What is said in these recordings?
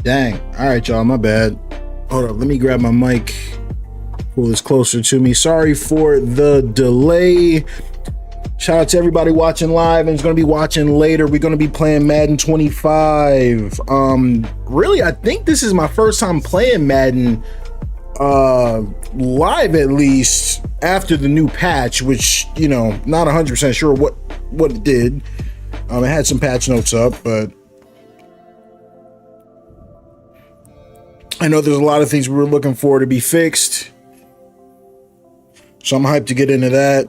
Dang. All right, y'all. My bad. Hold up. Let me grab my mic. Pull this closer to me. Sorry for the delay. Shout out to everybody watching live and is going to be watching later. We're going to be playing Madden 25. Really, I think this is my first time playing Madden live, at least after the new patch, which, you know, not 100% sure what it did. It had some patch notes up, but I know there's a lot of things we were looking for to be fixed. So I'm hyped to get into that.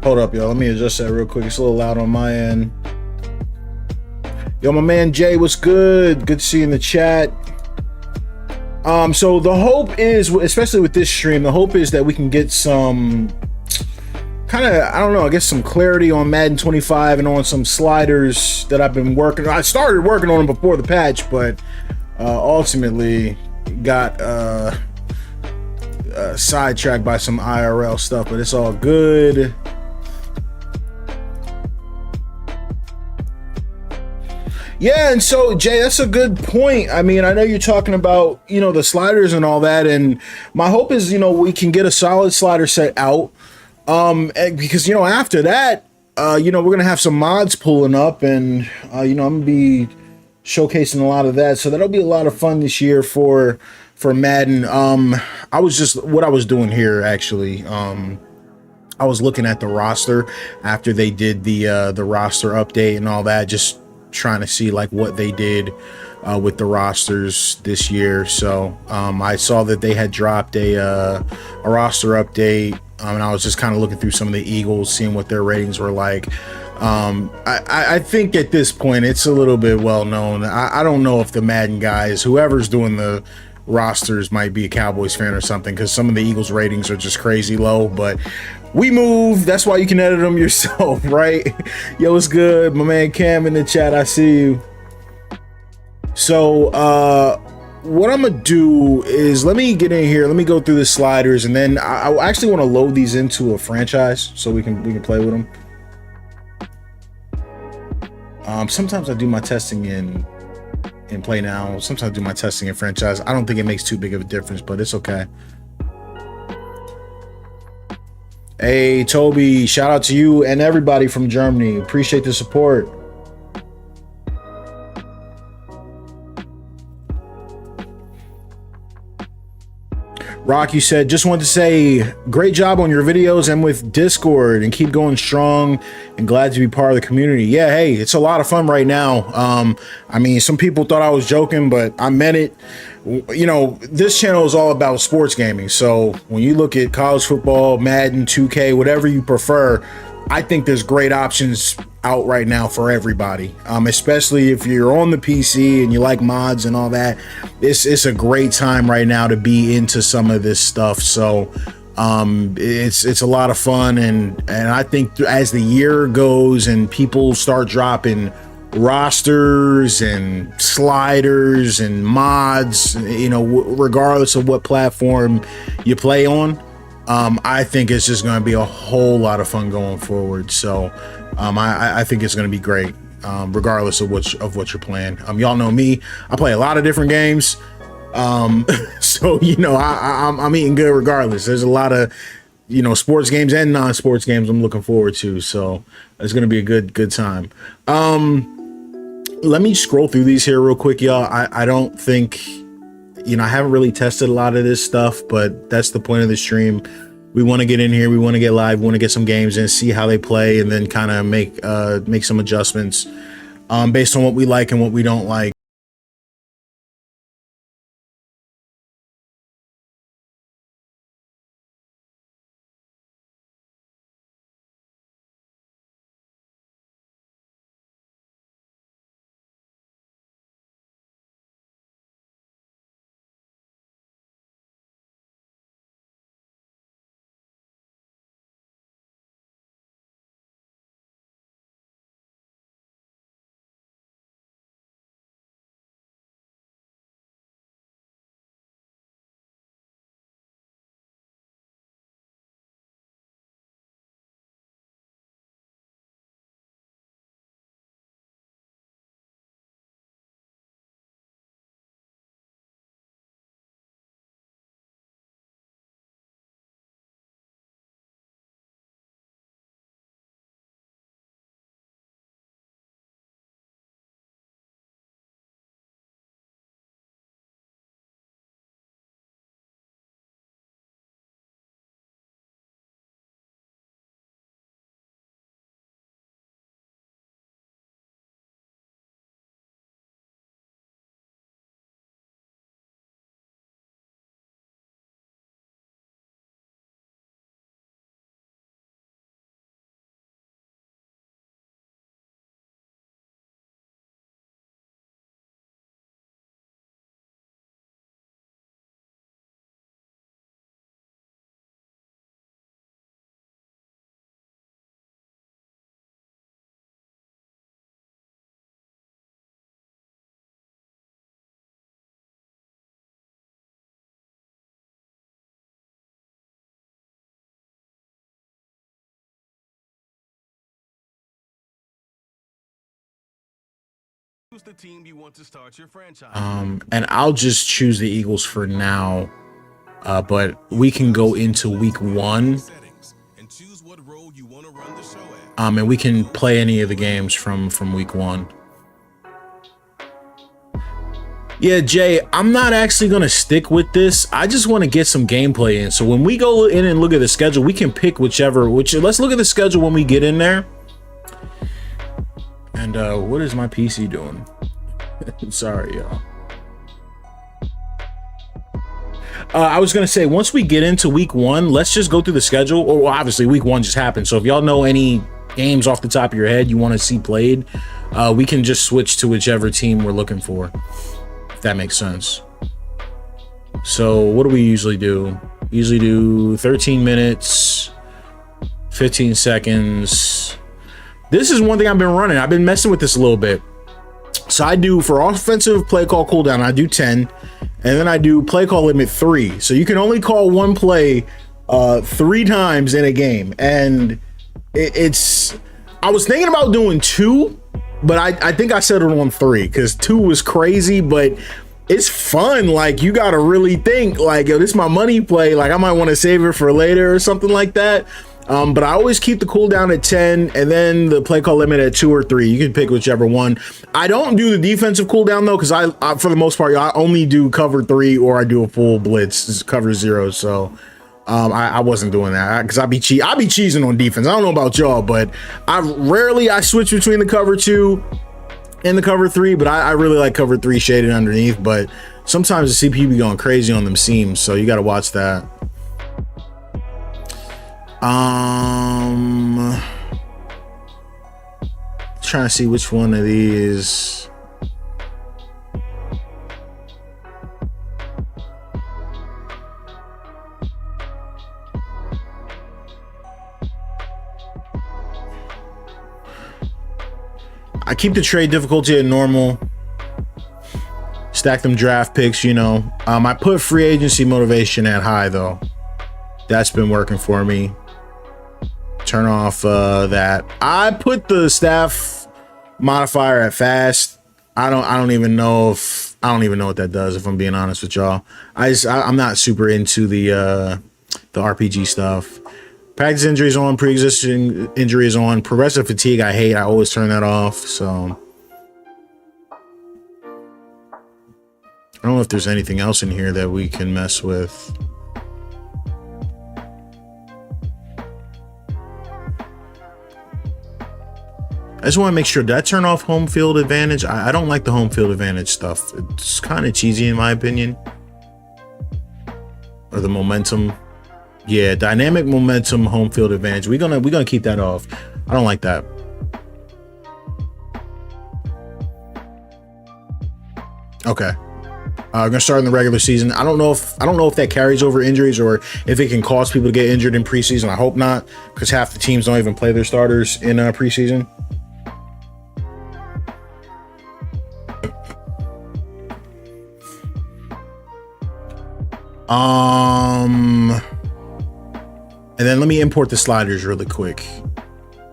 Hold up, y'all. Let me adjust that real quick. It's a little loud on my end. Yo, my man Jay, what's good? Good to see you in the chat. So the hope is, especially with this stream, the hope is that we can get some kind of, I don't know, I guess some clarity on Madden 25 and on some sliders that I've been working on. I started working on them before the patch, but ultimately got sidetracked by some IRL stuff, but it's all good. Yeah, and so Jay, that's a good point. I mean, I know you're talking about, you know, the sliders and all that, and my hope is, you know, we can get a solid slider set out. Because, you know, after that, you know, we're gonna have some mods pulling up, and you know, I'm gonna be showcasing a lot of that. So that'll be a lot of fun this year for Madden. I was just what I was doing here actually. I was looking at the roster after they did the roster update and all that, just trying to see like what they did with the rosters this year. So I saw that they had dropped a roster update, and I was just kind of looking through some of the Eagles, seeing what their ratings were like. I think at this point it's a little bit well known. I don't know if the Madden guys, whoever's doing the rosters, might be a Cowboys fan or something, because some of the Eagles ratings are just crazy low, but we move. That's why you can edit them yourself, right? Yo, what's good? My man Cam in the chat, I see you. So what I'm gonna do is, let me get in here, let me go through the sliders, and then I actually want to load these into a franchise so we can play with them. Sometimes I do my testing in Play Now, sometimes I do my testing in franchise. I don't think it makes too big of a difference, but it's okay. Hey, Toby, shout out to you and everybody from Germany. Appreciate the support. Rock, you said, just wanted to say, great job on your videos and with Discord, and keep going strong, and glad to be part of the community. Yeah, hey, it's a lot of fun right now. I mean, some people thought I was joking, but I meant it. You know, this channel is all about sports gaming. So when you look at college football, Madden, 2K, whatever you prefer, I think there's great options out right now for everybody, especially if you're on the PC and you like mods and all that. It's a great time right now to be into some of this stuff. So it's a lot of fun, and I think as the year goes and people start dropping rosters and sliders and mods, you know, regardless of what platform you play on, I think it's just going to be a whole lot of fun going forward. So I think it's going to be great, regardless of what you're playing. Y'all know me, I play a lot of different games, so you know, I'm eating good regardless. There's a lot of, you know, sports games and non-sports games I'm looking forward to, so it's going to be a good time. Let me scroll through these here real quick, y'all. I don't think, you know, I haven't really tested a lot of this stuff, but that's the point of the stream. We want to get in here, we want to get live, we want to get some games in, see how they play, and then kind of make some adjustments based on what we like and what we don't like. Who's the team you want to start your franchise? And I'll just choose the Eagles for now. But we can go into week 1. And we can play any of the games from week 1. Yeah, Jay, I'm not actually going to stick with this. I just want to get some gameplay in. So when we go in and look at the schedule, we can pick let's look at the schedule when we get in there. And what is my PC doing? Sorry, y'all. I was going to say, once we get into week 1, let's just go through the schedule. Or well, obviously week 1 just happened. So if y'all know any games off the top of your head you want to see played, we can just switch to whichever team we're looking for. If that makes sense. So what do we usually do? We usually do 13 minutes, 15 seconds. This is one thing I've been running. I've been messing with this a little bit. So I do, for offensive play call cooldown, I do 10, and then I do play call limit 3. So you can only call one play 3 times in a game. And I was thinking about doing 2, but I think I settled on 3 because 2 was crazy, but it's fun. Like, you got to really think like, yo, this is my money play. Like, I might want to save it for later or something like that. But I always keep the cooldown at 10 and then the play call limit at 2 or 3. You can pick whichever one. I don't do the defensive cooldown though, because I for the most part, I only do cover 3 or I do a full blitz, cover 0. So I wasn't doing that because I be cheesing on defense. I don't know about y'all, but I switch between the cover 2 and the cover 3, but I really like cover 3 shaded underneath. But sometimes the CPU be going crazy on them seams, so you got to watch that. Trying to see which one of these. I keep the trade difficulty at normal. Stack them draft picks, you know. I put free agency motivation at high though. That's been working for me. Turn off that. I put the staff modifier at fast. I don't even know what that does, if I'm being honest with y'all. I'm not super into the RPG stuff. Practice injuries on, pre-existing injuries on, progressive fatigue I hate. I always turn that off. So I don't know if there's anything else in here that we can mess with. I just want to make sure, did I turn off home field advantage? I don't like the home field advantage stuff. It's kind of cheesy in my opinion. Or the momentum. Yeah, dynamic momentum, home field advantage. We're gonna keep that off. I don't like that. Okay. I'm gonna start in the regular season. I don't know if that carries over injuries or if it can cause people to get injured in preseason. I hope not, because half the teams don't even play their starters in preseason. And then let me import the sliders really quick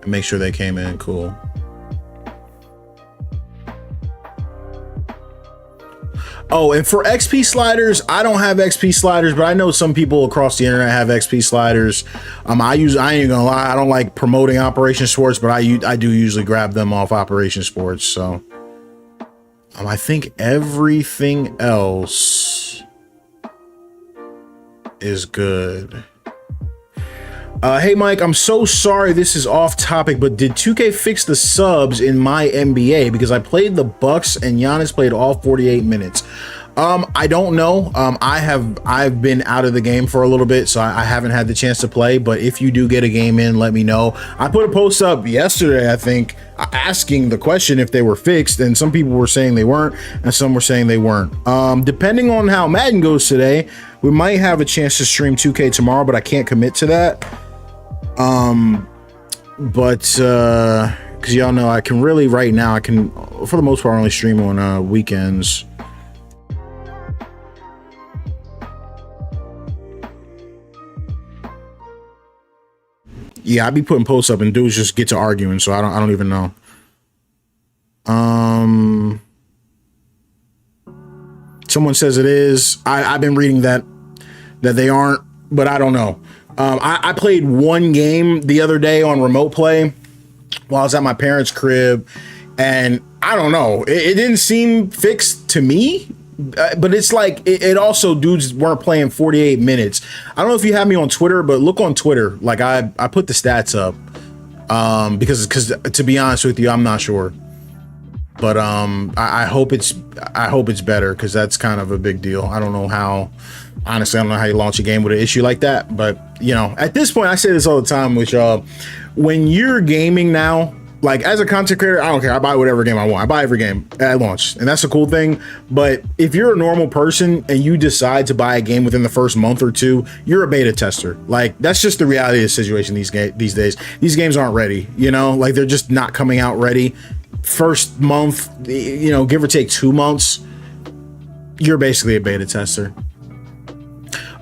and make sure they came in cool. Oh, and for XP sliders, I don't have XP sliders, but I know some people across the internet have XP sliders. I ain't gonna lie, I don't like promoting Operation Sports, but I do usually grab them off Operation Sports. So I think everything else is good. Hey Mike, I'm so sorry this is off topic, but did 2K fix the subs in my NBA? Because I played the Bucks and Giannis played all 48 minutes. I don't know. I've been out of the game for a little bit, so I haven't had the chance to play. But if you do get a game in, let me know. I put a post up yesterday, I think, asking the question if they were fixed, and some people were saying they weren't, and some were saying they weren't. Depending on how Madden goes today, we might have a chance to stream 2K tomorrow, but I can't commit to that. Because y'all know I can really right now, I can for the most part only stream on weekends. Yeah, I'd be putting posts up and dudes just get to arguing, so I don't even know. Someone says it is. I've been reading that they aren't, but I don't know. I played one game the other day on remote play while I was at my parents' crib, and I don't know. It didn't seem fixed to me, but it's like it also dudes weren't playing 48 minutes. I don't know if you have me on Twitter, but look on Twitter. Like I put the stats up because to be honest with you, I'm not sure. But I hope it's better, because that's kind of a big deal. I don't know how. Honestly, I don't know how you launch a game with an issue like that. But, you know, at this point, I say this all the time with y'all. When you're gaming now, like as a content creator, I don't care. I buy whatever game I want. I buy every game at launch. And that's a cool thing. But if you're a normal person and you decide to buy a game within the first month or two, you're a beta tester. Like, that's just the reality of the situation these days. These games aren't ready, you know, like they're just not coming out ready. First month, you know, give or take 2 months, you're basically a beta tester.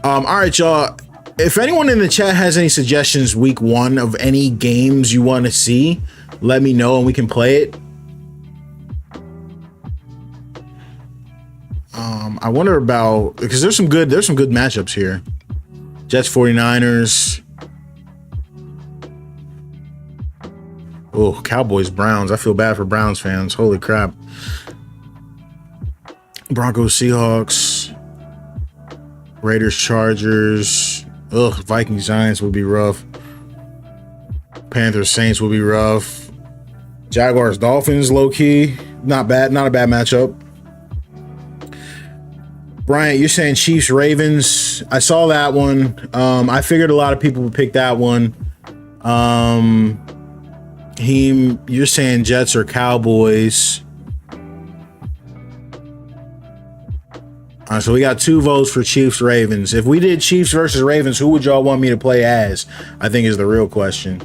All right, y'all. If anyone in the chat has any suggestions week 1 of any games you want to see, let me know and we can play it. I wonder about, because there's some good matchups here. Jets 49ers. Oh, Cowboys Browns. I feel bad for Browns fans. Holy crap. Broncos Seahawks. Raiders Chargers. Ugh, Vikings Giants would be rough. Panthers Saints would be rough. Jaguars Dolphins, low key. Not bad, not a bad matchup. Bryant, you're saying Chiefs Ravens. I saw that one. I figured a lot of people would pick that one. You're saying Jets or Cowboys. All right, so we got 2 votes for Chiefs Ravens. If we did Chiefs versus Ravens, who would y'all want me to play as? I think is the real question.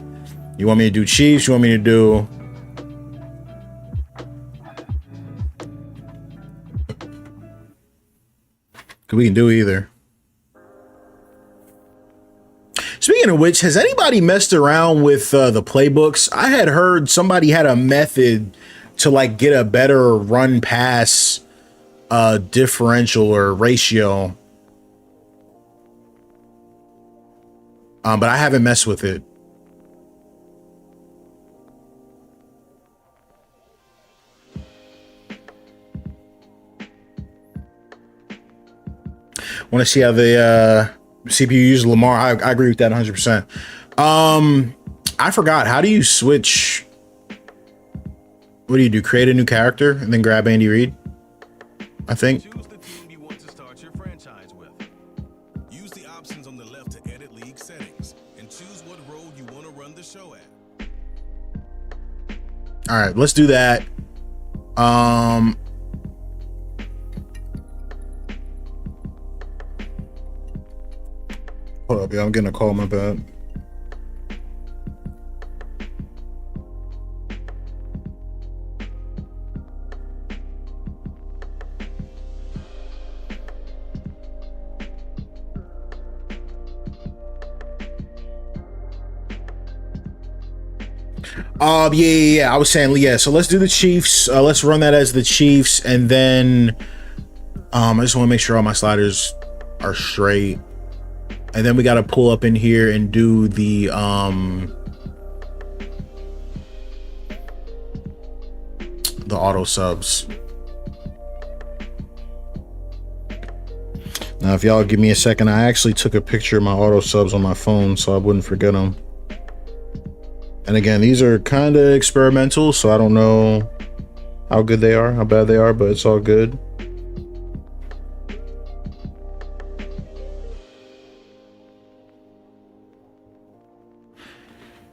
You want me to do Chiefs? You want me to do... We can do either. Speaking of which, has anybody messed around with the playbooks? I had heard somebody had a method to like get a better run pass differential or ratio, but I haven't messed with it. Want to see how the CPU uses Lamar. I agree with that 100%. I forgot, how do you switch? What do you do? Create a new character and then grab Andy Reid, I think. Choose the team you want to start your franchise with. Use the options on the left to edit league settings and choose what role you want to run the show at. All right, let's do that. Hold up, yeah, I'm getting a call, my bad. Yeah. I was saying, yeah. So let's do the Chiefs. Let's run that as the Chiefs, and then I just want to make sure all my sliders are straight, and then we got to pull up in here and do the auto subs. Now, if y'all give me a second, I actually took a picture of my auto subs on my phone so I wouldn't forget them. And again, these are kind of experimental, so I don't know how good they are, how bad they are, but it's all good.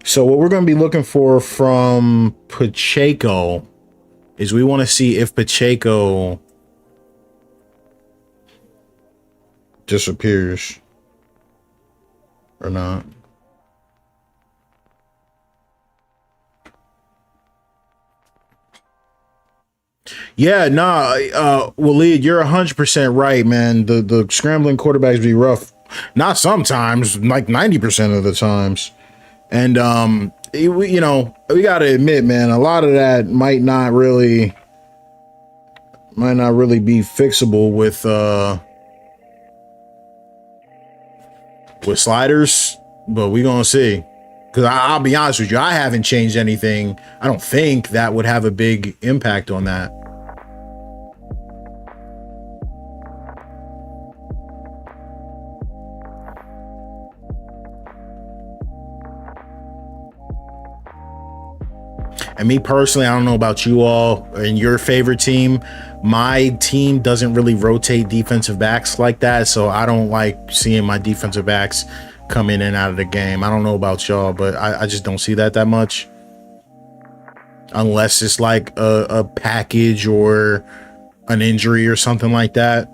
So what we're going to be looking for from Pacheco is we want to see if Pacheco disappears or not. Yeah, nah, Waleed, you're 100% right, man. The scrambling quarterbacks be rough. Not sometimes, like 90% of the times. And, we got to admit, man, a lot of that might not Might not really be fixable with sliders, but we gonna see. Because I'll be honest with you, I haven't changed anything. I don't think that would have a big impact on that. And me personally, I don't know about you all and your favorite team. My team doesn't really rotate defensive backs like that, so I don't like seeing my defensive backs come in and out of the game. I don't know about y'all, but I just don't see that much. Unless it's like a package or an injury or something like that.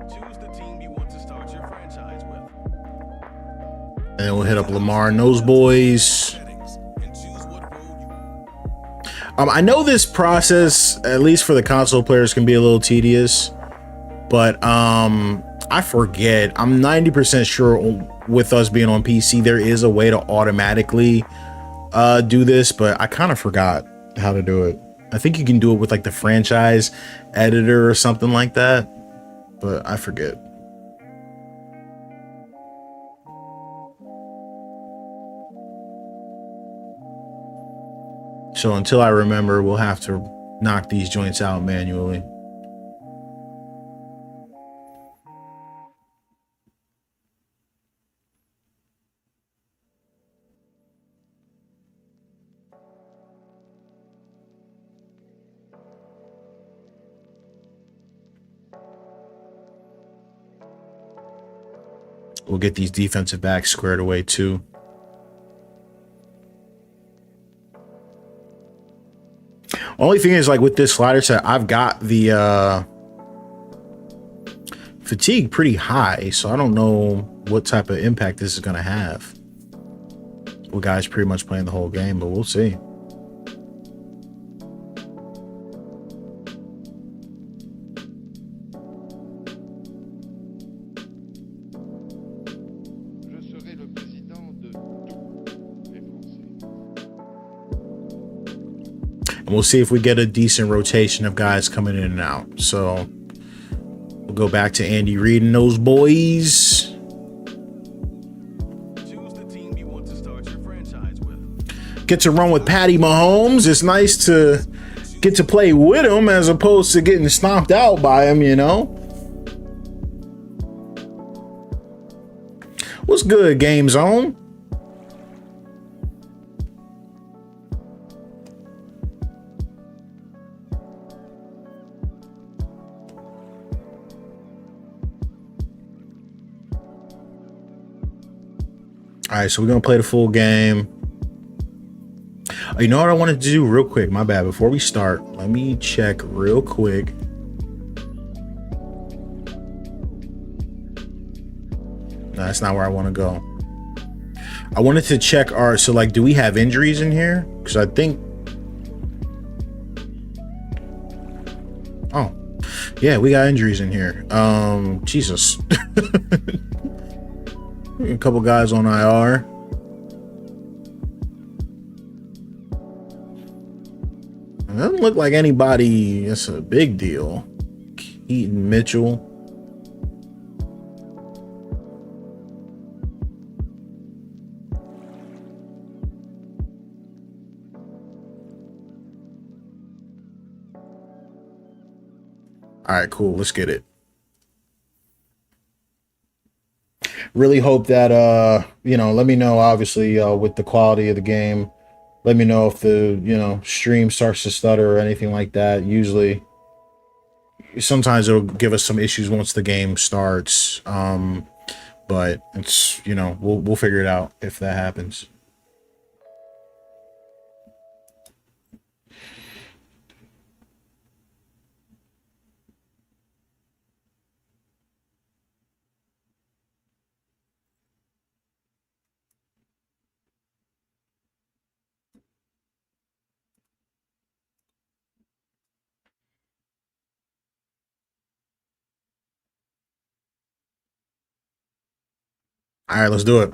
Choose the team you want to start your franchise with. And then we'll hit up Lamar and those boys. Settings and choose what role you I know this process, at least for the console players, can be a little tedious, but I forget. I'm 90% sure with us being on PC, there is a way to automatically do this, but I kind of forgot how to do it. I think you can do it with like the franchise editor or something like that, but I forget. So until I remember, we'll have to knock these joints out manually. We'll get these defensive backs squared away too. Only thing is, like with this slider set, I've got the fatigue pretty high, so I don't know what type of impact this is going to have. Well, guys pretty much playing the whole game, but we'll see. And we'll see if we get a decent rotation of guys coming in and out. So we'll go back to Andy Reid and those boys. choose the team you want to start your franchise with. Get to run with Patty Mahomes. It's nice to get to play with him as opposed to getting stomped out by him, you know? What's good, Game Zone? All right, so we're gonna play the full game. Oh, you know what I wanted to do real quick? My bad. Before we start, let me check real quick. No, that's not where I want to go. I wanted to check our, so like, do we have injuries in here? Because I think, oh, yeah, we got injuries in here. Jesus. A couple guys on IR. It doesn't look like anybody. It's a big deal. Keaton Mitchell. All right, cool. Let's get it. Really hope that let me know, obviously, with the quality of the game. Let me know if the stream starts to stutter or anything like that. Usually sometimes it'll give us some issues once the game starts, but it's we'll figure it out if that happens. All right, let's do it.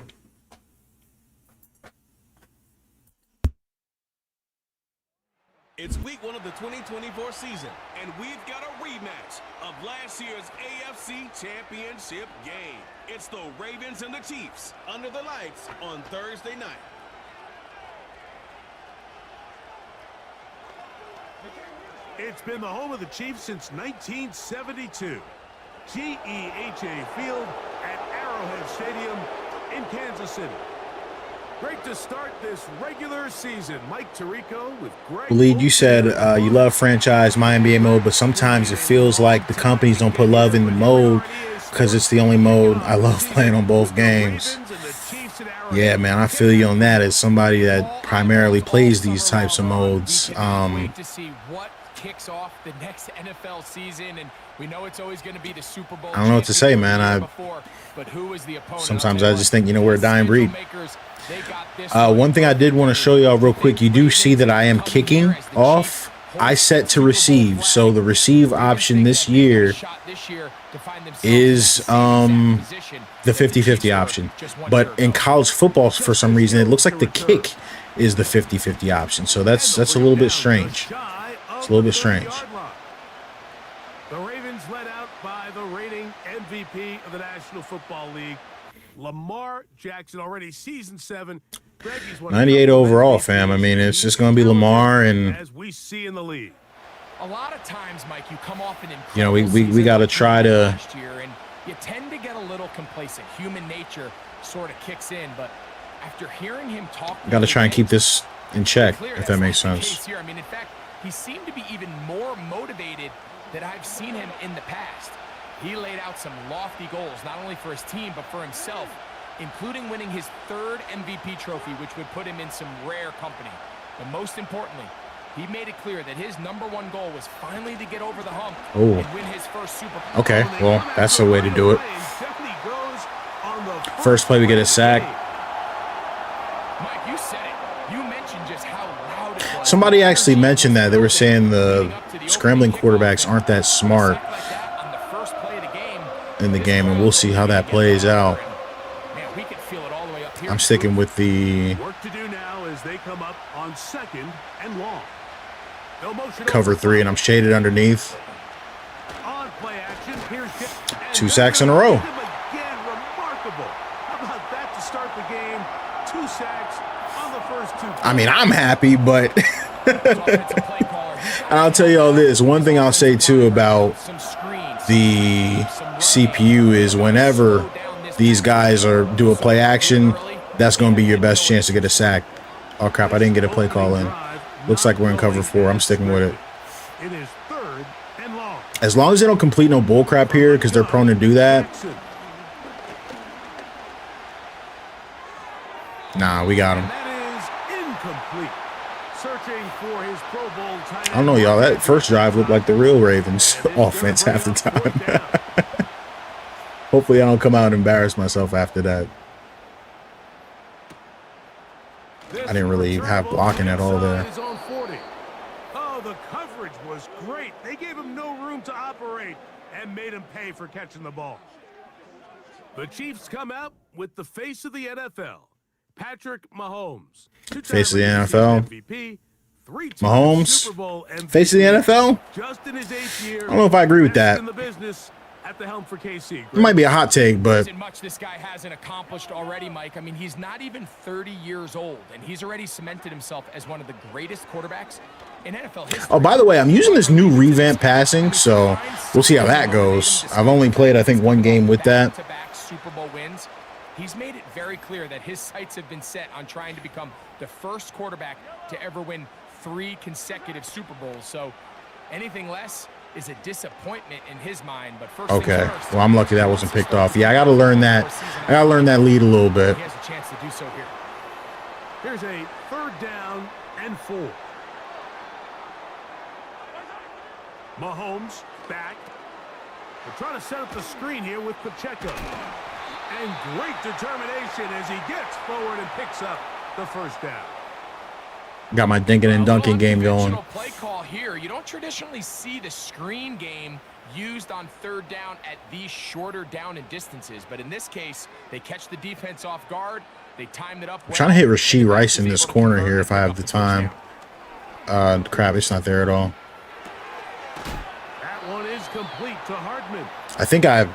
It's week 1 of the 2024 season, and we've got a rematch of last year's AFC Championship game. It's the Ravens and the Chiefs under the lights on Thursday night. It's been the home of the Chiefs since 1972. GEHA Field at Arrowhead Stadium in Kansas City. Great to start this regular season. Mike Tirico with Greg. Lead, you said you love franchise my NBA mode, but sometimes it feels like the companies don't put love in the mode because it's the only mode I love playing on both games. Yeah, man, I feel you on that as somebody that primarily plays these types of modes. To see what kicks off the next NFL season, and we know it's always going to be the Super Bowl. I don't know what to say, man. Sometimes I just think, we're a dying breed. One thing I did want to show y'all real quick, you do see that I am kicking off. I set to receive, so the receive option this year is the 50-50 option. But in college football, for some reason, it looks like the kick is the 50-50 option. So that's a little bit strange. It's a little bit strange. The Ravens led out by the reigning MVP of the National Football League, Lamar Jackson, already season 7. 98 overall, fam. I mean, it's just going to be Lamar, and as we see in the league. A lot of times, Mike, you come off an we got to try to last year, and you tend to get a little complacent. Human nature sort of kicks in, but after hearing him talk, got to try and keep this in check, if that makes sense. I mean, in fact, he seemed to be even more motivated than I've seen him in the past. He laid out some lofty goals, not only for his team, but for himself, including winning his 3rd MVP trophy, which would put him in some rare company. But most importantly, he made it clear that his #1 goal was finally to get over the hump and win his first Super Bowl. Okay, well, that's the way to do it. First play, we get a sack. Mike, you said it. You mentioned just how loud it was. Somebody actually mentioned that. They were saying the scrambling quarterbacks aren't that smart in the game, and we'll see how that plays out. I'm sticking with the work to do now as they come up on 2nd and long. Cover 3, and I'm shaded underneath. On play action, here's 2 sacks in a row. Again, remarkable. How about that to start the game? 2 sacks on the first 2 plays. I mean, I'm happy, but I'll tell you all this. One thing I'll say, too, about the CPU is whenever these guys do a play action, that's going to be your best chance to get a sack. Oh, crap, I didn't get a play call in. Looks like we're in cover 4. I'm sticking with it. It is 3rd and long. As long as they don't complete no bull crap here, because they're prone to do that. Nah, we got him. That is incomplete. Searching for his Pro Bowl tight I don't know, y'all. That first drive looked like the real Ravens offense half the time. Hopefully I don't come out and embarrass myself after that. I didn't really have blocking at all there. Oh, the coverage was great. They gave him no room to operate and made him pay for catching the ball. The Chiefs come out with the face of the NFL, Patrick Mahomes. Face of the NFL. MVP, Mahomes. Face of the NFL. Just in his 8th year. I don't know if I agree with that. In the business at the helm for KC. It might be a hot take, but much this guy hasn't accomplished already, Mike. I mean, he's not even 30 years old, and he's already cemented himself as one of the greatest quarterbacks in NFL history. Oh, by the way, I'm using this new revamp passing, so we'll see how that goes. I've only played, I think, 1 game with that. Back-to-back Super Bowl wins. He's made it very clear that his sights have been set on trying to become the first quarterback to ever win 3 consecutive Super Bowls. So anything less is a disappointment in his mind. But first okay, first, well, I'm lucky that wasn't picked off. Yeah, I got to learn that. I got to learn that lead a little bit. He has a chance to do so here. Here's a 3rd down and 4. Mahomes back. They're trying to set up the screen here with Pacheco. And great determination as he gets forward and picks up the first down. Got my dinking and dunking game going. Play call here. You don't traditionally see the screen game used on third down at these shorter down and distances. But in this case, they catch the defense off guard. They timed it up well. I'm trying to hit Rashee Rice in this corner here if I have the time. Crap, it's not there at all. That one is complete to Hardman. I think I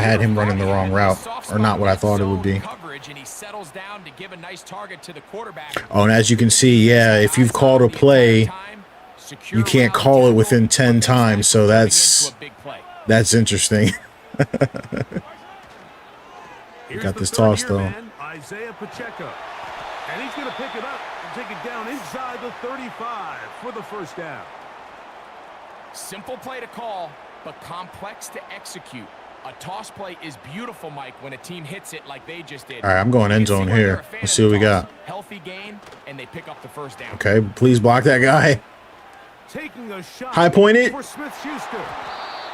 had him running the wrong route, or not what I thought it would be. And he settles down to give a nice target to the quarterback. Oh, and as you can see, yeah, if you've called a play, you can't call it within 10 times, so that's interesting. Got this toss, though. Isaiah Pacheco. And he's going to pick it up and take it down inside the 35 for the first down. Simple play to call, but complex to execute. A toss play is beautiful, Mike, when a team hits it like they just did. All right, I'm going end zone here. Let's see what we got. Healthy gain, and they pick up the first down. Okay, please block that guy. Taking a shot High point it. For Smith-Schuster.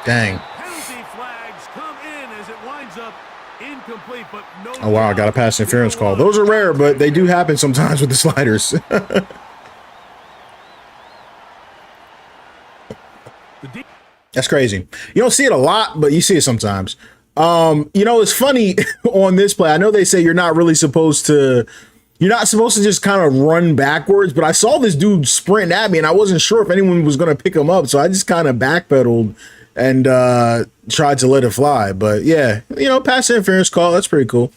Dang. Penalty flags come in as it winds up incomplete, but no. Oh, wow, I got a pass interference call. Those are rare, but they do happen sometimes with the sliders. That's crazy. You don't see it a lot, but you see it sometimes. It's funny on this play. I know they say you're not supposed to just kind of run backwards, but I saw this dude sprint at me and I wasn't sure if anyone was going to pick him up. So I just kind of backpedaled and tried to let it fly. But yeah, pass interference call. That's pretty cool.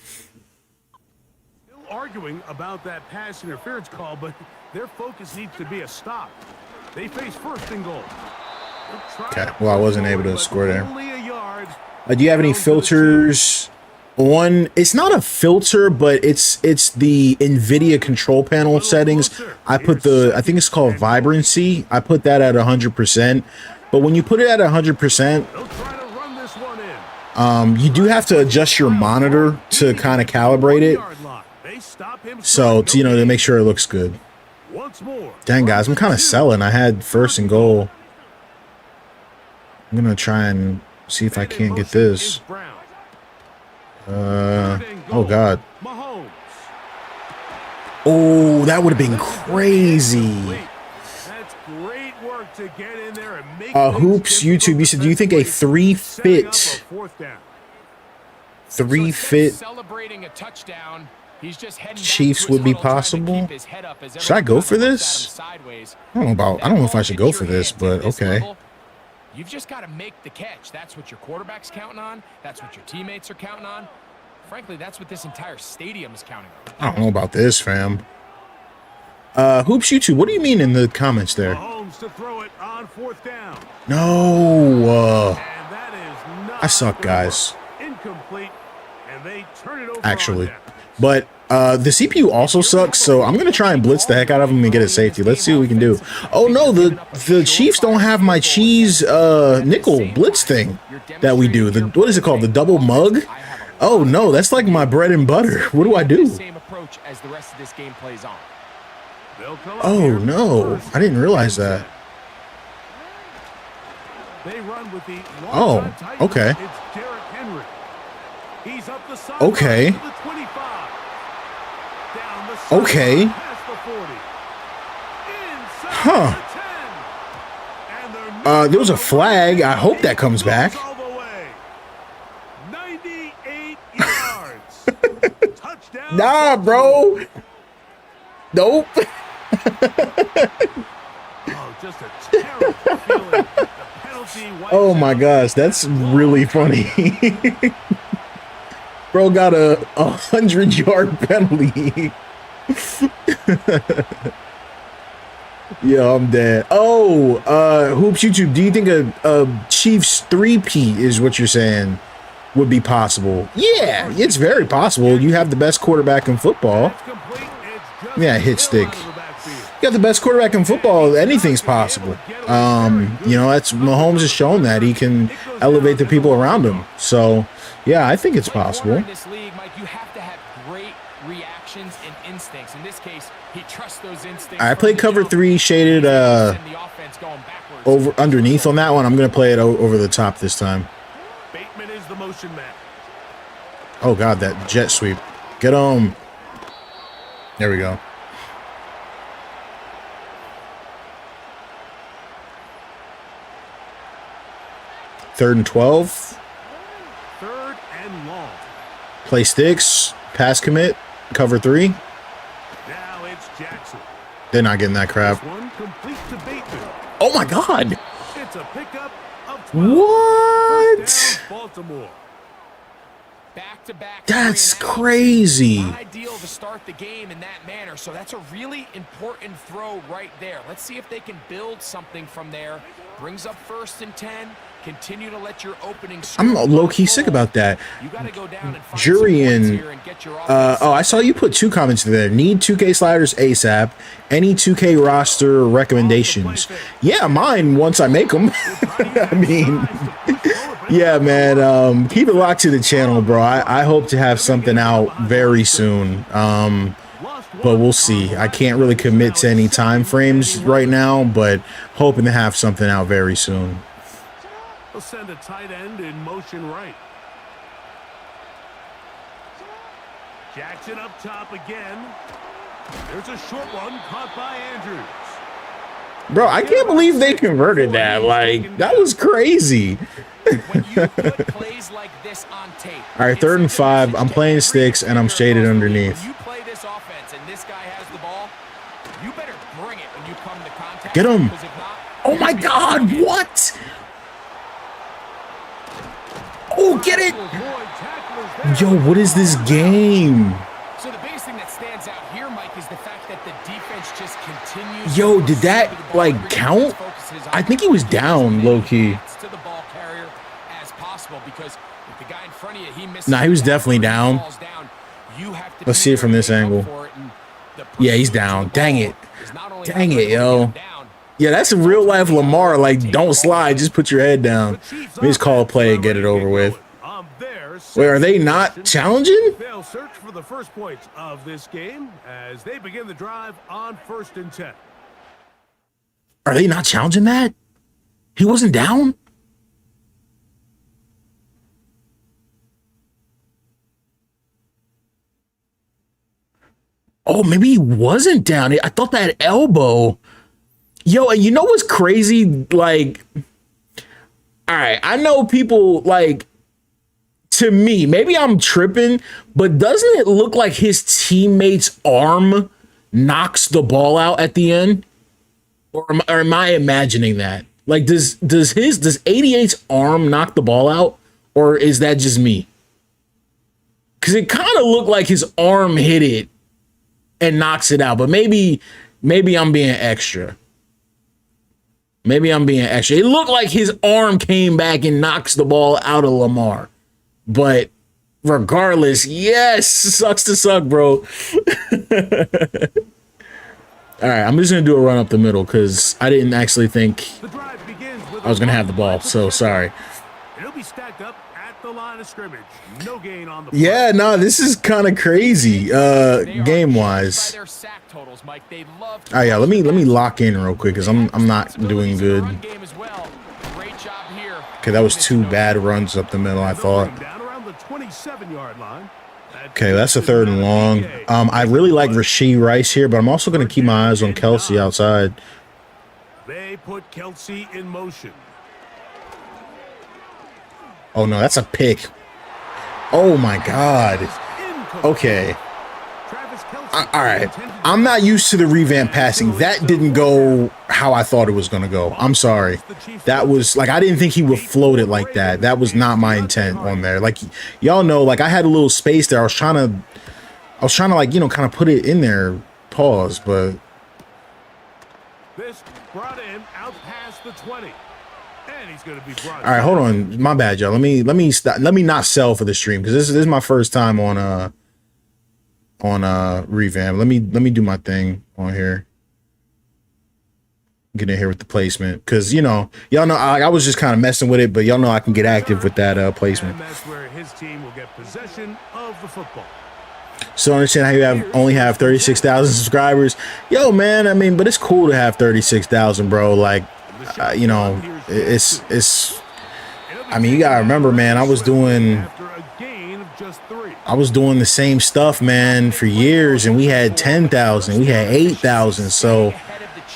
Still arguing about that pass interference call, but their focus needs to be a stop. They face first and goal. Okay, well, I wasn't able to score there. Do you have any filters on? It's not a filter, but it's the NVIDIA control panel settings. I think it's called vibrancy. I put that at 100%. But when you put it at 100%, you do have to adjust your monitor to kind of calibrate it. So, to make sure it looks good. Dang, guys, I'm kind of selling. I had first and goal. I'm going to try and see if I can't get this. Oh, God. Oh, that would have been crazy. Hoops, YouTube, you said, do you think a three fit celebrating a touchdown? Chiefs would be possible? Should I go for this? I don't know if I should go for this, but okay. You've just got to make the catch. That's what your quarterback's counting on. That's what your teammates are counting on. Frankly, that's what this entire stadium is counting on. I don't know about this, fam. Hoops YouTube, what do you mean in the comments there? To throw it on fourth down. No. I suck, guys. Incomplete, and they turn it over. Actually. But the CPU also sucks, so I'm going to try and blitz the heck out of him and get a safety. Let's see what we can do. Oh, no, the Chiefs don't have my cheese nickel blitz thing that we do. What is it called? The double mug? Oh, no, that's like my bread and butter. What do I do? Oh, no, I didn't realize that. Oh, okay. Okay. Okay. Huh. There was a flag. I hope that comes back. 98 yards. Nah, bro. Nope. Just a terrible feeling. Oh my gosh, that's really funny. Bro got a 100-yard penalty. Yeah, I'm dead. Oh, Hoops YouTube, do you think a Chiefs 3-peat is what you're saying would be possible? Yeah, it's very possible. You have the best quarterback in football. Yeah, hit stick. You got the best quarterback in football. Anything's possible. That's Mahomes has shown that he can elevate the people around him. So, yeah, I think it's possible. In this league, Mike, you have to have great reactions and instincts. In this case, he trusts those instincts. I played cover 3 shaded over underneath on that one. I'm going to play it over the top this time. Bateman is the motion man. Oh God, that jet sweep. Get him. There we go. 3rd and 12. 3rd and long. Play sticks. Pass commit. Cover 3. Now it's Jackson. They're not getting that crap. This one complete to Bateman. Oh my God. It's a pickup of 12. What? First down, Baltimore. Back-to-back. That's 3 and outs. crazy. Not ideal to start the game in that manner, so that's a really important throw right there. Let's see if they can build something from there. Brings up 1st and 10. Continue to let your opening. I'm low-key sick about that. You got to go down and find Jurian, some points here and get your offense. I saw you put 2 comments there. Need 2K sliders ASAP. Any 2K roster recommendations? Yeah, mine once I make them. I mean, yeah, man. Keep it locked to the channel, bro. I hope to have something out very soon. But we'll see. I can't really commit to any time frames right now, but hoping to have something out very soon. They'll send a tight end in motion right. Jackson up top again. There's a short one caught by Andrews. Bro, I can't believe they converted that. Like, that was crazy. When you put plays like this on tape. All right, 3rd and 5. I'm playing sticks, and I'm shaded underneath. When you play this offense and this guy has the ball, you better bring it when you come to contact. Get him. Because if not, Oh, my God. What? Oh, get it. Yo, what is this game? So the biggest thing that stands out here, Mike, is the fact that the defense just continues. Yo, did that, like, count? I think he was down, low-key. To the ball carrier as possible, because if the guy in front of you, he misses. Nah, he was definitely down. Let's see it from this angle. Yeah, he's down. Dang it. Dang it, yo. Yeah, that's a real-life Lamar. Like, don't slide. Just put your head down. Let me just call a play and get it over with. Wait, are they not challenging? They'll search for the first points of this game as they begin the drive on 1st and 10. Are they not challenging that? He wasn't down? Oh, maybe he wasn't down. I thought that elbow. Yo, and you know what's crazy? Like, all right, I know people, like, to me, maybe I'm tripping, but doesn't it look like his teammate's arm knocks the ball out at the end? Or am I imagining that? Like, does 88's arm knock the ball out? Or is that just me? Because it kind of looked like his arm hit it and knocks it out. But maybe I'm being extra. Maybe I'm being extra. It looked like his arm came back and knocks the ball out of Lamar. But regardless, yes, sucks to suck, bro. All right, I'm just going to do a run up the middle because I didn't actually think I was going to have the ball. So sorry. It'll be stacked up at the line of scrimmage. No gain on the play. Yeah, no, this is kind of crazy game-wise. Oh, yeah, let me lock in real quick because I'm not doing good. Okay, that was 2 bad runs up the middle, I thought. Okay, that's a 3rd and long. I really like Rashee Rice here, but I'm also going to keep my eyes on Kelsey outside. They put Kelsey in motion. Oh, no, that's a pick. Oh, my God. Okay. All right. I'm not used to the revamp passing. That didn't go how I thought it was going to go. I'm sorry. That was like, I didn't think he would float it like that. That was not my intent on there. Like, y'all know, like I had a little space there. I was trying to like, you know, kind of put it in there. Pause, but. This brought in out past the 20. And he's going to be brought. All right, hold on. My bad, y'all. Let me stop. Let me not sell for the stream because this is my first time on revamp. Let me do my thing on here. Get in here with the placement because you know y'all know I was just kind of messing with it, but y'all know I can get active with that placement. And that's where his team will get possession of the football. So understand how you only have 36,000 subscribers. Yo, man, I mean, but it's cool to have 36,000, bro. Like, you know, it's. I mean, you gotta remember, man. I was doing the same stuff, man, for years, and we had 10,000, we had 8,000. So,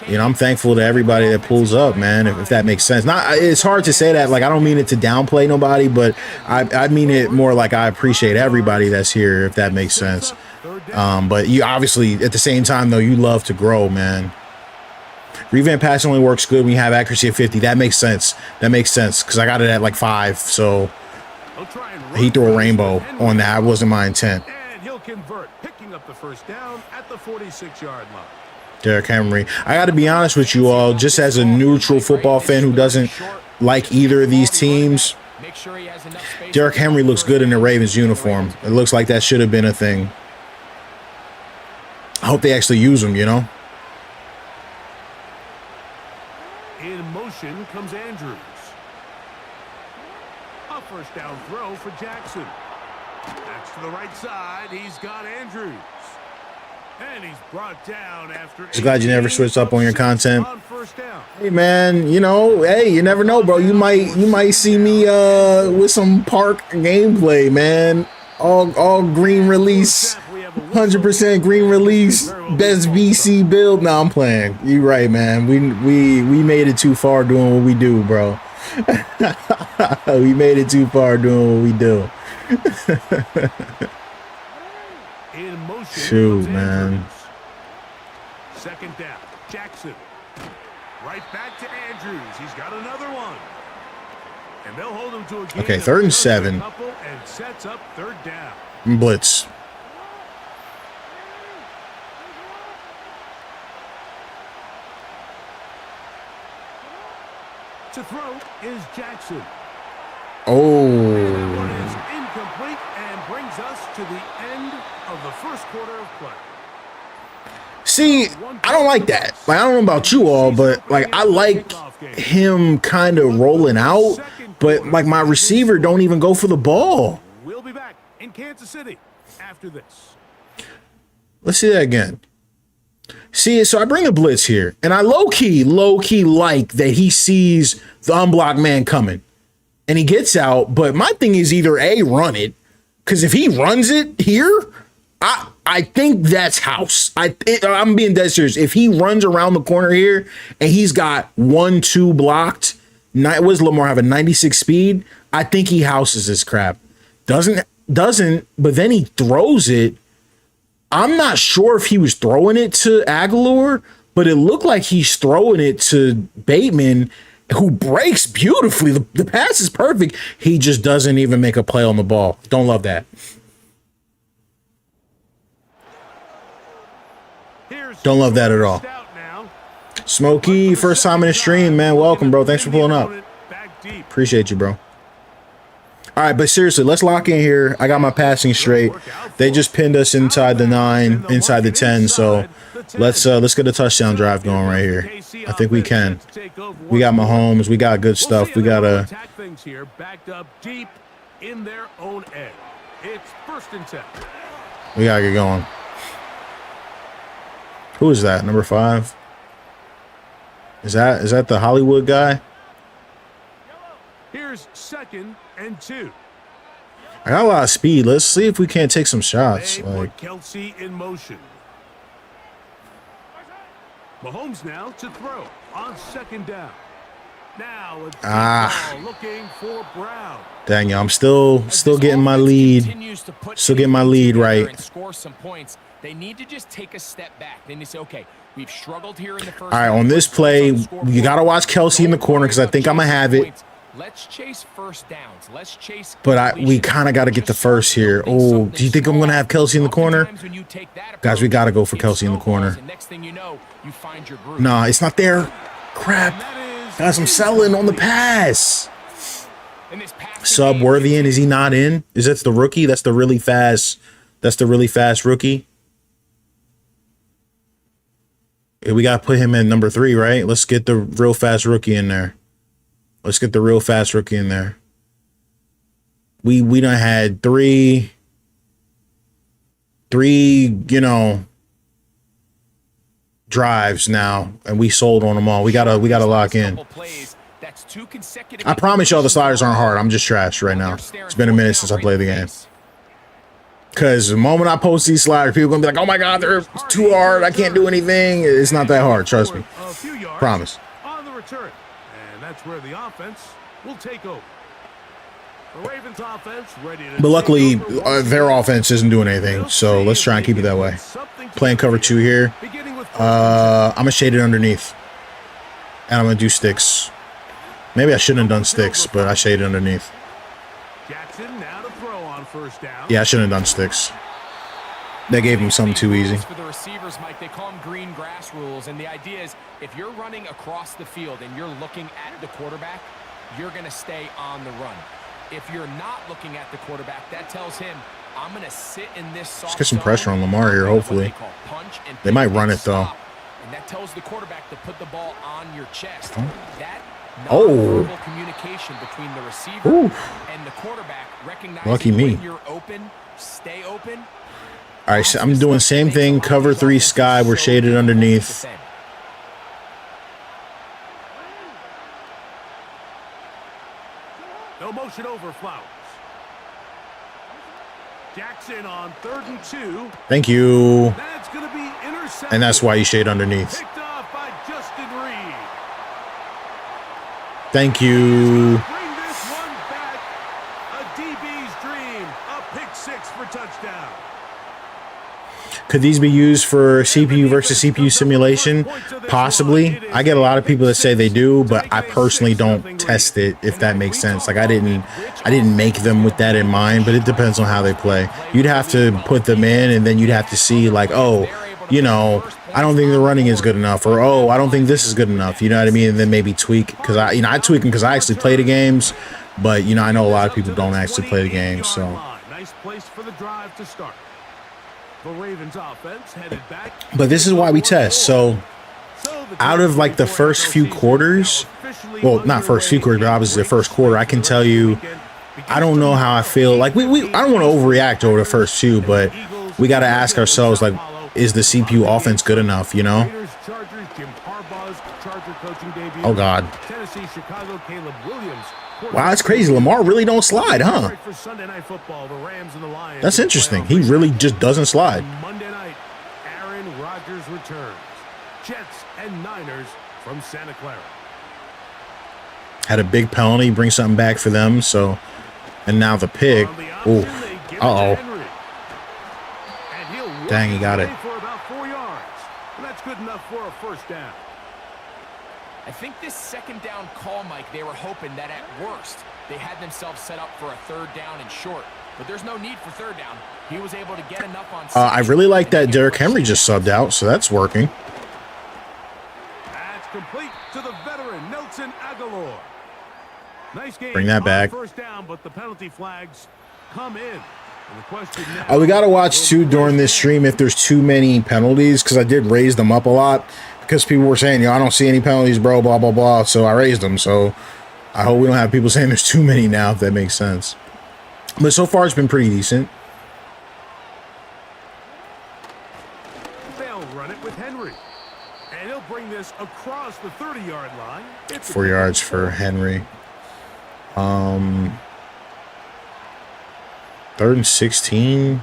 You know, I'm thankful to everybody that pulls up, man, if that makes sense. Not, it's hard to say that, like, I don't mean it to downplay nobody, but I mean it more like I appreciate everybody that's here, if that makes sense. But you obviously, at the same time, though, you love to grow, man. Revamp pass only works good when you have accuracy at 50. That makes sense. That makes sense, because I got it at, like, 5, so he threw a rainbow on that. That wasn't my intent. And he'll convert, picking up the first down at the 46-yard line. Derrick Henry. I got to be honest with you all, just as a neutral football fan who doesn't like either of these teams, Derrick Henry looks good in the Ravens uniform. It looks like that should have been a thing. I hope they actually use him, you know? In motion comes Andrews. A first down throw for Jackson. That's to the right side. He's got Andrews. And he's brought down after. Just glad you never switched up on your content. Hey man, you know, hey, you never know, bro. You might see me with some park gameplay, man. All green release, 100% green release, best VC build. No, I'm playing. You right, man. We made it too far doing what we do, bro. We made it too far doing what we do. Shoot, man. Second down, Jackson. Right back to Andrews. He's got another one. And they'll hold him to a gain. Okay, 3rd and 7. And sets up 3rd down. Blitz. To throw is Jackson. Oh. That one is incomplete and brings us to the end of the first quarter of play. See, I don't like that. Like, I don't know about you all, but like I like him kind of rolling out, but like my receiver don't even go for the ball. We'll be back in Kansas City after this. Let's see that again. See, so I bring a blitz here, and I low-key like that he sees the unblocked man coming, and he gets out, but my thing is either A, run it, because if he runs it here, I think that's house. I'm being dead serious. If he runs around the corner here, and he's got 1-2 blocked, what does Lamar have, a 96 speed? I think he houses this crap. Doesn't, but then he throws it. I'm not sure if he was throwing it to Aguilar, but it looked like he's throwing it to Bateman, who breaks beautifully. The pass is perfect. He just doesn't even make a play on the ball. Don't love that. Don't love that at all. Smokey, first time in the stream, man. Welcome, bro. Thanks for pulling up. Appreciate you, bro. All right, but seriously, let's lock in here. I got my passing straight. They just pinned us inside the 9, inside the 10. So let's get a touchdown drive going right here. I think we can. We got Mahomes. We got good stuff. We got a. We gotta get going. Who is that? Number 5. Is that the Hollywood guy? Here's 2nd and 2. I got a lot of speed. Let's see if we can't take some shots. They like put Kelsey in motion. Mahomes now to throw on 2nd down. Now it's looking for Brown. Dang, yo, I'm still getting my lead. Still getting my lead right. And score some points. They need to just take a step back. Then they say, okay, we've struggled here in the first. All right, on this play, you got to watch Kelsey in the corner because I think I'm going to have it. Let's chase first downs. Let's chase. But we kind of got to get the first here. Oh, do you think I'm going to have Kelsey in the corner? Guys, we got to go for Kelsey in the corner. Nah, it's not there. Crap. Guys, I'm selling on the pass. Subworthy, is he not in? Is that the rookie? That's the really fast. That's the really fast rookie. Yeah, we got to put him in number 3, right? Let's get the real fast rookie in there. Let's get the real fast rookie in there. We done had three, you know, drives now, and we sold on them all. We gotta lock in. I promise y'all the sliders aren't hard. I'm just trash right now. It's been a minute since I played the game. Because the moment I post these sliders, people are going to be like, oh my God, they're too hard. I can't do anything. It's not that hard. Trust me. Promise. On the return. And that's where the offense will take over. The Ravens offense ready to. But luckily, their offense isn't doing anything. So let's try and keep it that way. Playing cover 2 here. I'm going to shade it underneath. And I'm going to do sticks. Maybe I shouldn't have done sticks, but I shaded underneath. Jackson now to throw on first down. Yeah, I shouldn't have done sticks. They gave him something too easy. For the receivers, Mike, they call them green grass rules, and the idea is if you're running across the field and you're looking at the quarterback, you're going to stay on the run. If you're not looking at the quarterback, that tells him, I'm going to sit in this soft. Let's get some pressure on Lamar here, hopefully. They might run it, though. And that tells the quarterback to put the ball on your chest. That oh, communication between the receiver and the quarterback, recognizing lucky me. When you're open, stay open. All right, so I'm doing same thing. Cover 3 sky. We're shaded underneath. No motion over Flowers. Jackson on 3rd and 2. Thank you. That's going to be intercepted. And that's why you shade underneath. Picked off by Justin Reed. Thank you. Bring this one back. A DB's dream. A pick 6 for touchdown. Could these be used for CPU versus CPU simulation? Possibly. I get a lot of people that say they do, but I personally don't test it, if that makes sense. Like I didn't make them with that in mind, but it depends on how they play. You'd have to put them in, and then you'd have to see like, oh, you know, I don't think the running is good enough, or oh, I don't think this is good enough. You know what I mean? And then maybe tweak, because I tweak them because I actually play the games, but you know, I know a lot of people don't actually play the games. So nice place for the drive to start. The Ravens offense headed back. But this is why we test. So out of like the first few quarters, well, not first few quarters, but obviously the first quarter, I can tell you, I don't know how I feel. Like I don't want to overreact over the first few, but we got to ask ourselves, like, is the CPU offense good enough, you know? Oh, God. Wow, that's crazy. Lamar really don't slide, huh? That's interesting. He really just doesn't slide. Monday night, Aaron Rodgers returns. Jets and Niners from Santa Clara. Had a big penalty, bring something back for them. So, and now the pick. Oh, dang, he got it. For about 4 yards. And that's good enough for a first down. I think this second down call, Mike, they were hoping that at worst they had themselves set up for a 3rd down and short. But there's no need for 3rd down. He was able to get enough on. I really like that Derrick Henry just subbed out, so that's working. That's complete to the veteran Nelson Aguilar. Nice game. Bring that back. First down, but the penalty flags come in. We got to watch too during this stream if there's too many penalties, because I did raise them up a lot because people were saying, yo, I don't see any penalties, bro, blah, blah, blah. So I raised them. So I hope we don't have people saying there's too many now, if that makes sense. But so far, it's been pretty decent. They'll run it with Henry. And he'll bring this across the 30-yard line. 4 yards for Henry. 3rd and 16.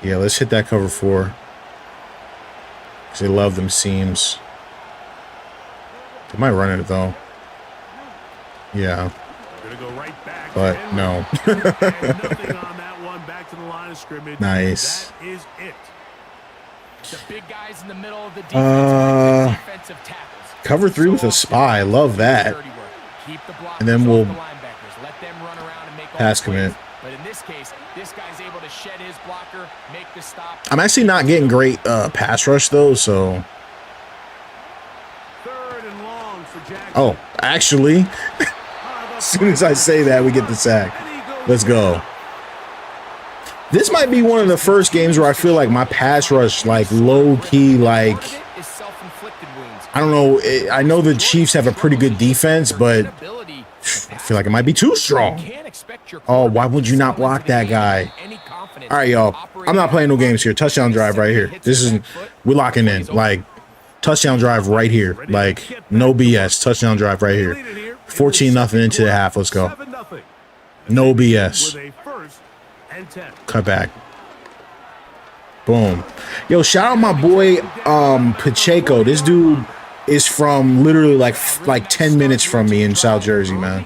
Yeah, let's hit that cover 4. Because they love them seams. They might run it, though. Yeah. Go right back, but no. Nothing on that one. Back to the line of scrimmage. Nice. That is it. The big guys in the middle of the defensive tackles. Cover 3 with a spy. Love that. And then we'll pass commit. But in this case, this guy's able to shed his blocker, make the stop. I'm actually not getting great pass rush, though, so. 3rd and long for Jackson. Oh, actually, as soon as I say that, we get the sack. Let's go. This might be one of the first games where I feel like my pass rush, like, low-key, like, I don't know. I know the Chiefs have a pretty good defense, but I feel like it might be too strong. Oh, why would you not block that guy? All right, y'all. I'm not playing no games here. Touchdown drive right here. We're locking in. Like, touchdown drive right here. Like, no BS. Touchdown drive right here. 14-0 into the half. Let's go. No BS. and 10. Cut back. Boom. Yo, shout out my boy Pacheco. This dude is from literally like 10 minutes from me in South Jersey, man.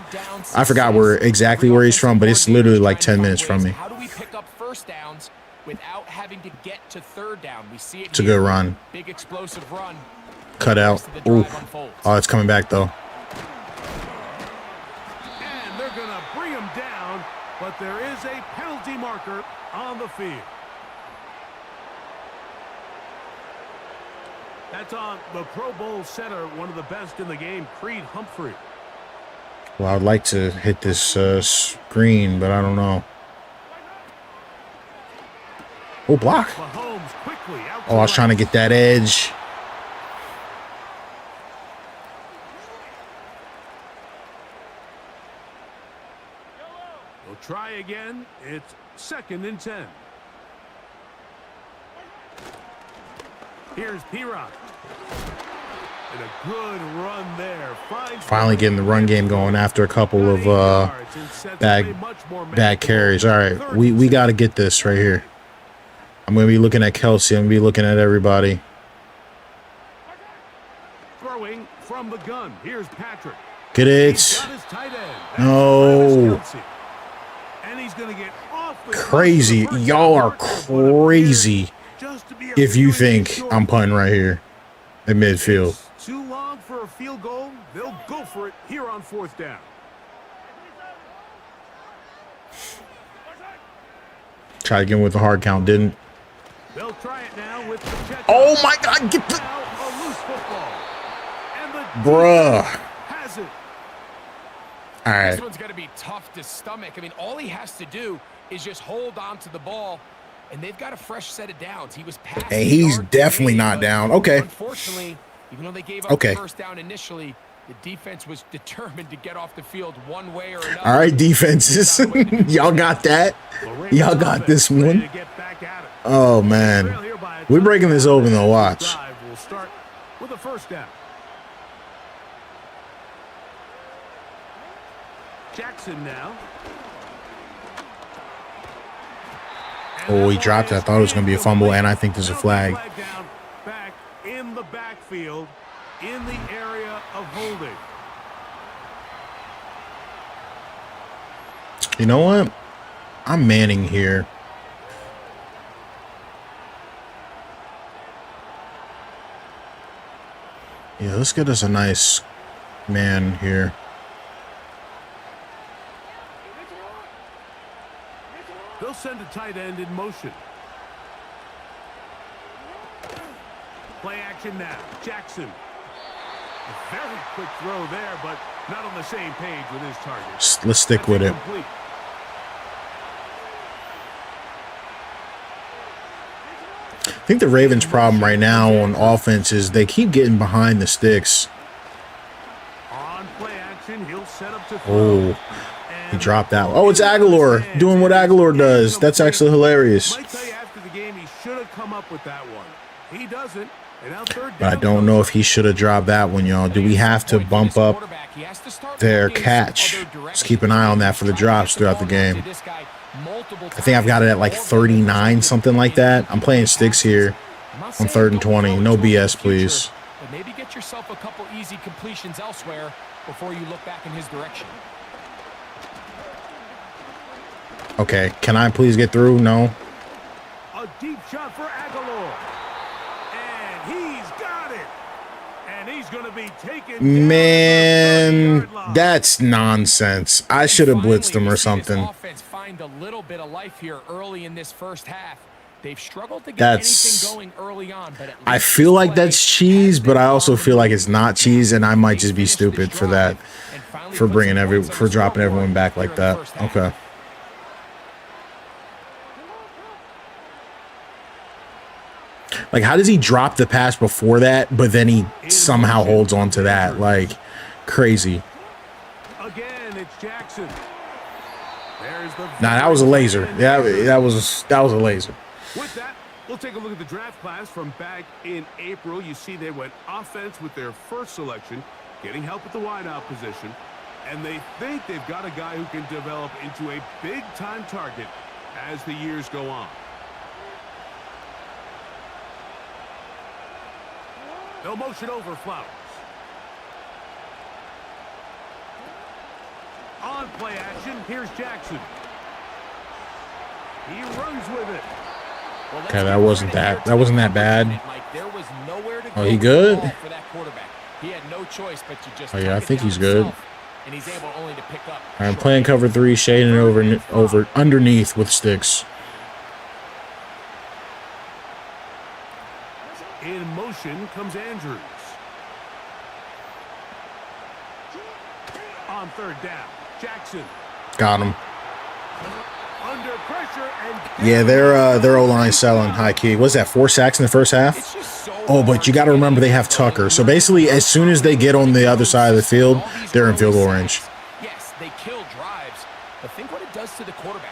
I forgot exactly where he's from, but it's literally like 10 minutes from me. How do we pick up first downs without having to get to third down? We see it. It's a good run. Big explosive run. Cut out. Ooh. Oh, it's coming back though. And they're going to bring him down, but there is a penalty marker on the field. That's on the Pro Bowl center, one of the best in the game, Creed Humphrey. Well, I'd like to hit this screen, but I don't know. Oh, block. Oh, I was trying to get that edge. We'll try again. It's 2nd and 10. Here's P-Rock. And a good run there. Finally getting the run game going after a couple of bad carries. All right, we got to get this right here. I'm going to be looking at Kelsey. I'm going to be looking at everybody. Throwing from the gun. Here's Patrick. Get it. No. And he's going to get off the crazy. Y'all are crazy if you think I'm punting right here in midfield. Too long for a field goal. They'll go for it here on 4th down. Try again with the hard count, didn't. They'll try it now with the oh my God, get the bruh. Has it. All right. This one's going to be tough to stomach. I mean, all he has to do is just hold on to the ball, and they've got a fresh set of downs. He was past. And he's definitely not down. Okay. Unfortunately, even though they gave up the first down initially, the defense was determined to get off the field one way or another. All right, defenses. Y'all got that? Y'all got this one? Oh, man. We're breaking this open, though. Watch. We'll start with a 1st down. Jackson now. Oh, he dropped it. I thought it was going to be a fumble, and I think there's a flag. Back in the backfield, in the area of holding. You know what? I'm manning here. Yeah, let's get us a nice man here. They'll send a tight end in motion. Play action now. Jackson. A very quick throw there, but not on the same page with his target. Let's stick with it. I think the Ravens' problem right now on offense is they keep getting behind the sticks. On play action, he'll set up to throw. Oh, he dropped that one. Oh, it's Aguilar doing what Aguilar does. That's actually hilarious. Might tell you after the game he should have come up with that one. He doesn't. But I don't know if he should have dropped that one, y'all. Do we have to bump up their catch? Let's keep an eye on that for the drops throughout the game. I think I've got it at like 39, something like that. I'm playing sticks here on 3rd and 20. No BS, please. But maybe get yourself a couple easy completions elsewhere before you look back in his direction. Okay, can I please get through? No. A deep shot for Aguilar. And he's got it. And he's going to be taken. Man, that's nonsense. I should have blitzed him or something. Offense find a little bit of life here early in this first half. They've struggled to get anything going early on, but I feel like that's cheese, but I also feel like it's not cheese, and I might just be stupid for that, for dropping everyone back like that. Okay. Like, how does he drop the pass before that, but then he somehow holds on to that? Like, crazy. Again, it's Jackson. Nah, that was a laser. Yeah, that was a laser. With that, we'll take a look at the draft class from back in April. You see they went offense with their first selection, getting help at the wideout position, and they think they've got a guy who can develop into a big-time target as the years go on. They'll motion over Flowers. On play action, here's Jackson. He runs with it. Okay, that wasn't that bad. Oh, he good? He had no choice but to just Oh yeah, I think he's good. And he's able only to pick up. I'm playing cover 3, shading over underneath with sticks. In motion comes Andrews. On third down, Jackson. Got him. Under pressure and Yeah, their O-line selling high key. What's that? 4 sacks in the first half? Oh, but you got to remember they have Tucker. So basically, as soon as they get on the other side of the field, they're in field goal range. Yes, they kill drives, but think what it does to the quarterback.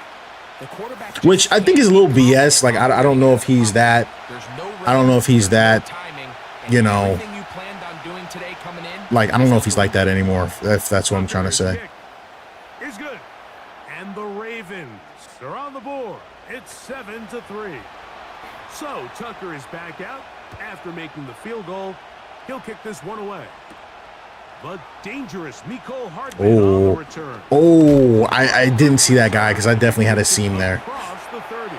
The quarterback, Which I think is a little BS. Like I don't know if he's that. I don't know if he's that. You know. Like I don't know if he's like that anymore. If that's what I'm trying to say. Is good, and the Ravens are on the board. It's 7-3. So Tucker is back out after making the field goal. He'll kick this one away. But dangerous Mecole Hardman on the return. Oh, I didn't see that guy because I definitely had a seam there. Across the 30.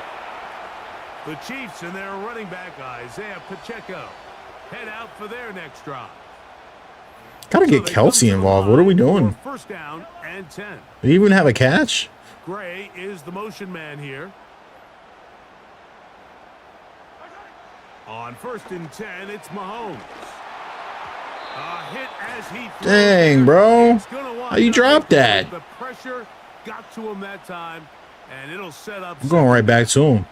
The Chiefs and their running back Isaiah Pacheco head out for their next drive. Gotta get Kelsey involved. What are we doing? First down and 10. Did he even have a catch? Gray is the motion man here. On 1st and 10, it's Mahomes. A hit as he throws. Dang, bro. How you dropped that? The pressure got to him that time, and it'll set up. I'm going right back to him.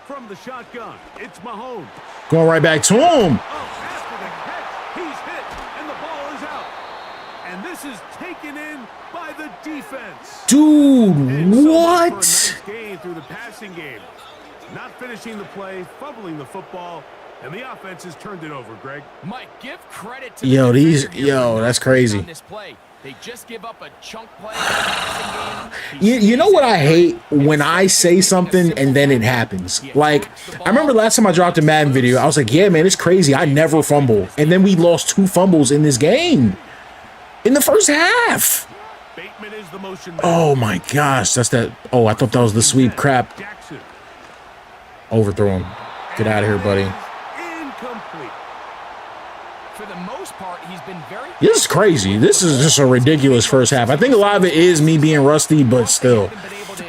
From the shotgun, it's Mahomes. Going right back to him. After the catch, he's hit, and the ball is out. And this is taken in by the defense. Dude, And so what? for a nice gain through the passing game. Not finishing the play, fumbling the football, and the offense has turned it over, Greg. Mike, give credit to Yo, the these, defender here yo, for that's not crazy. on this play. They just give up a chunk play in the passing game. You know what I hate? When I say something and then it happens. Like, I remember last time I dropped a Madden video, I was like, yeah, man, it's crazy. I never fumble. And then we lost 2 fumbles in this game. In the first half. Bateman is the motion man. Oh, my gosh. That's that. Oh, I thought that was the sweep. Crap. Jackson. Overthrow him. Get out of here, buddy. Incomplete. For the most part, he's been very. This is crazy. This is just a ridiculous first half. I think a lot of it is me being rusty, but still.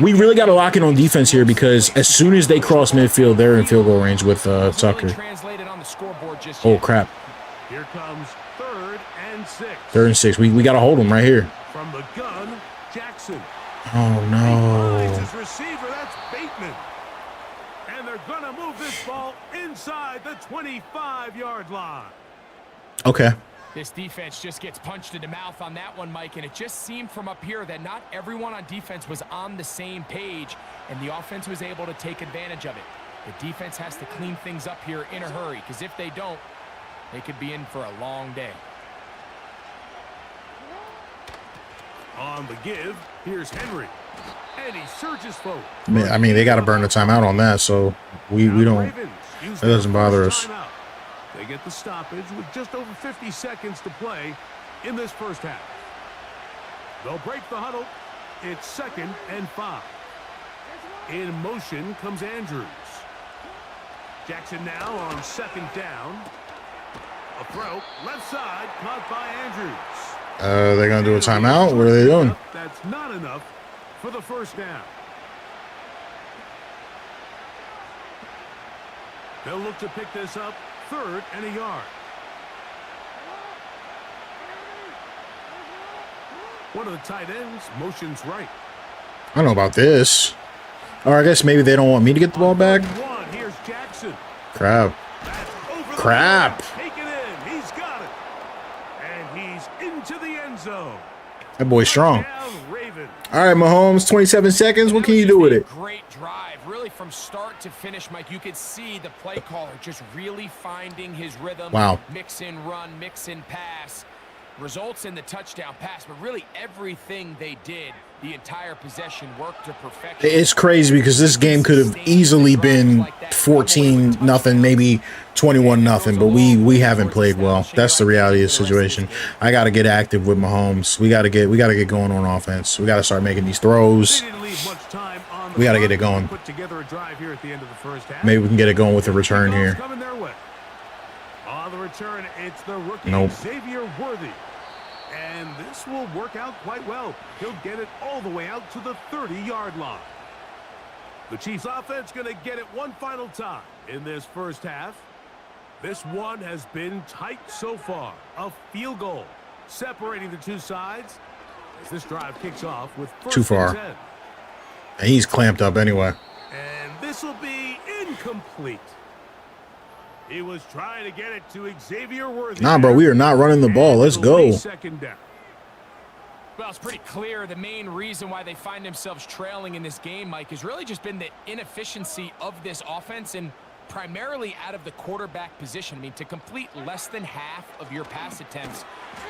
We really got to lock in on defense here because as soon as they cross midfield, they're in field goal range with Tucker. Oh, crap. Here comes 3rd and 6. 3rd and 6. We got to hold them right here. From the gun, Jackson. Oh, Finds no. his receiver, that's Bateman. And they're going to move this ball inside the 25-yard line. Okay. This defense just gets punched in the mouth on that one, Mike, and it just seemed from up here that not everyone on defense was on the same page, and the offense was able to take advantage of it. The defense has to clean things up here in a hurry, because if they don't, they could be in for a long day. On the give, here's Henry. And he surges forward. I mean, they got to burn the timeout on that, so we don't. That doesn't bother us. They get the stoppage with just over 50 seconds to play in this first half. They'll break the huddle. It's 2nd and 5. In motion comes Andrews. Jackson now on 2nd down. A throw, left side, caught by Andrews. They're going to do a timeout? What are they doing? That's not enough for the first down. They'll look to pick this up 3rd and a yard. One of the tight ends motions right. I don't know about this. Or I guess maybe they don't want me to get the ball back. Here's Jackson. Crap. Crap. Take it in. He's got it. And he's into the end zone. That boy's strong. Down, Ravens. All right, Mahomes, 27 seconds. What can you do with it? Great drive, really from start to finish, Mike. You could see the play caller just really finding his rhythm. Wow. Mix in run, mix in pass. results in the touchdown pass, but really everything they did, the entire possession worked to perfection. It's crazy because this game could have easily been 14-0, maybe 21-0, but we haven't played well. That's the reality of the situation. I got to get active with Mahomes. We got to get going on offense. We got to start making these throws. We got to get it going. Maybe we can get it going with a return here. On the return, it's the rookie Nope. Xavier Worthy. And this will work out quite well. He'll get it all the way out to the 30-yard line. The Chiefs offense going to get it one final time in this first half. This one has been tight so far. A field goal separating the two sides as this drive kicks off with first Too far. and 10. And he's clamped up anyway. And this will be incomplete. He was trying to get it to Xavier Worthy. Nah, bro, we are not running the ball. Let's go. Second down. Well, it's pretty clear the main reason why they find themselves trailing in this game, Mike, has really just been the inefficiency of this offense and primarily out of the quarterback position. I mean, to complete less than half of your pass attempts,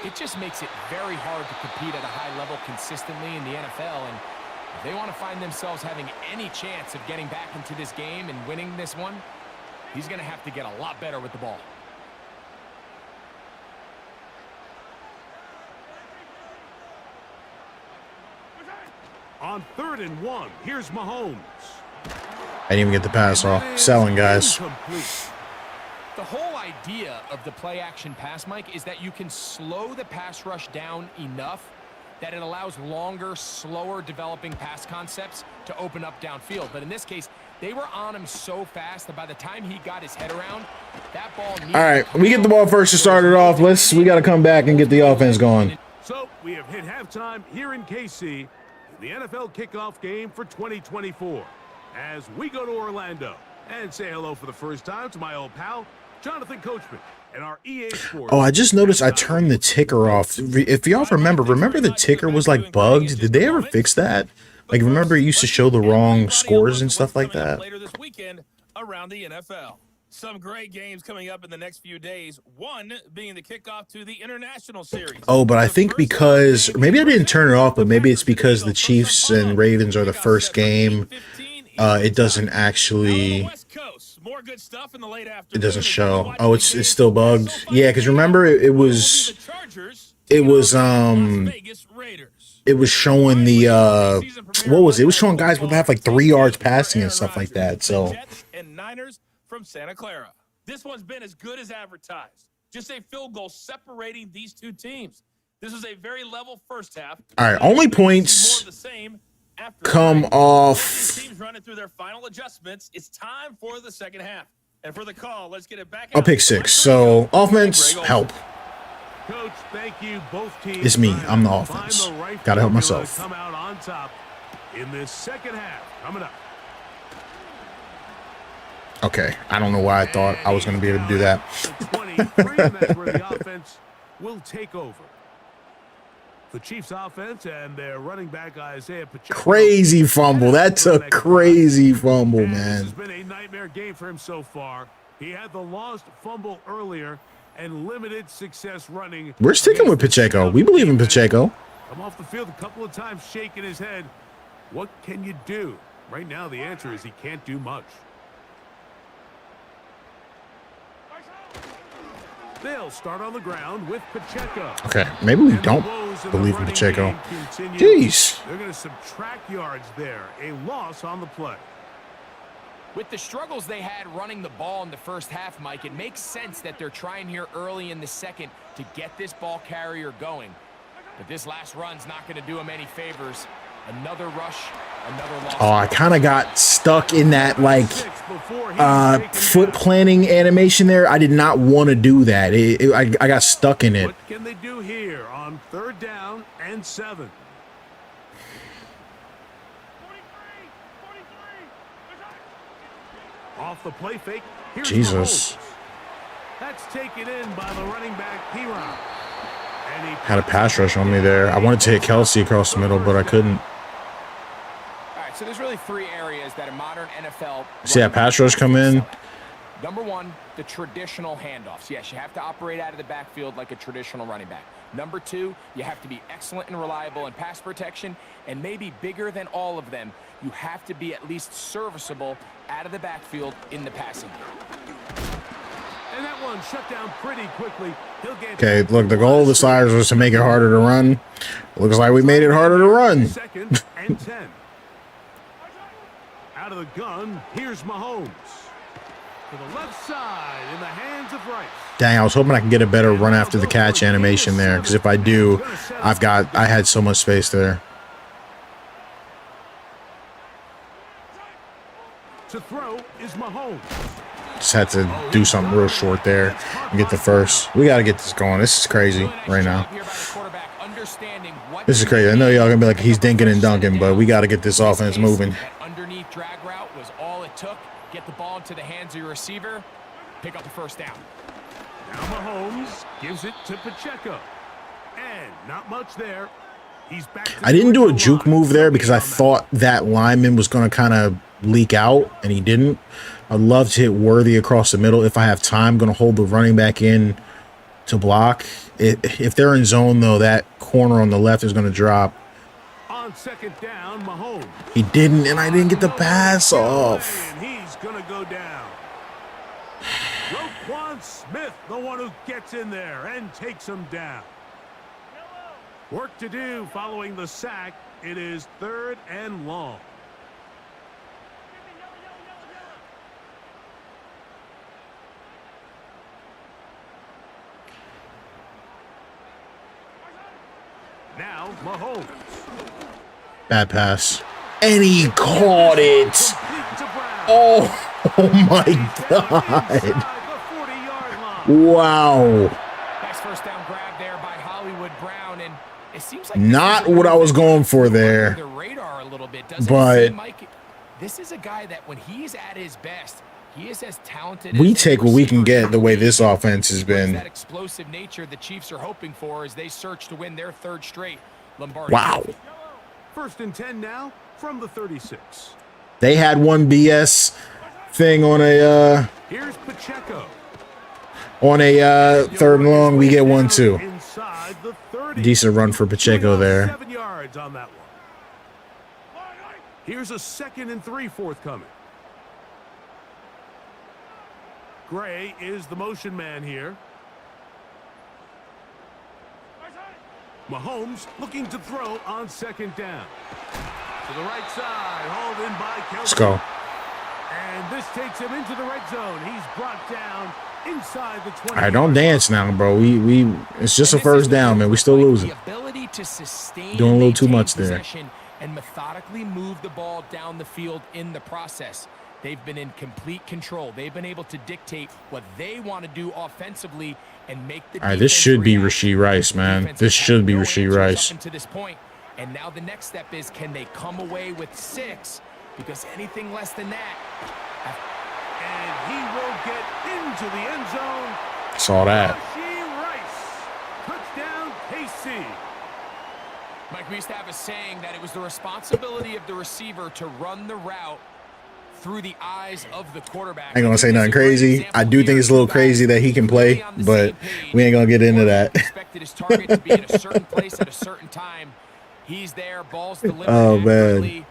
it just makes it very hard to compete at a high level consistently in the NFL. And if they want to find themselves having any chance of getting back into this game and winning this one, he's going to have to get a lot better with the ball. On 3rd and 1, here's Mahomes. I didn't even get the pass off. Selling, guys. Incomplete. The whole idea of the play-action pass, Mike, is that you can slow the pass rush down enough that it allows longer, slower developing pass concepts to open up downfield. But in this case, they were on him so fast that by the time he got his head around, that ball needed. All right, we get the ball first to start it off. We got to come back and get the offense going. So we have hit halftime here in KC, the NFL kickoff game for 2024. As we go to Orlando and say hello for the first time to my old pal, Jonathan Coachman, and our EA Sports. Oh, I just noticed I turned the ticker off. If y'all remember the ticker was like bugged. Did they ever fix that? Like, remember it used to show the wrong scores and stuff like that? Later this weekend around the NFL. Some great games coming up in the next few days. One being the kickoff to the International Series. Oh, but I think because maybe I didn't turn it off, but maybe it's because the Chiefs and Ravens are the first game. It doesn't actually. It doesn't show. Oh, it's still bugged. Yeah, because remember it was showing the what was it? It was showing guys would have like 3 yards passing and stuff like that. So. And Niners from Santa Clara. This one's been as good as advertised. Just a field goal separating these two teams. This was a very level first half. All right, only points come off. Teams running through their final adjustments. It's time for the second half. And for the call, let's get it back. I'll pick 6. So offense, help. Coach, thank you. Both teams. It's me. I'm the offense. Gotta help myself. Come out on top in this second half. Coming up. Okay, I don't know why I thought I was going to be able to do that. 23, and that's where the offense will take over. The Chiefs offense and their running back Isaiah Pacheco. Crazy fumble. That's a crazy fumble, man. This has been a nightmare game for him so far. He had the lost fumble earlier and limited success running. We're sticking with Pacheco. We believe in Pacheco. Come off the field a couple of times shaking his head. What can you do? Right now the answer is he can't do much. They'll start on the ground with Pacheco. Okay, maybe we don't believe in Pacheco. Jeez. They're going to subtract yards there. A loss on the play. With the struggles they had running the ball in the first half, Mike, it makes sense that they're trying here early in the second to get this ball carrier going. But this last run's not going to do him any favors. Another rush, another loss. Oh, I kind of got stuck in that, like, foot planting animation there. I did not want to do that. I got stuck in it. What can they do here on 3rd down and 7? Off the play fake. Here's Jesus. Mahomes. That's taken in by the running back, P-Ron. Had a pass rush on me there. I wanted to hit Kelsey across the middle, but I couldn't. All right, so there's really 3 areas that a modern NFL. See that pass rush come in? Number 1, the traditional handoffs. Yes, you have to operate out of the backfield like a traditional running back. Number 2, you have to be excellent and reliable in pass protection, and maybe bigger than all of them, you have to be at least serviceable out of the backfield in the passing game. And that one shut down pretty quickly. He'll get Okay, look, the goal of the sliders was to make it harder to run. Looks like we made it harder to run. 2nd and 10. Out of the gun, here's Mahomes. To the left side in the hands of Rice. Dang, I was hoping I could get a better run after the catch animation there, because if I do, I had so much space there. To throw is Mahomes. Just had to do something real short there and get the first. We got to get this going. This is crazy right now. This is crazy. I know y'all gonna be like, he's dinking and dunking, but we got to get this offense moving. That underneath drag route was all it took. Get the ball into the hands of your receiver, pick up the first down. Now Mahomes gives it to Pacheco. And not much there. He's back to I didn't do a the juke line. move there because I thought that lineman was going to kind of leak out, and he didn't. I'd love to hit Worthy across the middle. If I have time, I'm going to hold the running back in to block. If they're in zone, though, that corner on the left is going to drop. On 2nd down, Mahomes. He didn't, and I didn't get the pass off. And he's going to go down. Roquan Smith, the one who gets in there and takes him down. Work to do following the sack. It is 3rd and long. Now Mahomes. Bad pass. And he caught it. Complete to Brown. Oh my God. Inside the 40-yard line. Wow. Nice first down grab there by Hollywood Brown, and it seems like Not what I was going for there. the radar a little bit, doesn't But- it seem like this is a guy that when he's at his best, he is as talented We as take any what we can receiver get the way this offense has Brings been. that explosive nature the Chiefs are hoping for as they search to win their 3rd straight Lombardi. Wow. 1st and 10 now from the 36. They had one BS thing on a Here's Pacheco. 3rd and long. We get one too. Inside the 30. Decent run for Pacheco there. 7 yards on that one. Here's a 2nd and 3 forthcoming. Gray is the motion man here. Mahomes looking to throw on 2nd down. To the right side, hauled in by Kelce. Let's go. And this takes him into the red zone. He's brought down inside the 20. All right, don't dance now, bro. We it's just a And this first is down, man. We still the losing. ability to sustain Doing a little too maintain much there. possession and methodically move the ball down the field in the process. They've been in complete control. They've been able to dictate what they want to do offensively and make the All right, this defense should be react. Rasheed Rice, man. Defense This has should be no Rasheed answers Rice. up until this point. And now the next step is, can they come away with 6? Because anything less than that. And he will get into the end zone. Saw that. Rasheed Rice. Touchdown, KC. Mike, we used to have a saying that it was the responsibility of the receiver to run the route through the eyes of the quarterback. I ain't gonna say nothing crazy. I do think it's a little crazy that he can play, but we ain't gonna get into that. Expected his target to be at a certain place at a certain time. He's there, ball's delivered. Oh, man. accurately.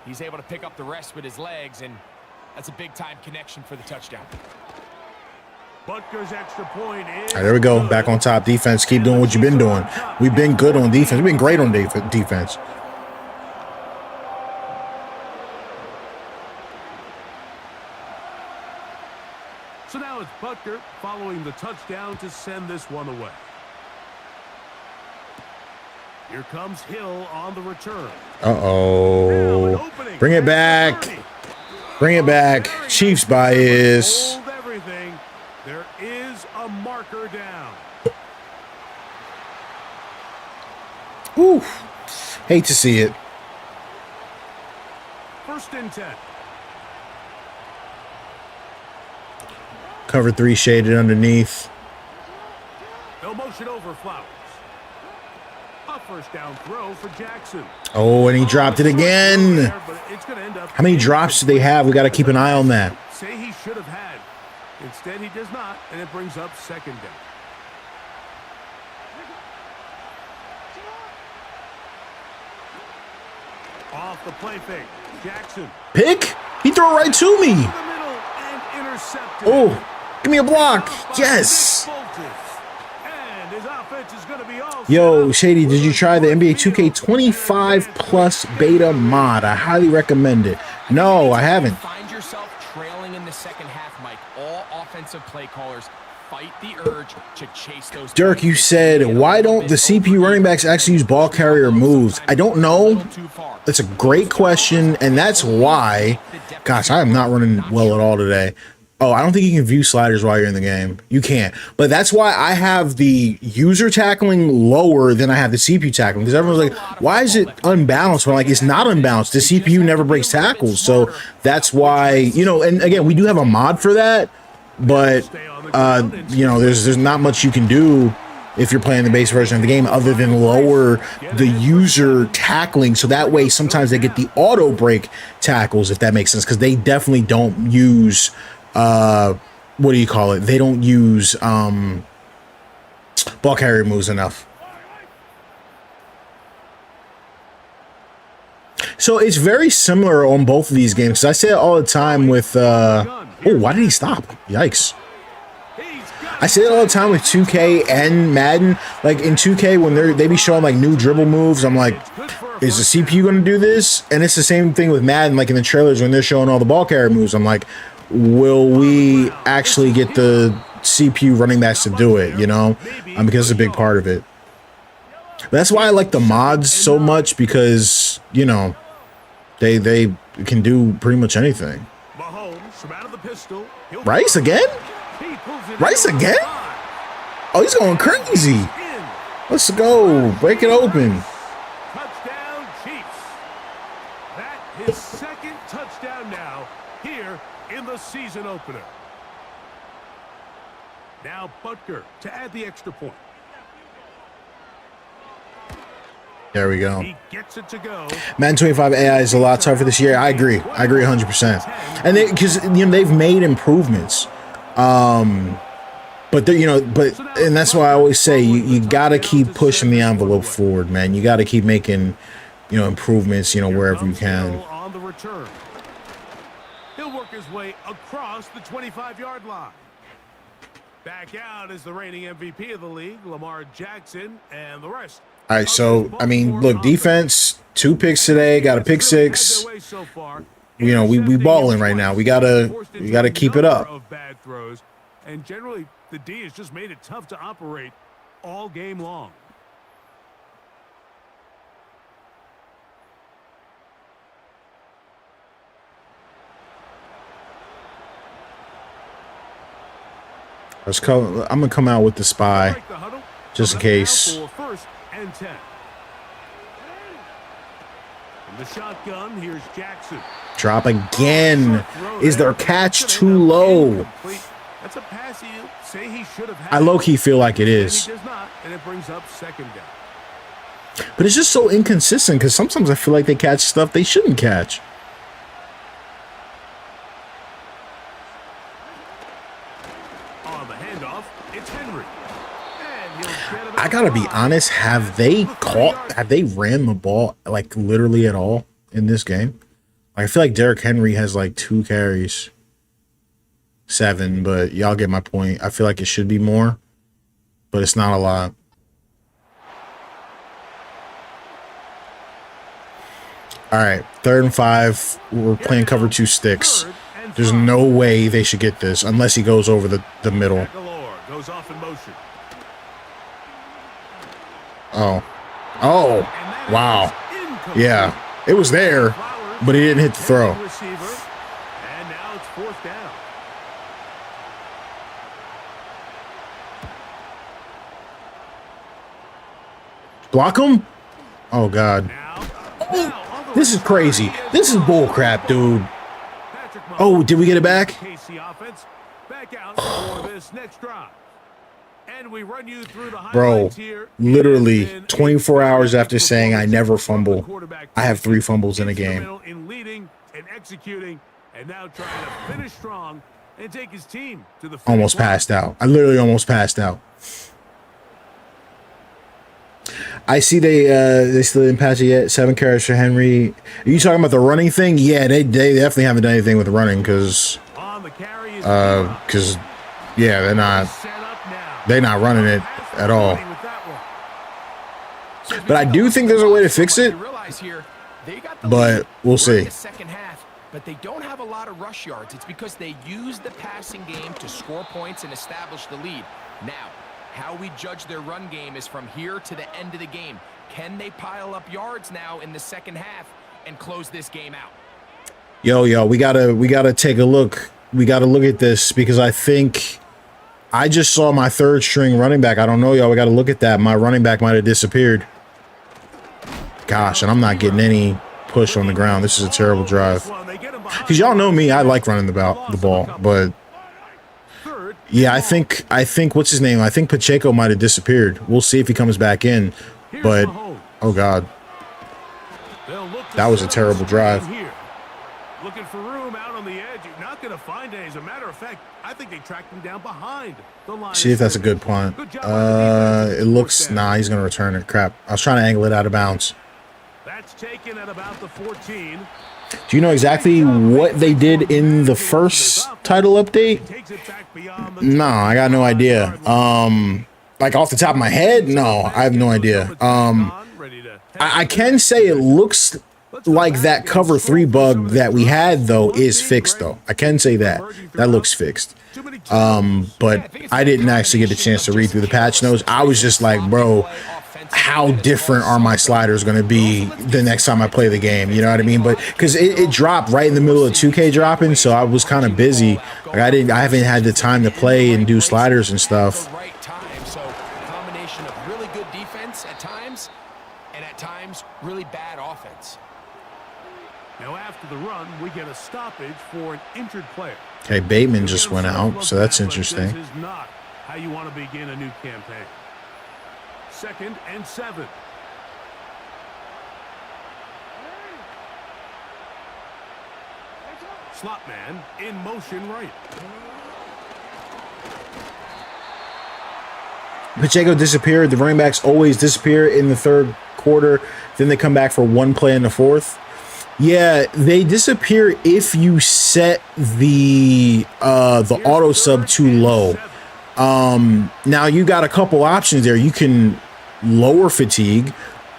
He's able to pick up the rest with his legs, and that's a big-time connection for the touchdown. Butker's extra point is All right, there we go. Back on top. Defense, keep doing what you've been doing. We've been good on defense. We've been great on defense. So now it's Butker following the touchdown to send this one away. Here comes Hill on the return. Uh-oh. Bring it back. Bring it back. Chiefs bias. Hold everything. There is a marker down. Ooh. Hate to see it. 1st and 10. Cover 3 shaded underneath. They'll motion over Flowers. A 1st down throw for Jackson. Oh, and he dropped it again. But it's gonna end up How many drops do they have? We got to keep an eye on that. Say he should have had. Instead, he does not, and it brings up 2nd down. Off the play fake. Jackson. Pick? He threw it right to me. The middle and intercepted. Oh, give me a block. Yes. And his offense is going to be all Yo, Shady, did you try the NBA 2K25 Plus Beta mod? I highly recommend it. No, I haven't. Find yourself trailing in the second half, Mike. All offensive play callers fight the urge to chase those. Dirk, you said, why don't the CPU running backs actually use ball carrier moves? I don't know. That's a great question, and that's why. Gosh, I am not running well at all today. Oh, I don't think you can view sliders while you're in the game. You can't. But that's why I have the user tackling lower than I have the CPU tackling. Because everyone's like, why is it unbalanced? Well, like, it's not unbalanced. The CPU never breaks tackles. So that's why, you know, and again, we do have a mod for that. But, you know, there's not much you can do if you're playing the base version of the game other than lower the user tackling. So that way, sometimes they get the auto break tackles, if that makes sense. Because they definitely don't use... what do you call it? They don't use ball carrier moves enough. So it's very similar on both of these games. 'Cause I say it all the time with oh, why did he stop? Yikes. I say it all the time with 2K and Madden. Like in 2K, when they be showing like new dribble moves, I'm like, is the CPU going to do this? And it's the same thing with Madden, like in the trailers when they're showing all the ball carrier moves. I'm like, will we actually get the CPU running backs to do it, you know? Because it's a big part of it. That's why I like the mods so much, because, you know, they can do pretty much anything. Rice again? Rice again? Oh, he's going crazy. Let's go. Break it open. Touchdown, Chiefs. That his second touchdown now here in the season opener. Now Butker to add the extra point. There we go. He gets it to go. Madden 25 AI is a lot tougher this year. I agree 100%. And because you know they've made improvements, but you know, and that's why I always say you got to keep pushing the envelope forward, man. You got to keep making, you know, improvements, you know, wherever you can. On the return. He'll work his way across the 25-yard line. Back out is the reigning MVP of the league, Lamar Jackson, and the rest. All right, so I mean, look, defense, 2 picks today, got a pick 6. You know, we balling right now. We gotta keep it up. And generally, the D has just made it tough to operate all game long. I'm gonna come out with the spy, just in case. First and 10. From the shotgun, here's Jackson. Drop again. Is their catch too low? That's a pass you say he should have had. I low-key feel like it is. He does not, and it brings up second down. But it's just so inconsistent because sometimes I feel like they catch stuff they shouldn't catch. On the handoff, it's Henry. I gotta be honest, have they ran the ball like literally at all in this game? I feel like Derrick Henry has like 2 carries, 7, but y'all get my point. I feel like it should be more, but it's not a lot. All right, 3rd and 5. We're playing cover 2 sticks. There's no way they should get this unless he goes over the middle. Goes off in motion. Oh, wow. Yeah, it was there, but he didn't hit the throw. And now it's 4th down. Block him? Oh, God. Oh, this is crazy. This is bullcrap, dude. Oh, did we get it back? Back out for this next drive. And we run you through the Bro, literally 24 hours after saying I never fumble, I have 3 fumbles in a game. In leading and executing, and now trying to finish strong and take his team to the almost passed out. I literally almost passed out. I see they still didn't patch it yet. 7 carries for Henry. Are you talking about the running thing? Yeah, they definitely haven't done anything with the running because yeah, they're not running it at all. But I do think there's a way to fix it. But we'll see. But they don't have a lot of rush yards. It's because they use the passing game to score points and establish the lead. Now, how we judge their run game is from here to the end of the game. Can they pile up yards now in the second half and close this game out? Yo, we gotta take a look. We gotta look at this because I think I just saw my third string running back. I don't know, y'all. We gotta look at that. My running back might have disappeared. Gosh, and I'm not getting any push on the ground. This is a terrible drive. Because y'all know me, I like running the ball, but yeah, I think what's his name? I think Pacheco might have disappeared. We'll see if he comes back in. But oh god, that was a terrible drive. Looking for room out on the edge. You're not going to find it. As a matter of fact, I think they tracked him down behind the line. See if that's a good punt. It looks he's going to return it. Crap. I was trying to angle it out of bounds. That's taken at about the 14. Do you know exactly what they did in the first title update? No, I got no idea. Like off the top of my head, no, I have no idea. I can say it looks like that cover 3 bug that we had though is fixed though. I can say that looks fixed. But I didn't actually get a chance to read through the patch notes. I was just like, bro, how different are my sliders going to be the next time I play the game? You know what I mean? But because it dropped right in the middle of 2K dropping, so I was kind of busy. Like I haven't had the time to play and do sliders and stuff. So combination of really good defense at times and at times really bad offense. Now after the run, we get a stoppage for an injured player. Okay, Bateman just went out, so that's interesting. This is not how you want to begin a new campaign. 2nd and 7. Slot man in motion right. Pacheco disappeared. The running backs always disappear in the third quarter. Then they come back for one play in the fourth. Yeah, they disappear if you set the auto sub too low. Now you got a couple options there. You can lower fatigue,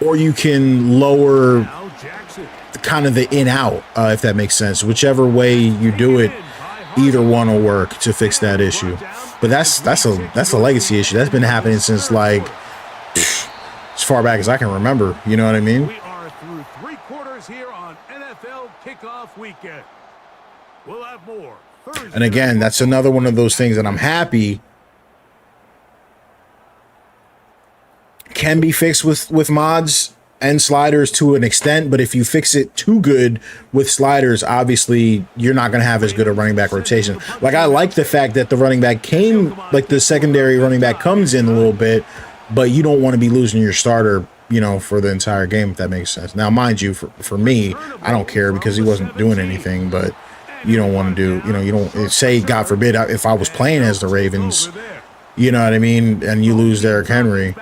or you can lower kind of the in out, if that makes sense. Whichever way you do it, either one will work to fix that issue. But that's a legacy issue that's been happening since like as far back as I can remember. You know what I mean? We are through 3 quarters here on NFL Kickoff Weekend. We'll have more Thursday. And again, that's another one of those things that I'm happy can be fixed with mods and sliders to an extent, but if you fix it too good with sliders, obviously you're not going to have as good a running back rotation. Like I like the fact that the running back like the secondary running back comes in a little bit, but you don't want to be losing your starter, for the entire game, if that makes sense. Now, mind you, for me, I don't care because he wasn't doing anything, but you don't want to do, you don't say, God forbid, if I was playing as the Ravens, you know what I mean, and you lose Derrick Henry.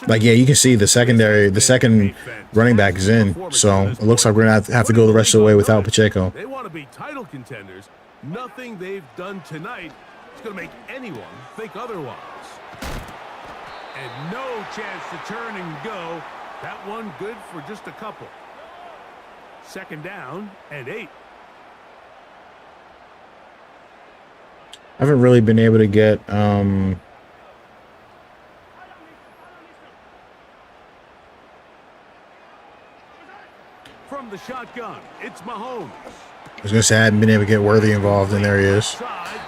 Like, yeah, you can see the second running back is in, so it looks like we're going to have to go the rest of the way without Pacheco. They want to be title contenders. Nothing they've done tonight is going to make anyone think otherwise. And no chance to turn and go. That one good for just a couple. 2nd down and 8. I haven't really been able to get from the shotgun, it's Mahomes. I was gonna say I hadn't been able to get Worthy involved, and there he is.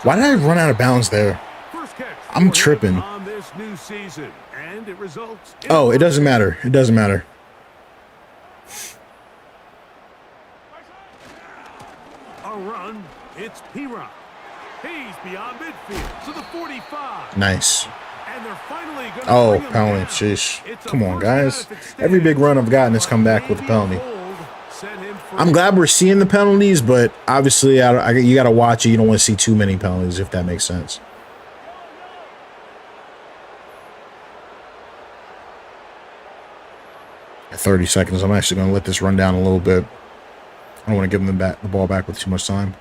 Why did I run out of bounds there? I'm tripping. On this new season, and it results in Oh, it doesn't matter. It doesn't matter. a run. It's P-Ron. He's beyond midfield to the 45. Nice. And they're finally going to Oh, penalty. Sheesh. Come on, guys. Every big run I've gotten has come back with a penalty. I'm glad we're seeing the penalties, but obviously you got to watch it. You don't want to see too many penalties, if that makes sense. 30 seconds. I'm actually going to let this run down a little bit. I don't want to give them the ball back with too much time.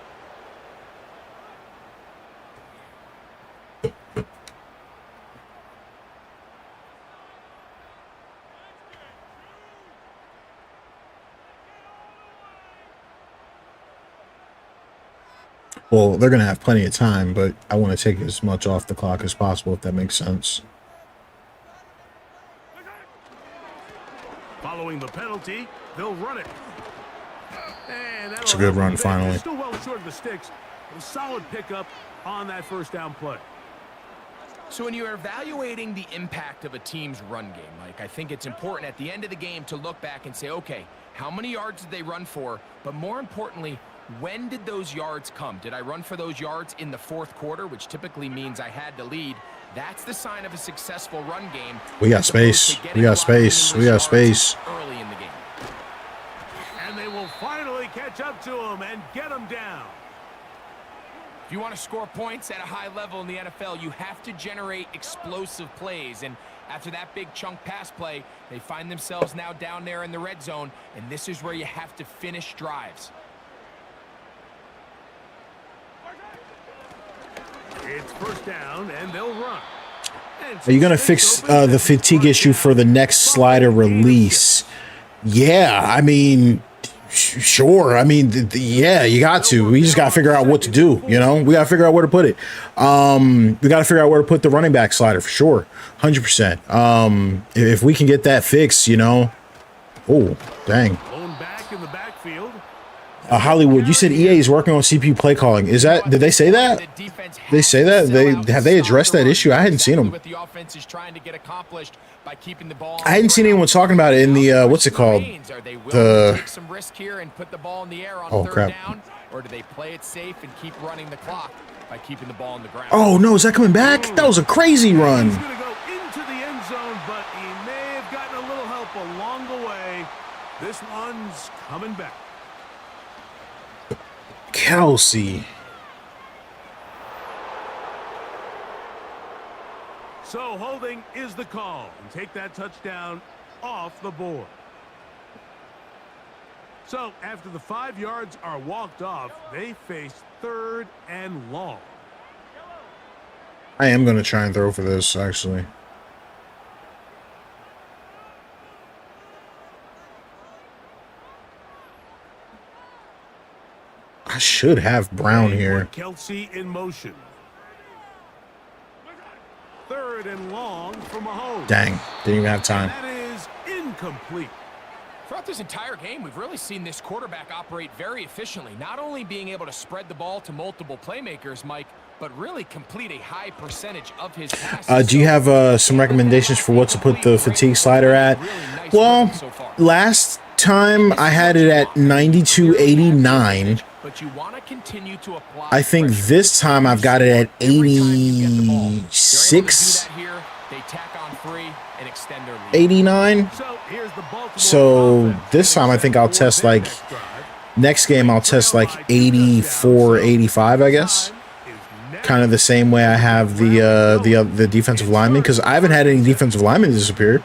Well, they're going to have plenty of time, but I want to take as much off the clock as possible, if that makes sense. Following the penalty, they'll run it. It's a good run, finally. Still well short of the sticks. A solid pickup on that first down play. So when you're evaluating the impact of a team's run game, Mike, I think it's important at the end of the game to look back and say, okay, how many yards did they run for? But more importantly, when did those yards come? Did I run for those yards in the fourth quarter, which typically means I had to lead? That's the sign of a successful run game. We got space. We got space. We got space. Early in the game. And they will finally catch up to him and get him down. If you want to score points at a high level in the NFL, you have to generate explosive plays. And after that big chunk pass play, they find themselves now down there in the red zone. And this is where you have to finish drives. It's first down, and they'll run. Are you going to fix the fatigue issue for the next slider release? Yeah, I mean, sure. I mean, yeah, you got to. We just got to figure out what to do, you know? We got to figure out where to put it. We got to figure out where to put the running back slider for sure. 100%. If we can get that fixed, you know. Oh, dang. Back in the backfield. Hollywood, you said EA is working on CPU play calling. Is that, did they say that? They say that? Have they addressed that issue? I hadn't seen them. I hadn't seen anyone talking about it in the, what's it called? Oh, crap. Or do they play it safe and keep running the clock by keeping the ball on the ground? Oh, no, is that coming back? That was a crazy run. He's going to go into the end zone, but he may have gotten a little help along the way. This one's coming back. Kelsey. So holding is the call, and take that touchdown off the board. So after the 5 yards are walked off, they face 3rd and long. I am going to try and throw for this, actually. I should have Brown here. Kelsey in motion. 3rd and long for Mahomes. Dang, didn't even have time. That is incomplete. Throughout this entire game, we've really seen this quarterback operate very efficiently, not only being able to spread the ball to multiple playmakers, Mike, but really complete a high percentage of his passes. Do you have some recommendations for what to put the fatigue slider at? Well, last time I had it at 92.89. But you want to continue to apply. I think this time I've got it at 86. 89. So this time I think I'll test like, next game I'll test like 84, 85, I guess. Kind of the same way I have the defensive lineman, because I haven't had any defensive linemen disappear.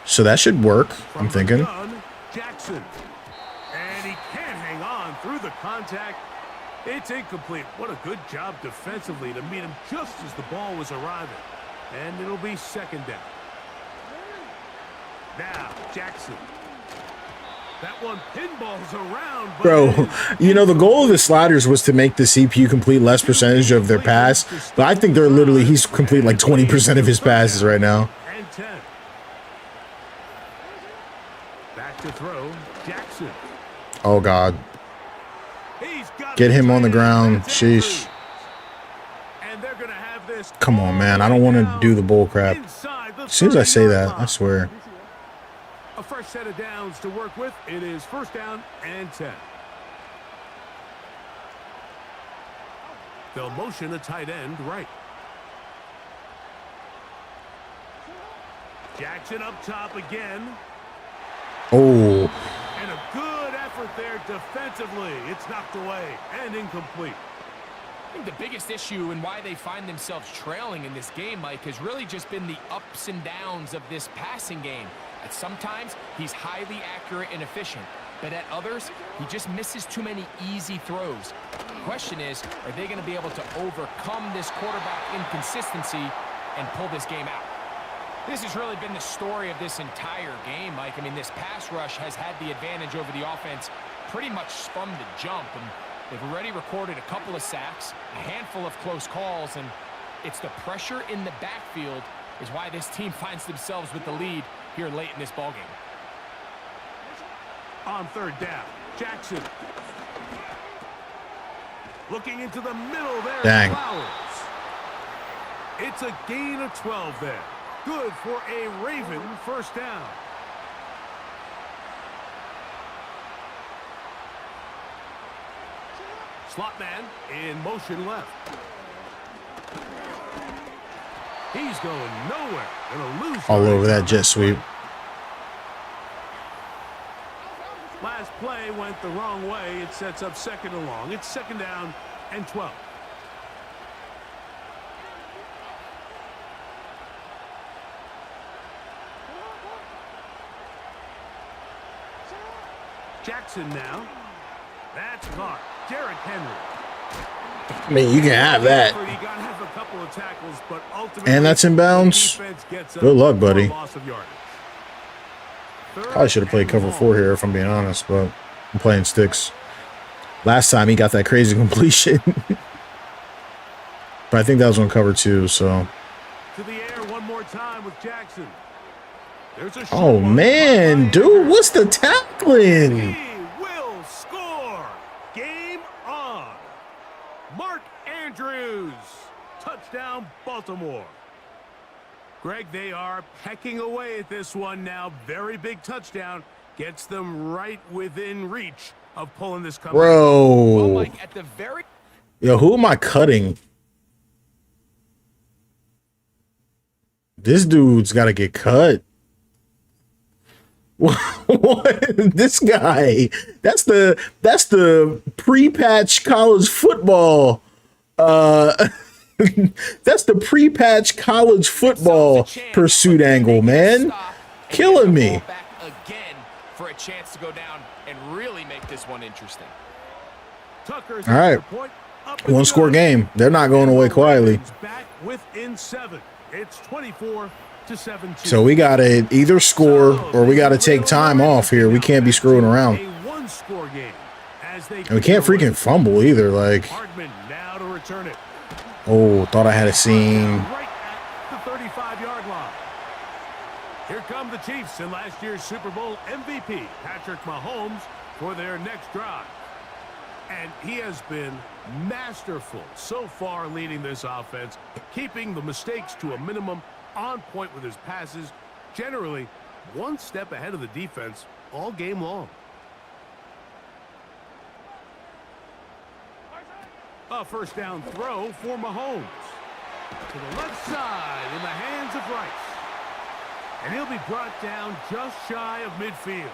So that should work, I'm thinking. Jackson. And he can't hang on through the contact. It's incomplete. What a good job defensively to meet him just as the ball was arriving. And it'll be 2nd down. Now, Jackson. That one pinballs around. Bro, you know, the goal of the sliders was to make the CPU complete less percentage of their pass. But I think he's complete like 20% of his passes right now. And 10. Back to throw, Jackson. Oh, God. Get him on the ground. Sheesh. And they're gonna have this. Come on, man. I don't want to do the bull crap. As soon as I say that, I swear. A fresh set of downs to work with. It is 1st down and 10. They'll motion a tight end right. Jackson up top again. Oh. And a good effort there defensively. It's knocked away and incomplete. I think the biggest issue and why they find themselves trailing in this game, Mike, has really just been the ups and downs of this passing game. At sometimes, he's highly accurate and efficient, but at others, he just misses too many easy throws. The question is, are they going to be able to overcome this quarterback inconsistency and pull this game out? This has really been the story of this entire game, Mike. I mean, this pass rush has had the advantage over the offense pretty much from the jump, and they've already recorded a couple of sacks, a handful of close calls, and it's the pressure in the backfield is why this team finds themselves with the lead here late in this ballgame. On third down, Jackson. Looking into the middle there. Dang. Flowers. It's a gain of 12 there. Good for a Raven first down. Slot man in motion left. He's going nowhere. Gonna lose All over that jet sweep. Last play went the wrong way. It sets up second and long. It's second down and 12. Jackson now. That's caught. Derrick Henry. I mean, you can have that. He got half a couple of tackles, but ultimately And that's in bounds. Good luck, buddy. Probably should have played cover 4 here, if I'm being honest, but I'm playing sticks. Last time he got that crazy completion. But I think that was on cover 2, so. To the air one more time with Jackson. There's a Oh, man, dude, what's the tackling? He will score. Game on. Mark Andrews. Touchdown, Baltimore. Greg, they are pecking away at this one now. Very big touchdown. Gets them right within reach of pulling this cover. Bro. Well, Mike, at the very... Yo, who am I cutting? This dude's got to get cut. What? This guy. That's the pre-patch college football. That's the pre-patch college football pursuit angle, man. Killing me. Back again for a chance to go down and really make this one interesting. Tucker's All right. One score game. They're not going away quietly. Back within 7. It's 24-17. So we got to either score or we got to take time off here. We can't be screwing around. A one-score game as they And we can't freaking fumble either. Like, Hardman now to return it. oh, thought I had a seam. Right at the 35-yard line. Here come the Chiefs and last year's Super Bowl MVP, Patrick Mahomes, for their next drive. And he has been masterful so far leading this offense, keeping the mistakes to a minimum, on point with his passes, generally one step ahead of the defense all game long. A first down throw for Mahomes. To the left side in the hands of Rice. And he'll be brought down just shy of midfield.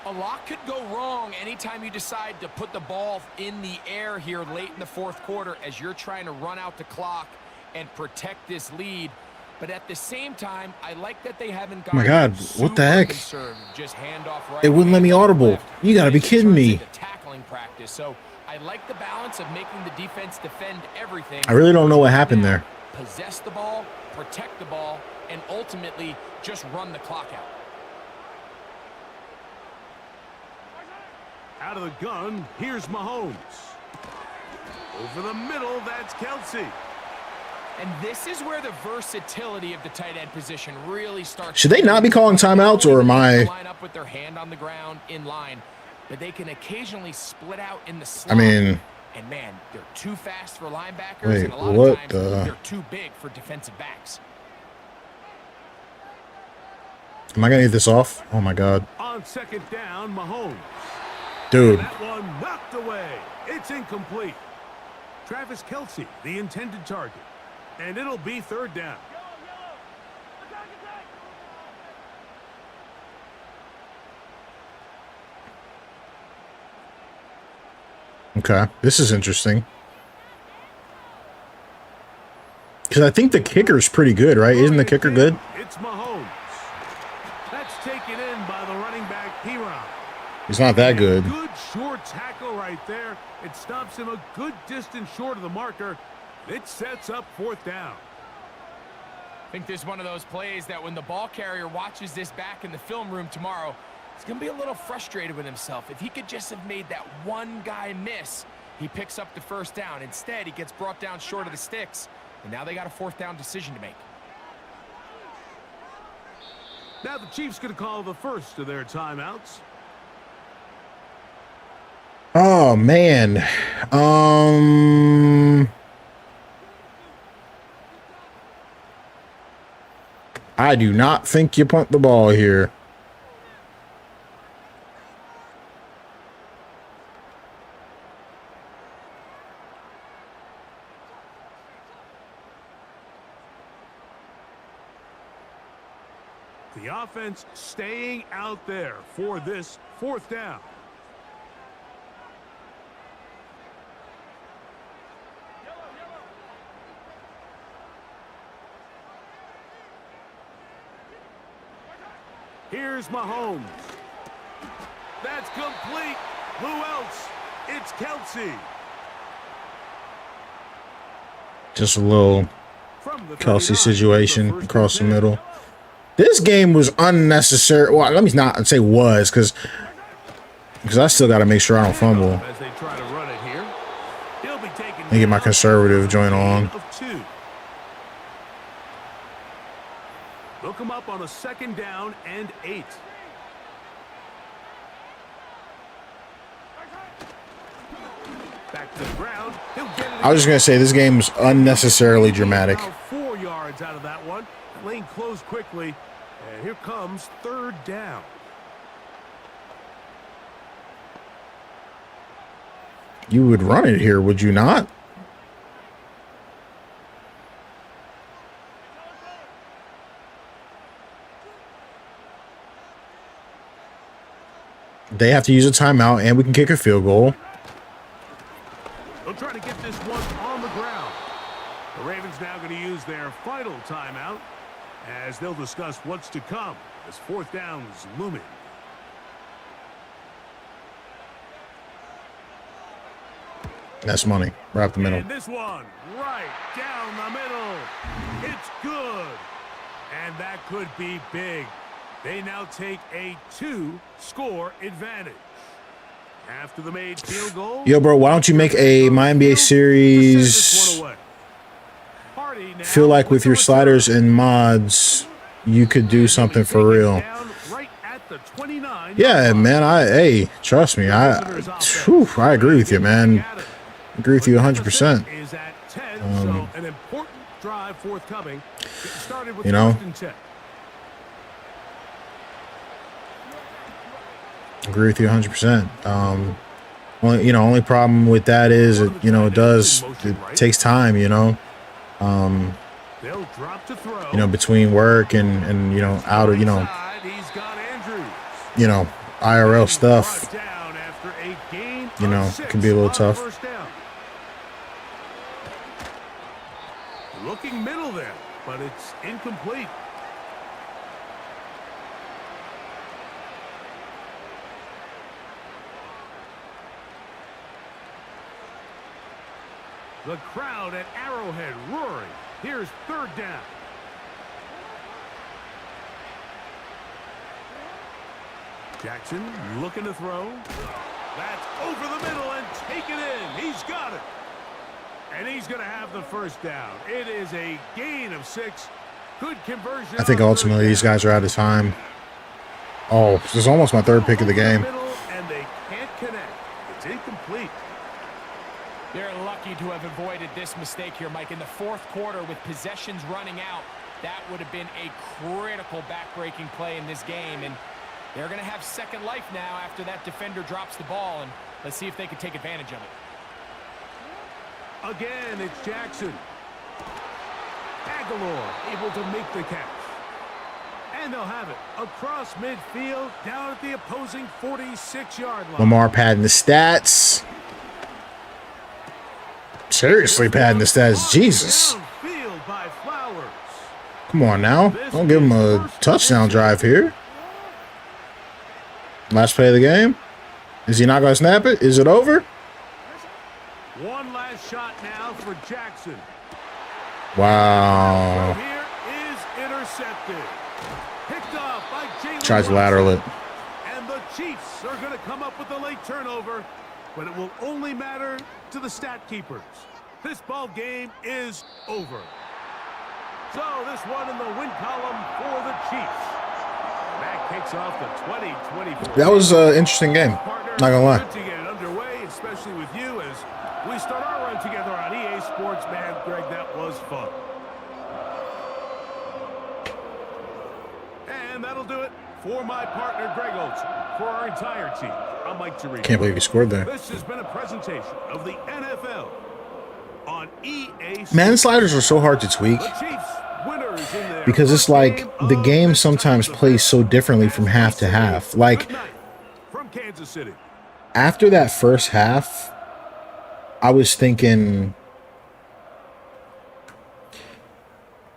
A lot could go wrong anytime you decide to put the ball in the air here late in the fourth quarter as you're trying to run out the clock and protect this lead. But at the same time, I like that they haven't gotten Oh my God, what the heck? Just hand off right, It wouldn't let me audible. left. You got to be This kidding turns me. into tackling practice. So I like the balance of making the defense defend everything. I really don't know what happened there. Possess the ball, protect the ball, and ultimately just run the clock out. Out of the gun, here's Mahomes. Over the middle, that's Kelsey. And this is where the versatility of the tight end position really starts. Should they not be calling timeouts, or am I? Line up with their hand on the ground in line, but they can occasionally split out in the slot. I mean, and man, they're too fast for linebackers, wait, and a lot what of times the? they're too big for defensive backs. Am I gonna get this off? Oh my God, On second down, Mahomes. dude. That one knocked away. It's incomplete. Travis Kelsey, the intended target. And it'll be third down. Okay, this is interesting. Because I think the kicker's pretty good, right? Isn't the kicker good? It's Mahomes. He's not that good. Good short tackle right there. It stops him a good distance short of the marker. It sets up 4th down. I think this is one of those plays that when the ball carrier watches this back in the film room tomorrow, he's going to be a little frustrated with himself. If he could just have made that one guy miss, he picks up the 1st down. Instead, he gets brought down short of the sticks, and now they got a 4th down decision to make. Now the Chiefs going to call the first of their timeouts. Oh, man. I do not think you punt the ball here. The offense staying out there for this 4th down. Here's Mahomes. That's complete. Who else? It's Kelsey. Just a little Kelsey situation across the middle. This game was unnecessary. Well, let me not say was, because I still got to make sure I don't fumble. As they try to run it here. He'll be taking Let me get my conservative joint on. Look him up on a 2nd down and 8. Back to the ground. He'll get it. I was just going to say, this game was unnecessarily dramatic. 4 yards out of that one. Lane closed quickly. And here comes 3rd down. You would run it here, would you not? They have to use a timeout, and we can kick a field goal. They'll try to get this one on the ground. The Ravens now going to use their final timeout as they'll discuss what's to come as 4th down is looming. That's money. Right up the middle. And this one right down the middle. It's good. And that could be big. They now take a 2-score advantage. After the made field goal. Yo, bro, why don't you make my NBA series feel like with your sliders and mods, you could do something for real? Yeah, man. Hey, trust me. I agree with you, man. I agree with you 100%. You know. Agree with you 100%. Only problem with that is it takes time, between work and out of, IRL stuff, it can be a little tough. Looking middle there, but it's incomplete. The crowd at Arrowhead roaring. Here's 3rd down. Jackson looking to throw. That's over the middle and take it in. He's got it. And he's going to have the 1st down. It is a gain of 6. Good conversion. I think ultimately these guys are out of time. Oh, this is almost my 3rd pick of the game. And they can't connect. It's incomplete. They're lucky to have avoided this mistake here, Mike. In the 4th quarter with possessions running out, that would have been a critical back-breaking play in this game. And they're going to have second life now after that defender drops the ball. And let's see if they can take advantage of it. Again, it's Jackson. Aguilar able to make the catch. And they'll have it across midfield down at the opposing 46-yard line. Lamar padding the stats. Seriously padding the stats. Jesus. Come on now. Don't give him a touchdown drive here. Last play of the game. Is he not going to snap it? Is it over? One last shot now for Jackson. Wow. From here is intercepted. Picked off by Jalen Tries to lateral it. And the Chiefs are going to come up with a late turnover, but it will only matter to the stat keepers. This ball game is over. So this one in the win column for the Chiefs. That kicks off the 2024. That was an interesting game. Not gonna lie. Good to get it underway, especially with you as we start our run together on EA Sports. Man, Greg, that was fun. And that'll do it for my partner, Greg Olson. For our entire team, I'm Mike Tirico. Can't believe he scored there. This has been a presentation of the NFL on EA Sports. Man, sliders are so hard to tweak. The Chiefs, winners in their Because it's first like game the of game this sometimes type of plays so event. differently from half to half. Like Good night from Kansas City. after that first half, I was thinking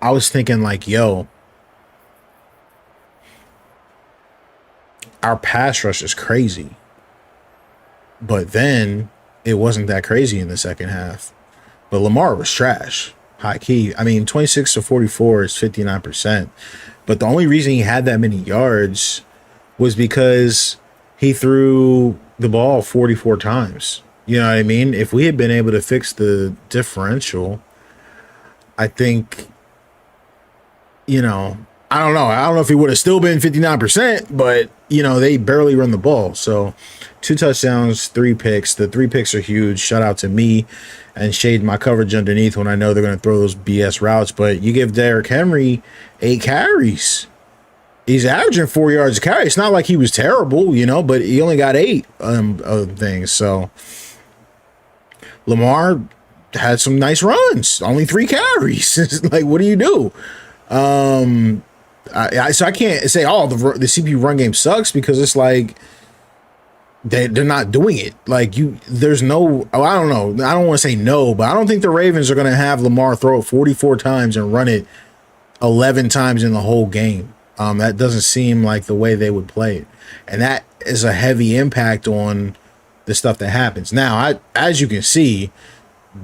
like, yo, our pass rush is crazy. But then it wasn't that crazy in the second half. But Lamar was trash. High key. I mean, 26 to 44 is 59%. But the only reason he had that many yards was because he threw the ball 44 times. You know what I mean? If we had been able to fix the differential, I think, you know, I don't know. I don't know if he would have still been 59%, but, you know, they barely run the ball. So 2 touchdowns, 3 picks. The 3 picks are huge. Shout out to me and shade my coverage underneath when I know they're going to throw those BS routes. But you give Derrick Henry 8 carries. He's averaging 4 yards a carry. It's not like he was terrible, you know, but he only got 8 things. So Lamar had some nice runs. Only 3 carries. Like, what do you do? So I can't say, oh, the CPU run game sucks, because it's like they're not doing it. Like, there's no, I don't know. I don't want to say no, but I don't think the Ravens are going to have Lamar throw it 44 times and run it 11 times in the whole game. That doesn't seem like the way they would play it. And that is a heavy impact on the stuff that happens. Now, as you can see,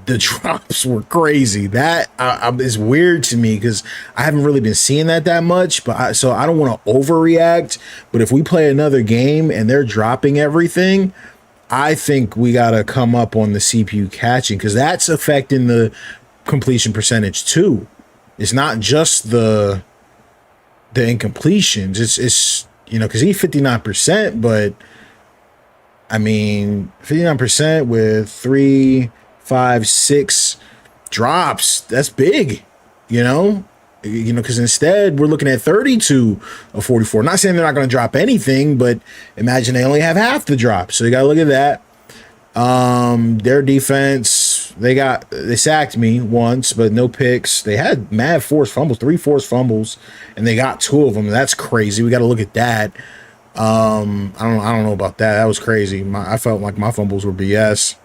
the drops were crazy. That is weird to me, because I haven't really been seeing that much. But so I don't want to overreact. But if we play another game and they're dropping everything, I think we got to come up on the CPU catching, because that's affecting the completion percentage too. It's not just the incompletions. It's you know, because he's 59%, but I mean 59% with 3, 5, 6 drops, that's big, you know, because instead we're looking at 32 of 44. Not saying they're not going to drop anything, but imagine they only have half the drop. So you got to look at that. Their defense, they sacked me once, but no picks. They had mad forced fumbles, 3 forced fumbles, and they got 2 of them. That's crazy. We got to look at that. I don't know about that. That was crazy. I felt like my fumbles were BS.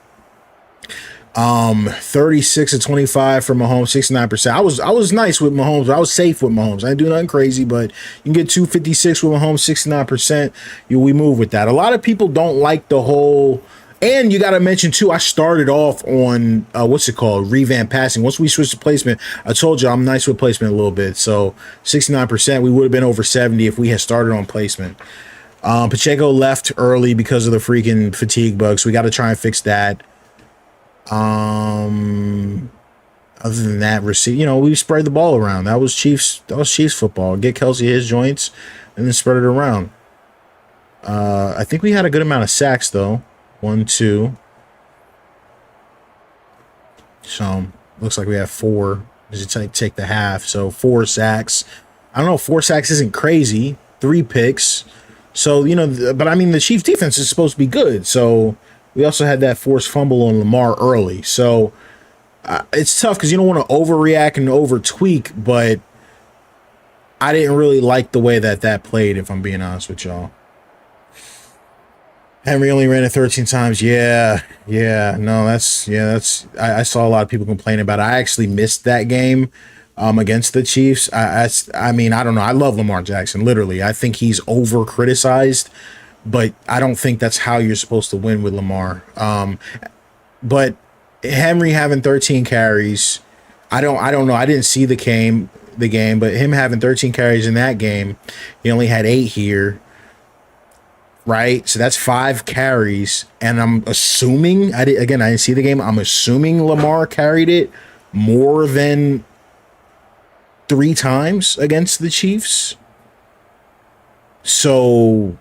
36 to 25 for Mahomes, 69%. I was nice with Mahomes. I was safe with Mahomes. I didn't do nothing crazy, but you can get 256 with Mahomes, 69%. We move with that. A lot of people don't like the whole, and you got to mention too, I started off on revamp passing. Once we switched to placement, I told you I'm nice with placement a little bit. So 69%, we would have been over 70 if we had started on placement. Pacheco left early because of the freaking fatigue bug, so we got to try and fix that. Other than that, we spread the ball around. That was Chiefs football. Get Kelsey his joints and then spread it around. I think we had a good amount of sacks though. 1, 2. So looks like we have 4. Just take the half. So 4 sacks. I don't know. 4 sacks isn't crazy. 3 picks. So, but I mean, the Chiefs defense is supposed to be good. So we also had that forced fumble on Lamar early. So it's tough because you don't want to overreact and over tweak, but I didn't really like the way that played, if I'm being honest with y'all. Henry only ran it 13 times. I saw a lot of people complain about it. I actually missed that game against the Chiefs. I mean, I don't know. I love Lamar Jackson, literally. I think he's over criticized but I don't think that's how you're supposed to win with Lamar. But Henry having 13 carries, I don't know. I didn't see the game, but him having 13 carries in that game, he only had 8 here. Right, so that's 5 carries, and I'm assuming I didn't see the game. I'm assuming Lamar carried it more than 3 times against the Chiefs. So,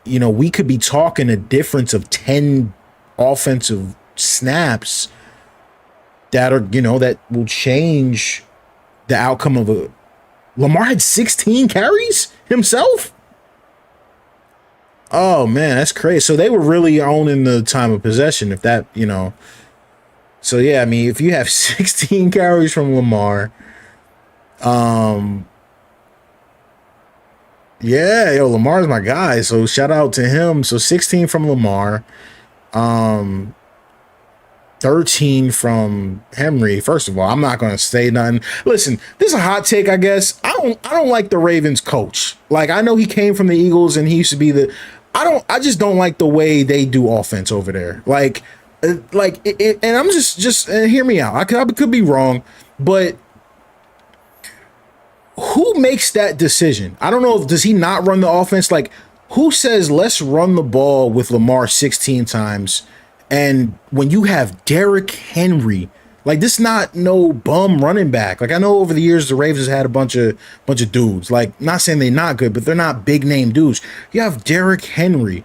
we could be talking a difference of 10 offensive snaps that are, that will change the outcome of a. Lamar had 16 carries himself. Oh man, that's crazy. So they were really owning the time of possession, if that, So yeah, I mean, if you have 16 carries from Lamar, yeah, Lamar's my guy. So shout out to him. So 16 from Lamar, 13 from Henry. First of all, I'm not going to say nothing. Listen, this is a hot take, I guess. I don't like the Ravens coach. Like, I know he came from the Eagles and he used to be I just don't like the way they do offense over there. And I'm just hear me out. I could be wrong, but who makes that decision? I don't know. Does he not run the offense? Like, who says let's run the ball with Lamar 16 times? And when you have Derrick Henry, like, this not no bum running back. Like, I know over the years the Ravens had a bunch of dudes. Like, not saying they're not good, but they're not big name dudes. You have Derrick Henry.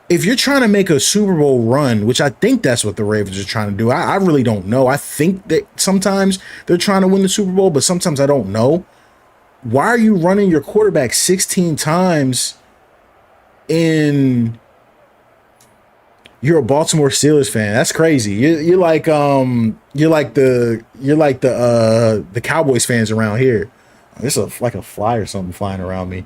If you're trying to make a Super Bowl run, which I think that's what the Ravens are trying to do, I really don't know. I think that sometimes they're trying to win the Super Bowl, but sometimes I don't know. Why are you running your quarterback 16 times in... You're a Baltimore Steelers fan. That's crazy. You're like the Cowboys fans around here. There's like a fly or something flying around me.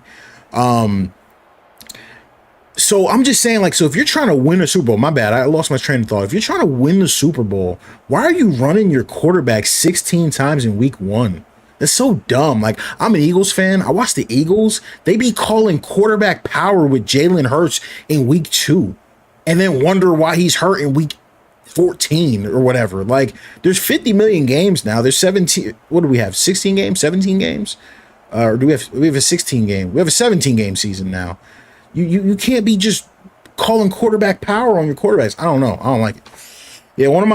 So I'm just saying, like, so if you're trying to win a Super Bowl, my bad, I lost my train of thought. If you're trying to win the Super Bowl, why are you running your quarterback 16 times in week 1? That's so dumb. Like, I'm an Eagles fan. I watch the Eagles. They be calling quarterback power with Jalen Hurts in week 2. And then wonder why he's hurt in week 14 or whatever. Like, there's 50 million games now. There's 17. What do we have? 16 games? 17 games? Or do we have a 16 game? We have a 17 game season now. You can't be just calling quarterback power on your quarterbacks. I don't know. I don't like it. Yeah, one of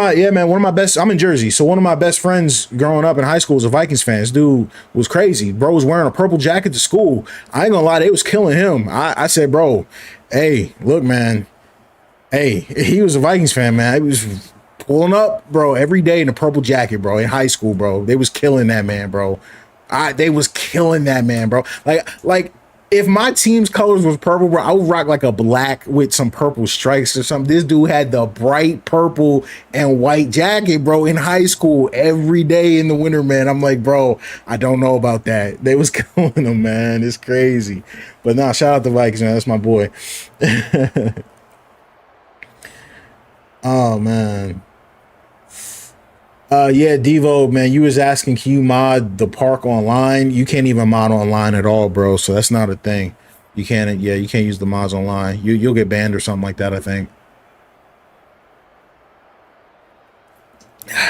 my best. I'm in Jersey, so one of my best friends growing up in high school was a Vikings fan. This dude was crazy. Bro was wearing a purple jacket to school. I ain't gonna lie, they was killing him. I said, bro, hey, look, man. Hey, he was a Vikings fan, man. He was pulling up, bro, every day in a purple jacket, bro, in high school, bro. They was killing that man, bro. They was killing that man, bro. Like if my team's colors was purple, bro, I would rock like a black with some purple stripes or something. This dude had the bright purple and white jacket, bro, in high school every day in the winter, man. I'm like, bro, I don't know about that. They was killing him, man. It's crazy. But nah, shout out to Vikings, man. That's my boy. Oh man. Yeah, Devo, man, you was asking, can you mod the park online? You can't even mod online at all, bro. So that's not a thing. You can't use the mods online. You'll get banned or something like that, I think.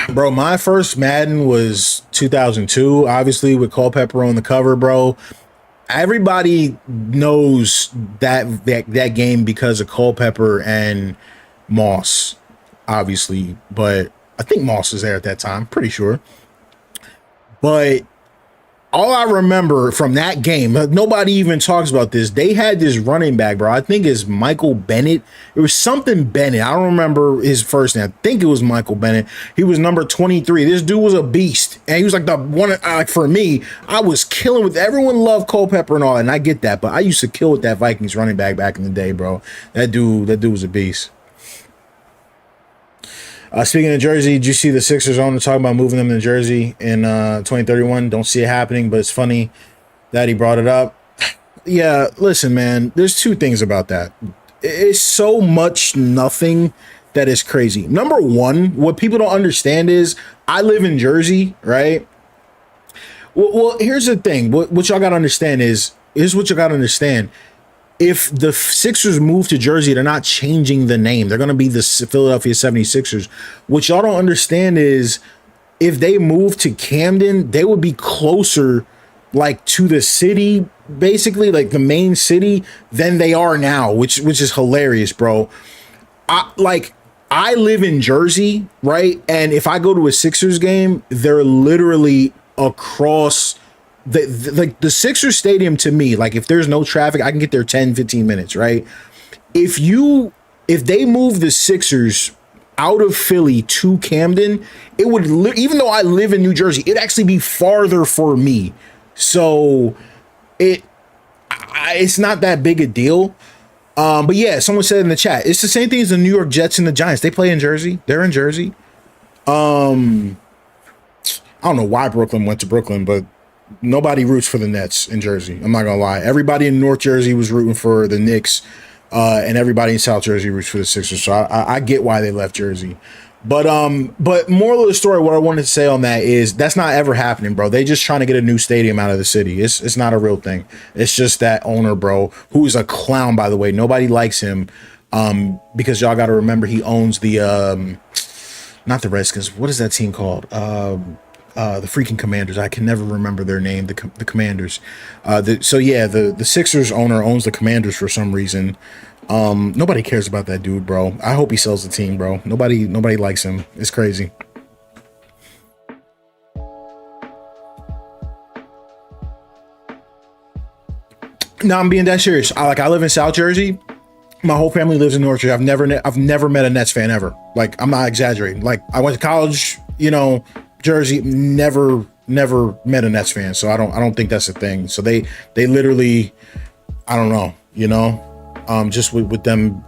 Bro, my first Madden was 2002, obviously, with Culpepper on the cover, bro. Everybody knows that game because of Culpepper and Moss, obviously, but I think Moss was there at that time, pretty sure. But all I remember from that game, nobody even talks about this. They had this running back, bro. I think it's Michael Bennett. It was something Bennett. I don't remember his first name. I think it was Michael Bennett. He was number 23. This dude was a beast. And he was like the one, like for me, I was killing with, everyone loved Culpepper and all, and I get that, but I used to kill with that Vikings running back in the day, bro. That dude was a beast. Speaking of Jersey, did you see the Sixers owner talking about moving them to Jersey in 2031? Don't see it happening, but it's funny that he brought it up. Yeah, listen, man, there's two things about that. It's so much nothing that is crazy. Number one, what people don't understand is I live in Jersey, right? Well, here's the thing. What y'all got to understand is what you got to understand. if the Sixers move to Jersey, they're not changing the name. They're going to be the Philadelphia 76ers. What y'all don't understand is if they move to Camden, they would be closer like to the city, basically like the main city than they are now, which is hilarious, bro. I live in Jersey, right? And if I go to a Sixers game, they're literally across the Sixers stadium to me. Like if there's no traffic, I can get there 10, 15 minutes, right? If they move the Sixers out of Philly to Camden, it would, even though I live in New Jersey, it'd actually be farther for me. So it's not that big a deal. But yeah, someone said in the chat, it's the same thing as the New York Jets and the Giants. They play in Jersey. They're in Jersey. I don't know why Brooklyn went to Brooklyn, but nobody roots for the Nets in Jersey. I'm not gonna lie. Everybody in North Jersey was rooting for the Knicks, and everybody in South Jersey roots for the Sixers. So I get why they left Jersey. But moral of the story, what I wanted to say on that is that's not ever happening, bro. They just trying to get a new stadium out of the city. It's not a real thing. It's just that owner, bro, who is a clown, by the way. Nobody likes him, because y'all got to remember he owns the not the Redskins. What is that team called? The freaking Commanders. I can never remember their name. The Commanders. The Sixers owner owns the Commanders for some reason. Nobody cares about that dude, bro. I hope he sells the team, bro. Nobody likes him. It's crazy. No, I'm being that serious. I live in South Jersey. My whole family lives in North Jersey. I've never met a Nets fan ever. Like, I'm not exaggerating. Like, I went to college, Jersey, never met a Nets fan. So I don't think that's a thing. So they literally, I don't know, just with them,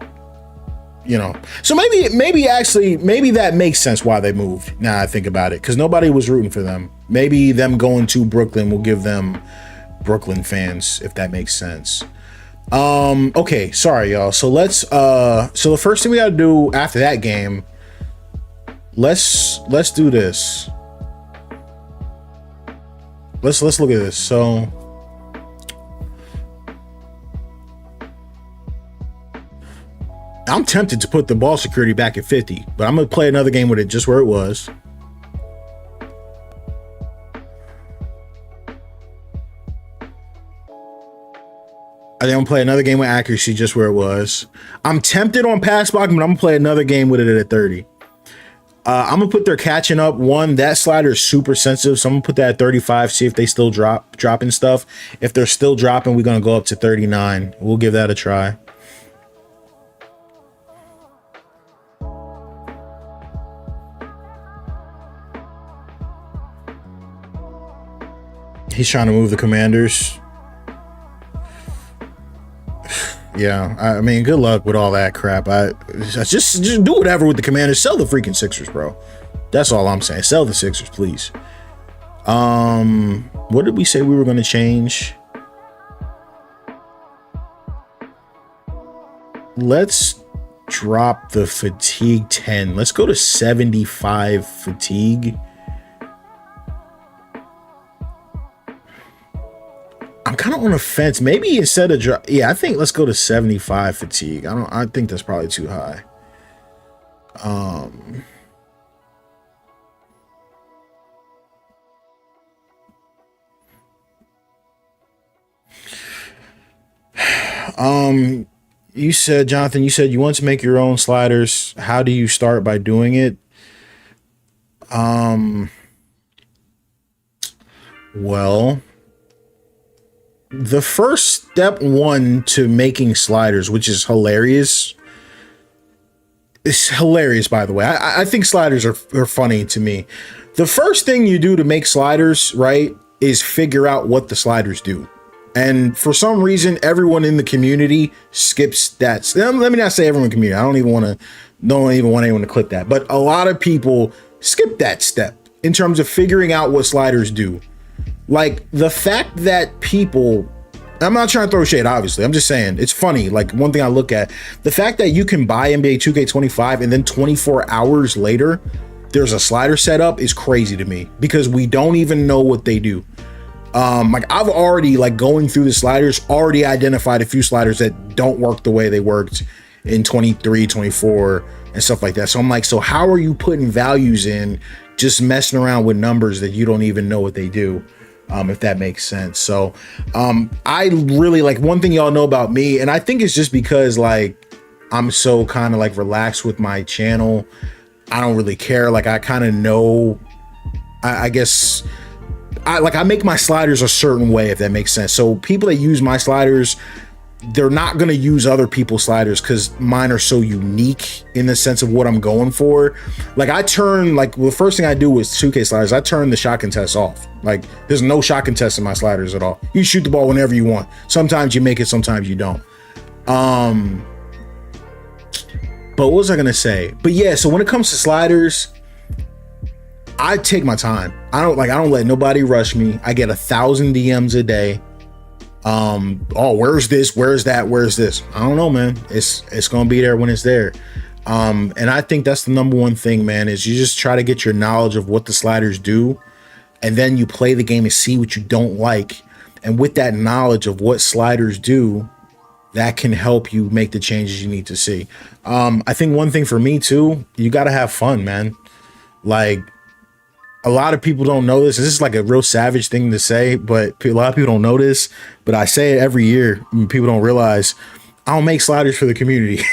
so maybe that makes sense why they moved. Now I think about it, because nobody was rooting for them. Maybe them going to Brooklyn will give them Brooklyn fans, if that makes sense. Okay, sorry y'all. So let's so the first thing we gotta do after that game, let's do this. Let's look at this. So I'm tempted to put the ball security back at 50, but I'm gonna play another game with it just where it was. I think I'm gonna play another game with accuracy just where it was. I'm tempted on pass blocking, but I'm gonna play another game with it at 30. I'm gonna put their catching up one. That slider is super sensitive, so I'm gonna put that at 35. See if they still dropping stuff. If they're still dropping, we're gonna go up to 39. We'll give that a try. He's trying to move the Commanders. Yeah, I mean, good luck with all that crap. I just do whatever with the Commanders. Sell the freaking Sixers, bro. That's all I'm saying. Sell the Sixers, please. What did we say we were going to change? Let's drop the fatigue 10. Let's go to 75 fatigue. I'm kind of on the fence. Maybe instead of I think let's go to 75 fatigue. I think that's probably too high. You said, Jonathan, you want to make your own sliders. How do you start by doing it? Well, the first step one to making sliders, which is hilarious. It's hilarious, by the way. I think sliders are funny to me. The first thing you do to make sliders, right, is figure out what the sliders do. And for some reason, everyone in the community skips that. Let me not say everyone in the community. I don't even want anyone to click that. But a lot of people skip that step in terms of figuring out what sliders do. Like, the fact that people, I'm not trying to throw shade, obviously. I'm just saying, it's funny. Like, one thing I look at, the fact that you can buy NBA 2K25 and then 24 hours later, there's a slider set up is crazy to me, because we don't even know what they do. Like I've already, like, going through the sliders, already identified a few sliders that don't work the way they worked in 23, 24 and stuff like that. So I'm like, so how are you putting values in just messing around with numbers that you don't even know what they do? If that makes sense. So I really, like, one thing y'all know about me, and I think it's just because, like, I'm so kind of like relaxed with my channel. I don't really care. Like, I kind of know, I guess I make my sliders a certain way, if that makes sense. So people that use my sliders, they're not going to use other people's sliders because mine are so unique in the sense of what I'm going for. Like, I turn, like, the first thing I do with 2K sliders, I turn the shot contest off. Like, there's no shot contest in my sliders at all. You shoot the ball whenever you want. Sometimes you make it, sometimes you don't. But what was I going to say? But yeah, so when it comes to sliders, I take my time. I don't let nobody rush me. I get 1,000 DMs a day. Oh, where's this? Where's that? Where's this? I don't know, man. It's gonna be there when it's there. And I think that's the number one thing, man, is you just try to get your knowledge of what the sliders do, and then you play the game and see what you don't like. And with that knowledge of what sliders do, that can help you make the changes you need to see. I think one thing for me too, you got to have fun, man. Like, a lot of people don't know this. This is like a real savage thing to say, but a lot of people don't know this. But I say it every year, and people don't realize I don't make sliders for the community.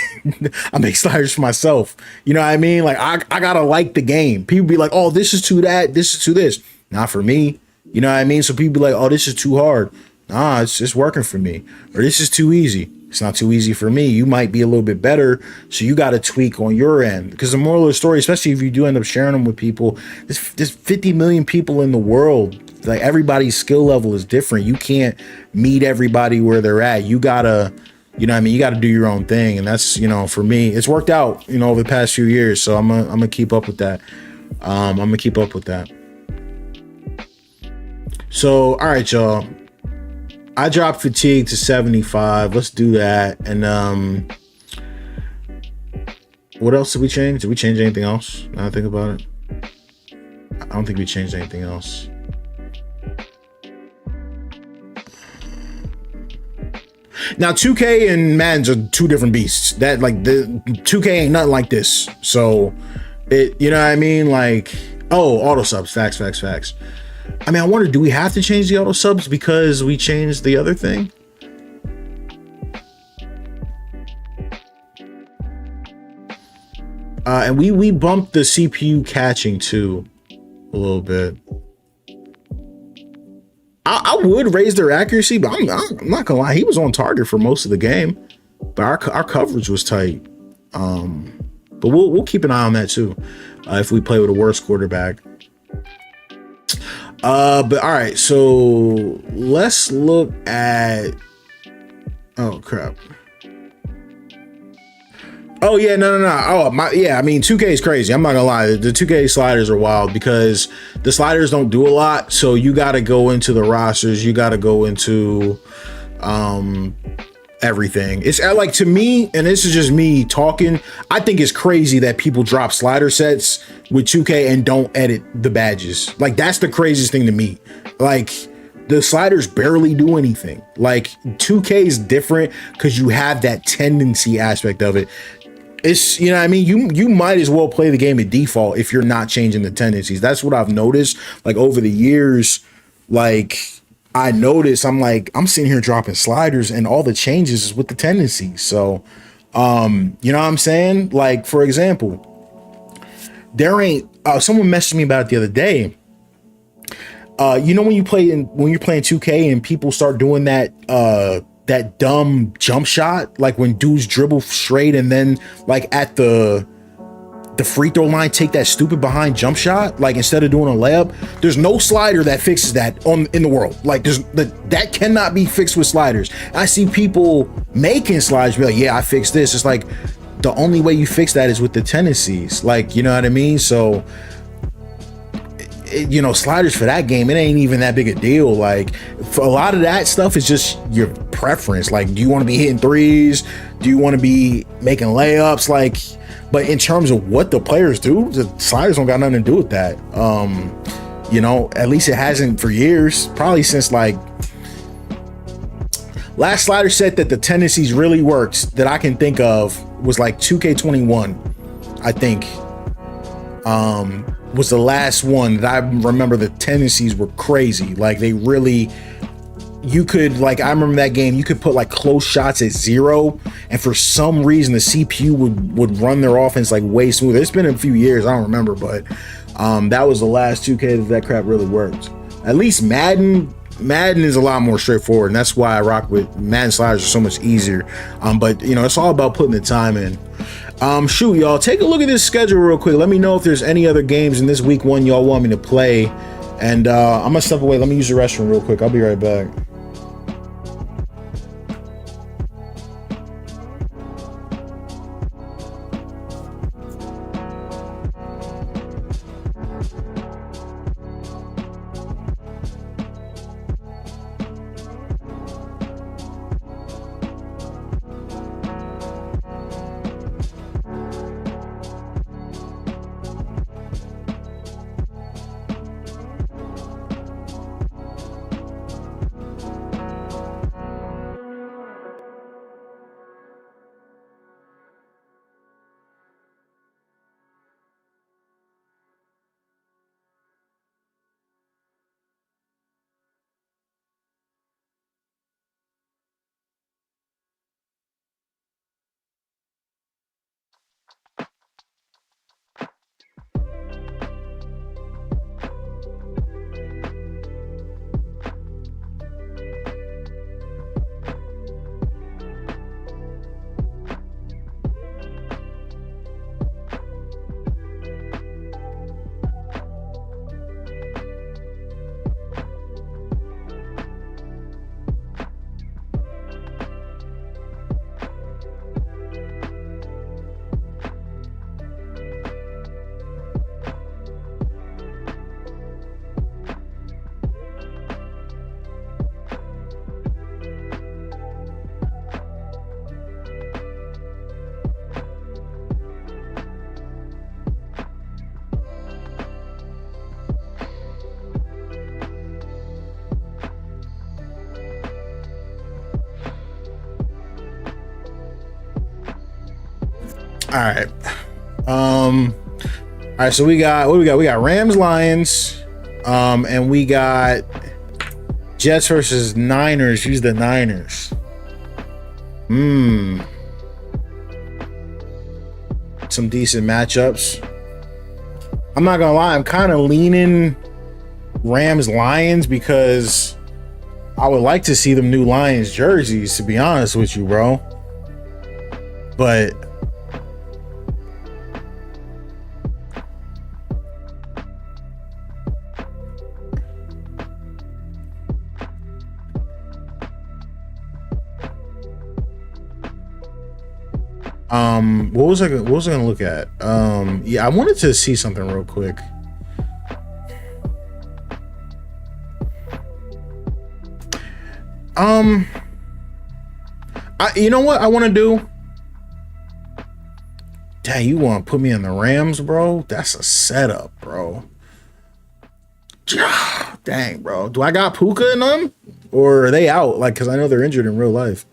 I make sliders for myself. You know what I mean? Like, I gotta like the game. People be like, oh, this is to that, this is to this. Not for me. You know what I mean? So people be like, oh, this is too hard. Nah, it's just working for me. Or this is too easy. It's not too easy for me. You might be a little bit better, so you got to tweak on your end. Because the moral of the story, especially if you do end up sharing them with people, there's 50 million people in the world. Like, everybody's skill level is different. You can't meet everybody where they're at. You gotta, you know what I mean? You got to do your own thing. And that's, you know, for me, it's worked out, you know, over the past few years. So I'm gonna keep up with that. I'm gonna keep up with that. So, all right, y'all. I dropped fatigue to 75. Let's do that. And what else did we change? Did we change anything else? Now I think about it. I don't think we changed anything else. Now 2K and Madden's are two different beasts. That, like, the 2K ain't nothing like this. So it, you know what I mean? Like, oh, auto subs, facts. I mean, I wonder, do we have to change the auto subs because we changed the other thing? And we bumped the CPU catching too a little bit. I would raise their accuracy, but I'm not gonna lie, he was on target for most of the game, but our coverage was tight. But we'll keep an eye on that too, if we play with a worse quarterback. But all right, so let's look at, oh crap. Oh yeah, no. Oh yeah, I mean 2K is crazy. I'm not gonna lie, the 2K sliders are wild because the sliders don't do a lot. So you gotta go into the rosters, you gotta go into everything. It's like, to me, and this is just me talking, I think it's crazy that people drop slider sets with 2K and don't edit the badges. Like, that's the craziest thing to me. Like, the sliders barely do anything. Like, 2K is different because you have that tendency aspect of it. It's, you know what I mean? You might as well play the game at default if you're not changing the tendencies. That's what I've noticed, like, over the years. Like, I noticed, I'm sitting here dropping sliders and all the changes is with the tendencies. So, you know what I'm saying? Like, for example, there ain't, someone messaged me about it the other day. You know, when you're playing 2K and people start doing that dumb jump shot, like when dudes dribble straight and then, like, at the free throw line, take that stupid behind jump shot, like, instead of doing a layup. There's no slider that fixes that in the world. Like, that cannot be fixed with sliders. I see people making sliders be like, yeah, I fixed this. It's like, the only way you fix that is with the tendencies. Like, you know what I mean? So, you know, sliders for that game, it ain't even that big a deal. Like, for a lot of that stuff is just your preference. Like, do you want to be hitting threes? Do you want to be making layups? Like, but in terms of what the players do, the sliders don't got nothing to do with that. You know, at least it hasn't for years, probably since like last slider set that the tendencies really worked that I can think of was like 2K21, I think. Was the last one that I remember the tendencies were crazy. Like they really, you could like, I remember that game, you could put like close shots at 0 and for some reason the CPU would run their offense like way smoother. It's been a few years, I don't remember, but that was the last 2K that crap really worked. At least Madden is a lot more straightforward, and that's why I rock with Madden sliders are so much easier. But you know, it's all about putting the time in. Shoot, y'all, take a look at this schedule real quick. Let me know if there's any other games in this week 1 y'all want me to play. And I'm gonna step away. Let me use the restroom real quick. I'll be right back. All right. All right, so we got what we got? We got Rams, Lions, and we got Jets versus Niners. Use the Niners. Some decent matchups. I'm not gonna lie, I'm kind of leaning Rams Lions because I would like to see them new Lions jerseys, to be honest with you, bro. But what was I gonna look at? Yeah, I wanted to see something real quick. You know what I want to do? Dang, you want to put me in the Rams, bro? That's a setup, bro. Dang, bro. Do I got Puka in them? Or are they out? Like, because I know they're injured in real life.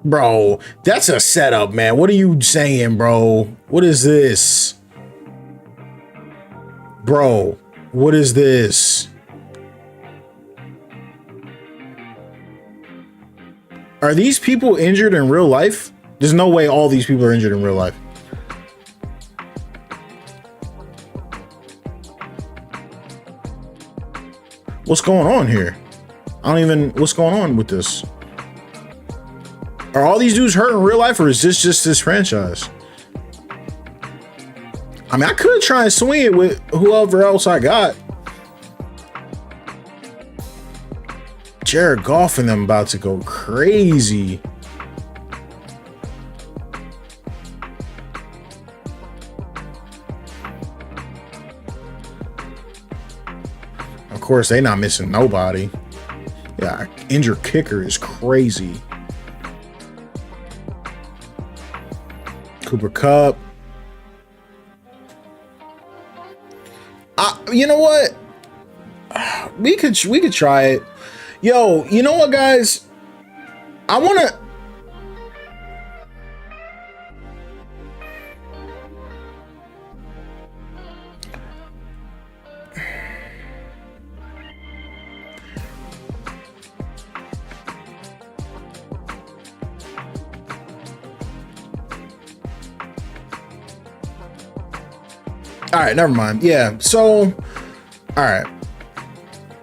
Bro, that's a setup, man. What are you saying, bro? What is this? Bro, what is this? Are these people injured in real life? There's no way all these people are injured in real life. What's going on here? What's going on with this? Are all these dudes hurt in real life, or is this just this franchise? I mean, I could try and swing it with whoever else I got. Jared Goff and them about to go crazy. Of course, they not missing nobody. Yeah, injured kicker is crazy. Cooper Kupp. You know what? We could try it. Yo, you know what, guys? I want to. All right, never mind. Yeah. So, all right.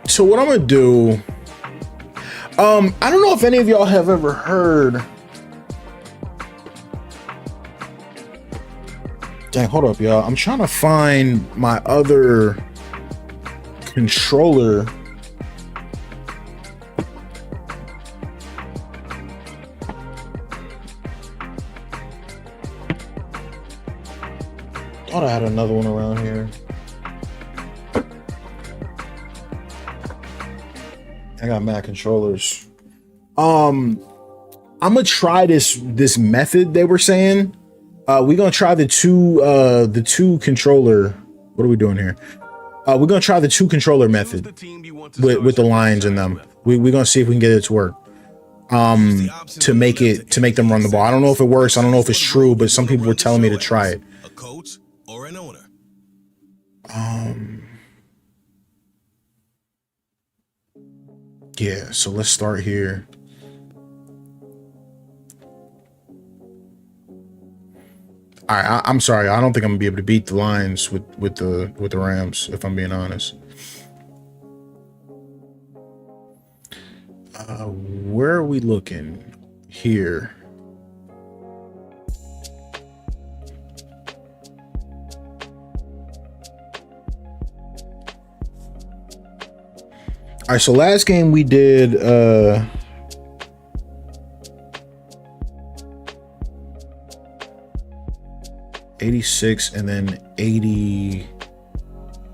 So what I'm gonna do, I don't know if any of y'all have ever heard. Dang, hold up, y'all. I'm trying to find my other controller. Thought I had another one around here. I got mad controllers. I'm gonna try this method they were saying. We're gonna try the two controller. What are we doing here? We're gonna try the two controller method with the lines in them. We're gonna see if we can get it to work. To make them run the ball. I don't know if it works. I don't know if it's true, but some people were telling me to try it. A coach or an owner. Yeah, so let's start here. All right, I'm sorry. I don't think I'm gonna be able to beat the Lions with the Rams, if I'm being honest. Where are we looking here? All right, so last game we did 86 and then 80.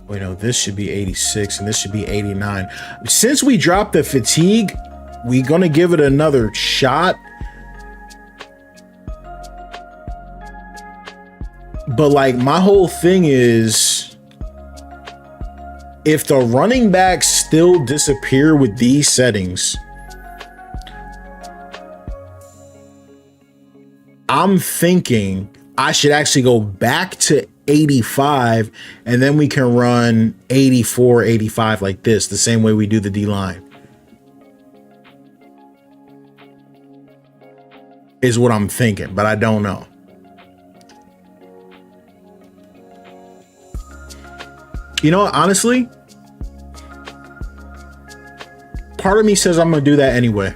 Wait, no, this should be 86 and this should be 89. Since we dropped the fatigue, we're gonna give it another shot. But like, my whole thing is, if the running backs still disappear with these settings, I'm thinking I should actually go back to 85 and then we can run 84, 85 like this, the same way we do the D-line. Is what I'm thinking, but I don't know. You know what, honestly, part of me says I'm gonna do that anyway.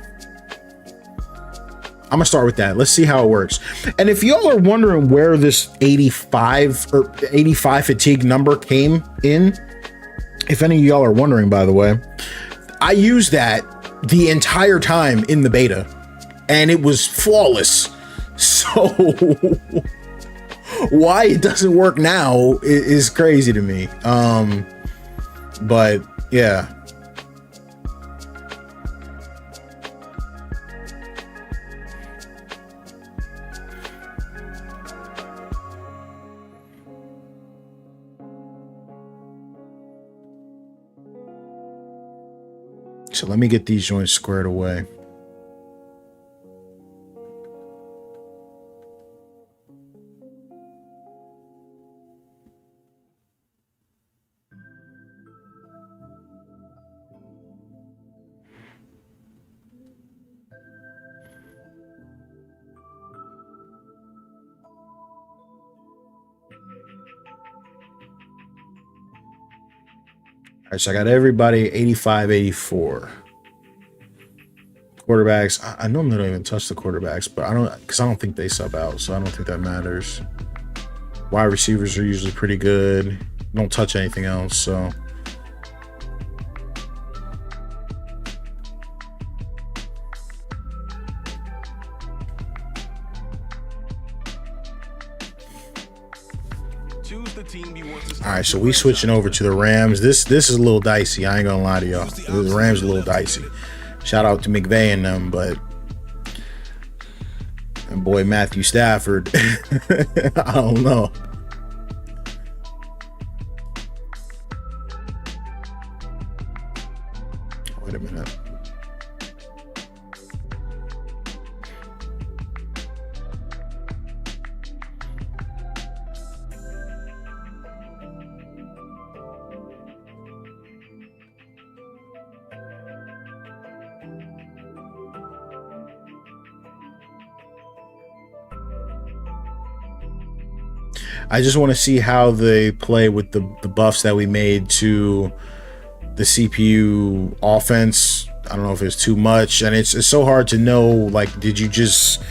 I'm gonna start with that. Let's see how it works. And if y'all are wondering where this 85 or 85 fatigue number came in, if any of y'all are wondering, by the way, I used that the entire time in the beta and it was flawless. So why it doesn't work now is crazy to me. But yeah. So let me get these joints squared away. All right, so I got everybody 85, 84. Quarterbacks, I normally don't even touch the quarterbacks, but I don't think they sub out, so I don't think that matters. Wide receivers are usually pretty good. Don't touch anything else, so. All right, so we switching over to the Rams. This is a little dicey. I ain't gonna lie to y'all. The Rams are a little dicey. Shout out to McVay and them, but and boy Matthew Stafford, I don't know. I just want to see how they play with the buffs that we made to the CPU offense. I don't know if it's too much, and it's so hard to know. Like, did you just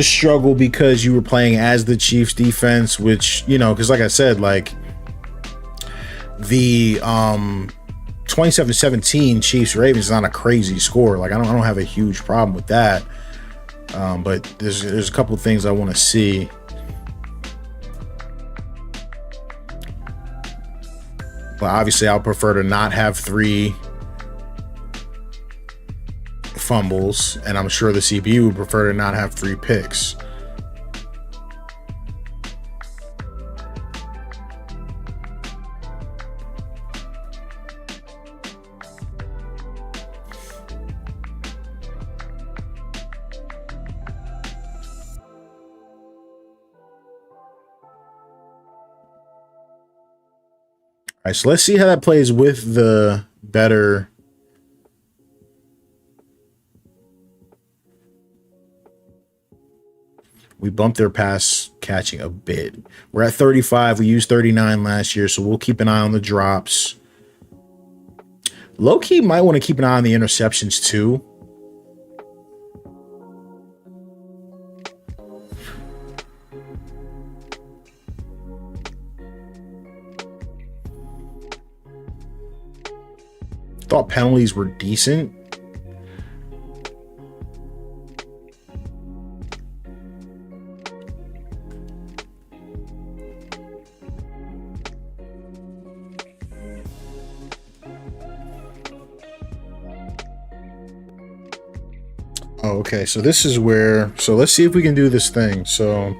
struggle because you were playing as the Chiefs defense, which, you know, because like I said, like the 27-17 Chiefs Ravens is not a crazy score. Like, I don't have a huge problem with that. But there's a couple of things I want to see. But obviously, I'll prefer to not have 3 fumbles, and I'm sure the CPU would prefer to not have 3 picks. All right, so let's see how that plays with the better. We bumped their pass catching a bit. We're at 35. We used 39 last year, so we'll keep an eye on the drops. Low-key might want to keep an eye on the interceptions too. Thought penalties were decent. Oh, okay, so this is where, so let's see if we can do this thing. So,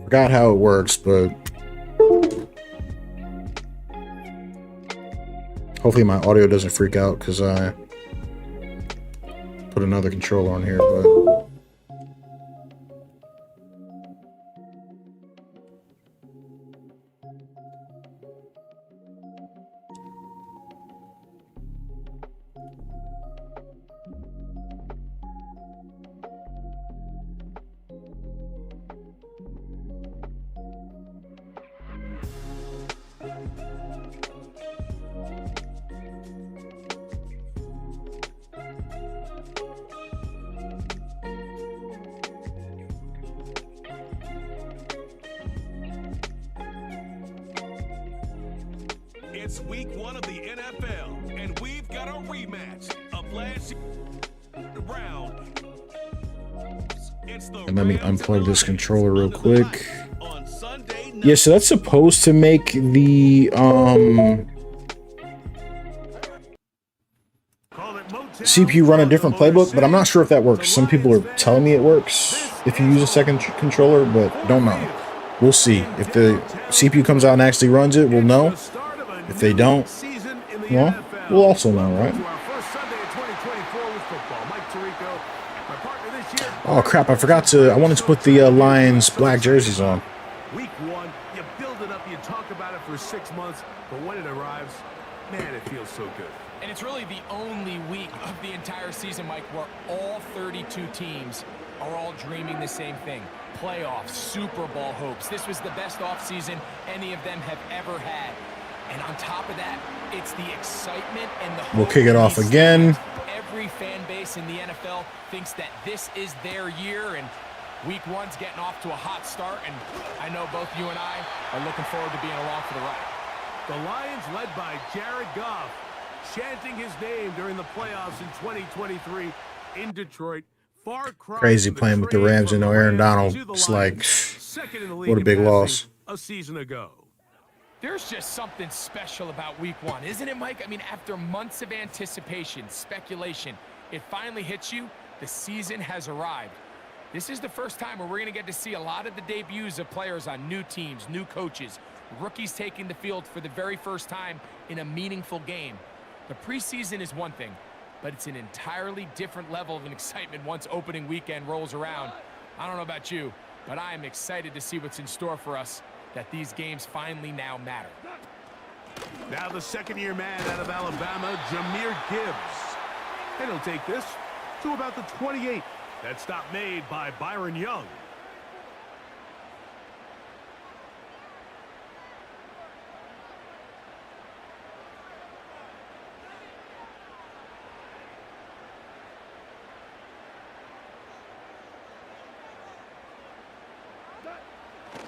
forgot how it works, but hopefully my audio doesn't freak out because I put another controller on here, but It's week 1 of the NFL, and we've got a rematch of last year's round. And let me unplug this controller real quick. Yeah, so that's supposed to make the CPU run a different playbook, but I'm not sure if that works. Some people are telling me it works if you use a second controller, but don't know. We'll see. If the CPU comes out and actually runs it, we'll know. If they don't, well, we'll also know, right? Oh crap, I forgot to, I wanted to put the Lions black jerseys on. Week 1, you build it up, you talk about it for 6 months, but when it arrives, man, it feels so good. And it's really the only week of the entire season, Mike, where all 32 teams are all dreaming the same thing. Playoffs, Super Bowl hopes. This was the best offseason any of them have ever had. And on top of that, it's the excitement and the hope. We'll kick it off again. Every fan base in the NFL thinks that this is their year, and week 1's getting off to a hot start, and I know both you and I are looking forward to being along for the ride. The Lions, led by Jared Goff, chanting his name during the playoffs in 2023 in Detroit. Far cry Crazy playing with the Rams and no Aaron Donald. It's like, what a big loss. A season ago. There's just something special about week 1, isn't it, Mike? I mean, after months of anticipation, speculation, it finally hits you. The season has arrived. This is the first time where we're going to get to see a lot of the debuts of players on new teams, new coaches, rookies taking the field for the very first time in a meaningful game. The preseason is one thing, but it's an entirely different level of excitement once opening weekend rolls around. I don't know about you, but I am excited to see what's in store for us, that these games finally now matter. Now the second-year man out of Alabama, Jahmyr Gibbs. And he'll take this to about the 28. That stop made by Byron Young.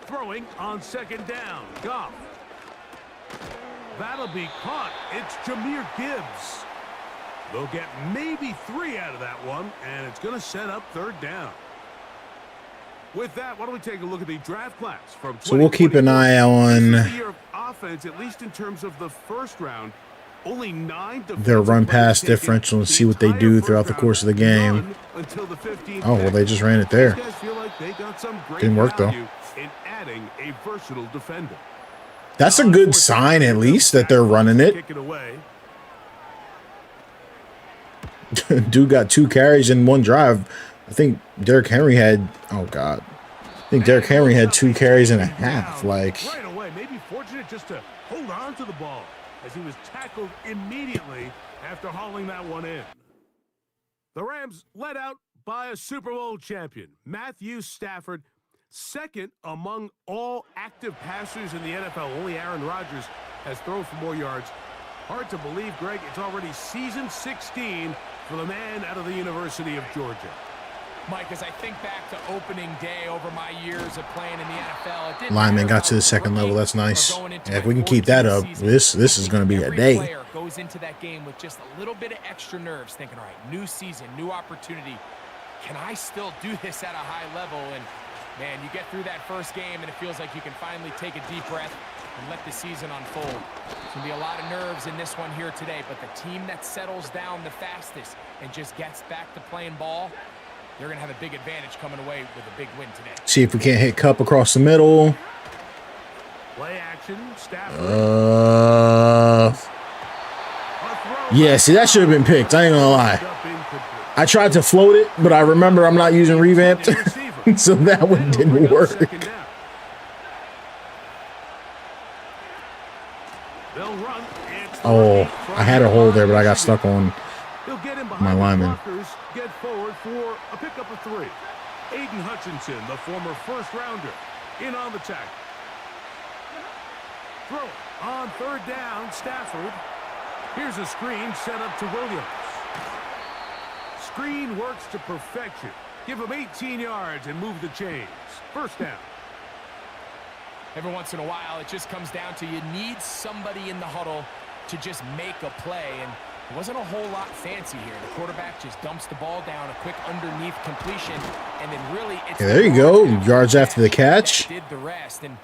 Throwing on second down. Goff. That'll be caught. It's Jahmyr Gibbs. They'll get maybe 3 out of that one, and it's going to set up third down. With that, why don't we take a look at the draft class from 2024. So we'll keep an eye on This is the year of offense, at least in terms of the first round. Only 9 their run pass differential and see what they do throughout the course of the game. Oh, well, they just ran it there. Didn't work, though. In adding a versatile defender. That's a good sign, at least, that they're running it. Kick it away. Dude got 2 carries in one drive. I think Derrick Henry had, oh God, I think Derrick Henry had 2 carries and a half. Like, right away, maybe fortunate just to hold on to the ball as he was tackled immediately after hauling that one in. The Rams led out by a Super Bowl champion, Matthew Stafford, second among all active passers in the NFL. Only Aaron Rodgers has thrown for more yards. Hard to believe, Greg, it's already season 16 for the man out of the University of Georgia. Mike, as I think back to opening day over my years of playing in the NFL, it didn't lineman matter got to the if I was second level. rookie That's nice. or going into Yeah, if my we can keep that 14th up, season. this is going to be a Every day. player goes into that game with just a little bit of extra nerves, thinking, all right, new season, new opportunity. Can I still do this at a high level? And, man, you get through that first game, and it feels like you can finally take a deep breath and let the season unfold. There's going to be a lot of nerves in this one here today, but the team that settles down the fastest and just gets back to playing ball, they're going to have a big advantage coming away with a big win today. See if we can't hit Cup across the middle. Play action, Stafford. Yeah, see, that should have been picked. I ain't going to lie. I tried to float it, but I remember I'm not using revamped, so that one didn't work. Oh, I had a hold there, but I got stuck on my lineman. Get forward for a pickup of 3. Aiden Hutchinson, the former first-rounder, in on the tackle. Throw on third down, Stafford. Here's a screen set up to Williams. Screen works to perfection. Give him 18 yards and move the chains. First down. Every once in a while, it just comes down to you need somebody in the huddle to just make a play, and it wasn't a whole lot fancy here. The quarterback just dumps the ball down, a quick underneath completion, and then really it's Yeah, there you go. Yards after the catch. did the rest, and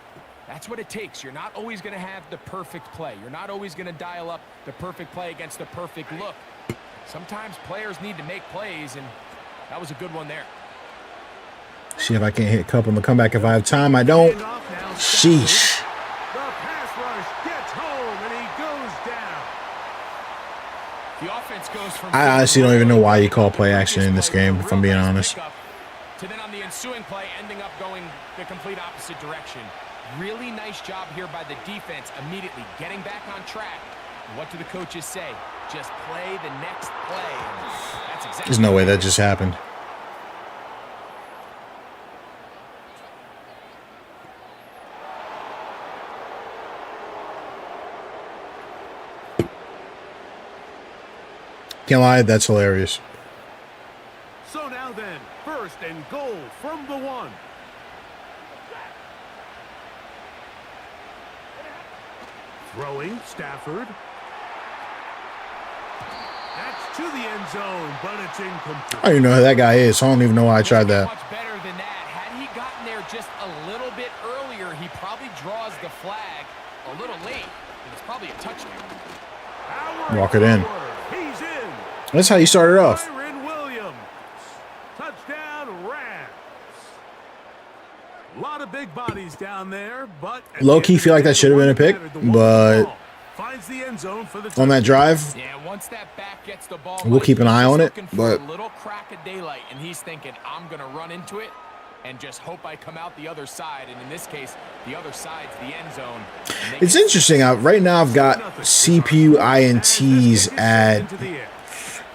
that's what it takes. You're not always going to have the perfect play. You're not always going to dial up the perfect play against the perfect look. Sometimes players need to make plays, and that was a good one there. See if I can't hit Cup on the comeback if I have time. I don't. Sheesh. The pass rush gets home, and he goes down. The offense goes from I honestly don't even know why you call play action in this game, if I'm being honest. To then on the ensuing play, ending up going the complete opposite direction. Really nice job here by the defense, immediately getting back on track. What do the coaches say? Just play the next play. That's exactly. There's no way that just happened. Can't lie, that's hilarious. So now then, first and goal from the 1. Throwing, Stafford. That's to the end zone, but it's incomplete. I don't even know who that guy is, so I don't even know why I tried that. Much better than that. Had he gotten there just a little bit earlier, he probably draws the flag a little late, and it's probably a touchdown. Walk it in. He's in. That's how you started off. Byron Williams. Touchdown, Rams. A lot of big bodies down there, but Low-key feel like that should have been a pick, but finds the end zone for the on that drive, Yeah, once that back gets the ball, we'll keep an eye on it, looking for but a little crack of daylight, and he's thinking, I'm going to run into it and just hope I come out the other side. And in this case, the other side's the end zone. it's interesting. Right now I've got CPU INTs at, I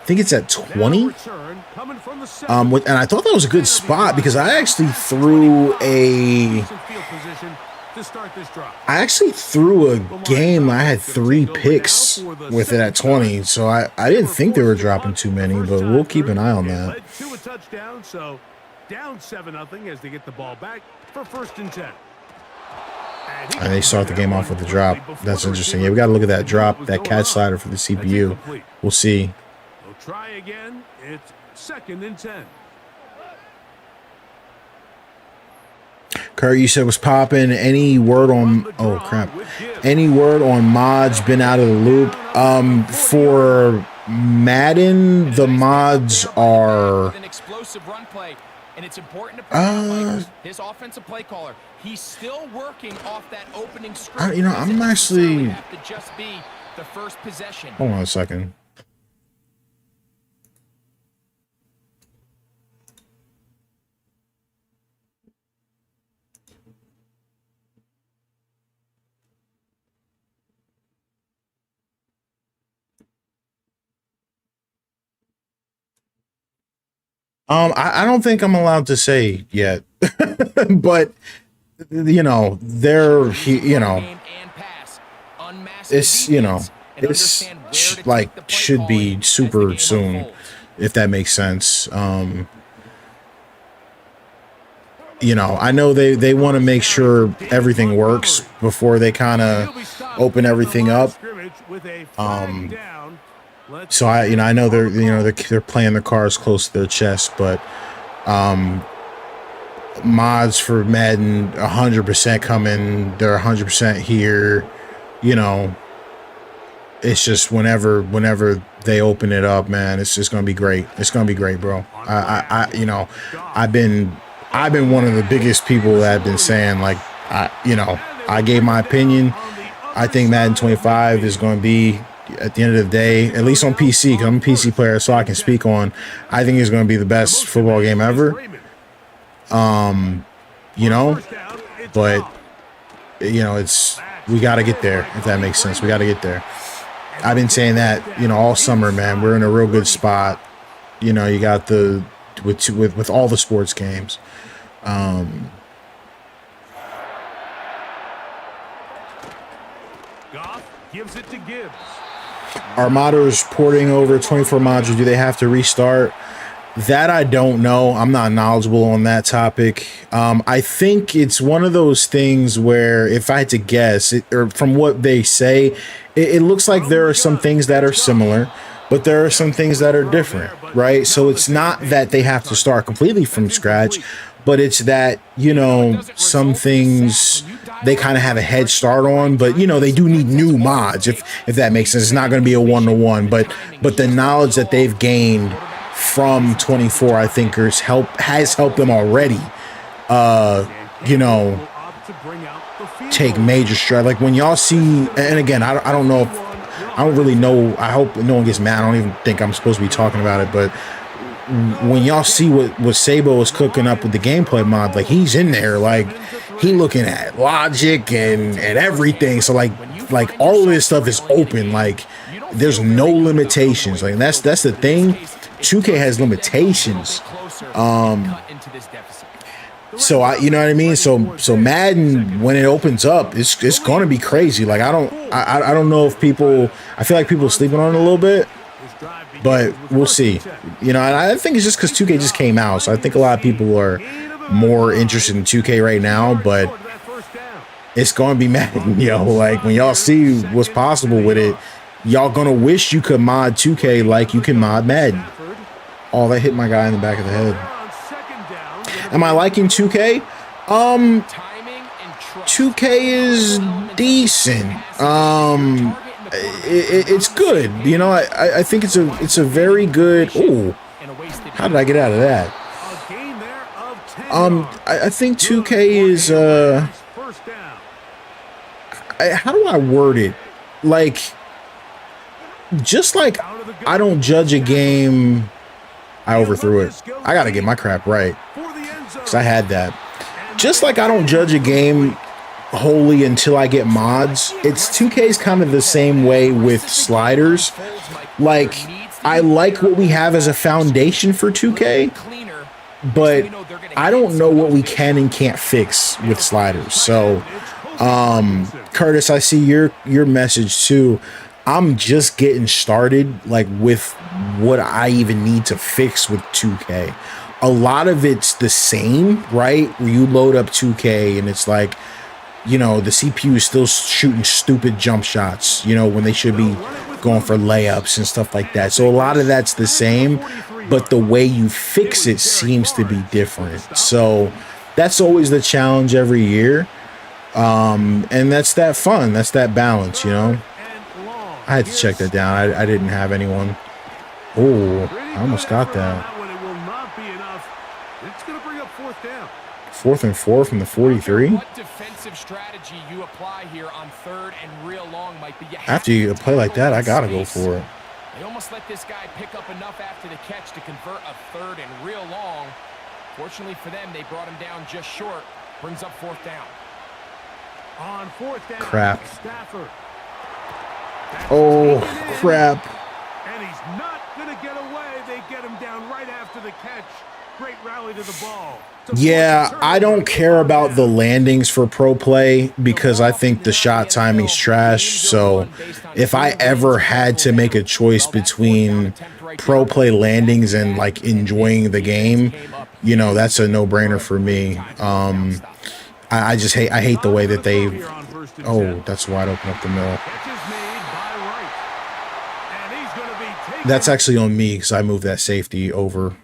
think it's at 20. And I thought that was a good spot because I actually threw a game. I had 3 picks with it at 20, so I didn't think they were dropping too many, but we'll keep an eye on that. To a touchdown, so down 7-0 as they get the ball back for first and 10. And they start the game off with the drop. That's interesting. Yeah, we got to look at that drop, that catch slider for the CPU. We'll see. We'll try again. It's 2nd and 10. Kurt, you said was popping. Any word on? Oh crap! Any word on mods? Been out of the loop. For Madden, the mods are. An explosive run play, and it's important to point out his offensive play caller. He's still working off that opening script. You know, I'm actually. Have to just be the first possession. Hold on a second. I don't think I'm allowed to say yet, but you know, it's, you know, it's like should be super soon, if that makes sense. You know, I know they want to make sure everything works before they kind of open everything up. So I know they're playing their cards close to their chest, but mods for Madden 100% coming. They're 100% here. You know, it's just whenever they open it up, man, it's just gonna be great. It's gonna be great, bro. I've been one of the biggest people that have been saying, like, I gave my opinion. I think Madden 25 is going to be, at the end of the day, at least on PC, because I'm a PC player, so I can speak on. I think it's going to be the best football game ever. You know, but we got to get there, if that makes sense. We got to get there. I've been saying that, all summer, man. We're in a real good spot. You got with all the sports games. Gives it to Gibbs. Are modders porting over 24 mods, or do they have to restart? That I don't know. I'm not knowledgeable on that topic. I think it's one of those things where, if I had to guess, or from what they say, it looks like there are some things that are similar, but there are some things that are different, right? So it's not that they have to start completely from scratch, but it's that, some things they kind of have a head start on, but they do need new mods, if that makes sense. It's not going to be a one-to-one, but the knowledge that they've gained from 24, I think, has helped them already, take major strides. Like when y'all see, and again, I don't know, I don't really know, I hope no one gets mad. I don't even think I'm supposed to be talking about it, but when y'all see what Sabo is cooking up with the gameplay mod, like he's in there, like he looking at logic and everything. So like all of this stuff is open. Like there's no limitations. Like that's the thing. 2K has limitations. So you know what I mean? So Madden, when it opens up, it's gonna be crazy. Like I don't know if I feel like people are sleeping on it a little bit. But we'll see. And I think it's just because 2K just came out. So I think a lot of people are more interested in 2K right now. But it's going to be Madden, Like, when y'all see what's possible with it, y'all going to wish you could mod 2K like you can mod Madden. Oh, that hit my guy in the back of the head. Am I liking 2K? 2K is decent. It's good. I think it's a very good. Oh, how did I get out of that? I think 2K is how do I word it? Like, just like I don't judge a game. I overthrew it. I gotta get my crap right, because I had that. Just like I don't judge a game wholly until I get mods, it's 2K's kind of the same way with sliders. Like, I like what we have as a foundation for 2K, but I don't know what we can and can't fix with sliders. So Curtis, I see your message too. I'm just getting started, like, with what I even need to fix with 2K. A lot of it's the same, right? Where you load up 2K and it's like, you know, the CPU is still shooting stupid jump shots, you know, when they should be going for layups and stuff like that. So a lot of that's the same, but the way you fix it seems to be different. So that's always the challenge every year. And that's that fun. That's that balance, you know. I had to check that down. I didn't have anyone. Oh, I almost got that. Fourth and 4 from the 43. What defensive strategy you apply here on 3rd and real long might be. After you play like that, I gotta go for it. They almost let this guy pick up enough after the catch to convert a 3rd and real long. Fortunately for them, they brought him down just short. Brings up 4th down. On 4th down. Crap. Stafford. Oh, crap. And he's not going to get away. They get him down right after the catch. Great rally to the ball. Yeah, I don't care about the landings for pro play because I think the shot timing's trash. So if I ever had to make a choice between pro play landings and like enjoying the game, you know, that's a no-brainer for me. I just hate the way that they. Oh, that's wide open up the middle. That's actually on me because I moved that safety over.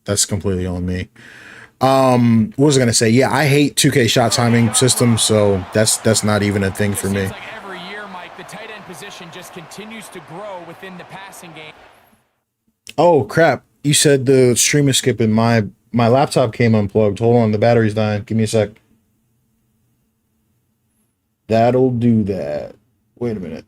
That's completely on me. What was I gonna say? Yeah, I hate 2K shot timing system, so that's not even a thing for me. Like every year, Mike, the tight end position just continues to grow within the passing game. Oh crap! You said the stream is skipping. My laptop came unplugged. Hold on, the battery's dying. Give me a sec. That'll do that. Wait a minute.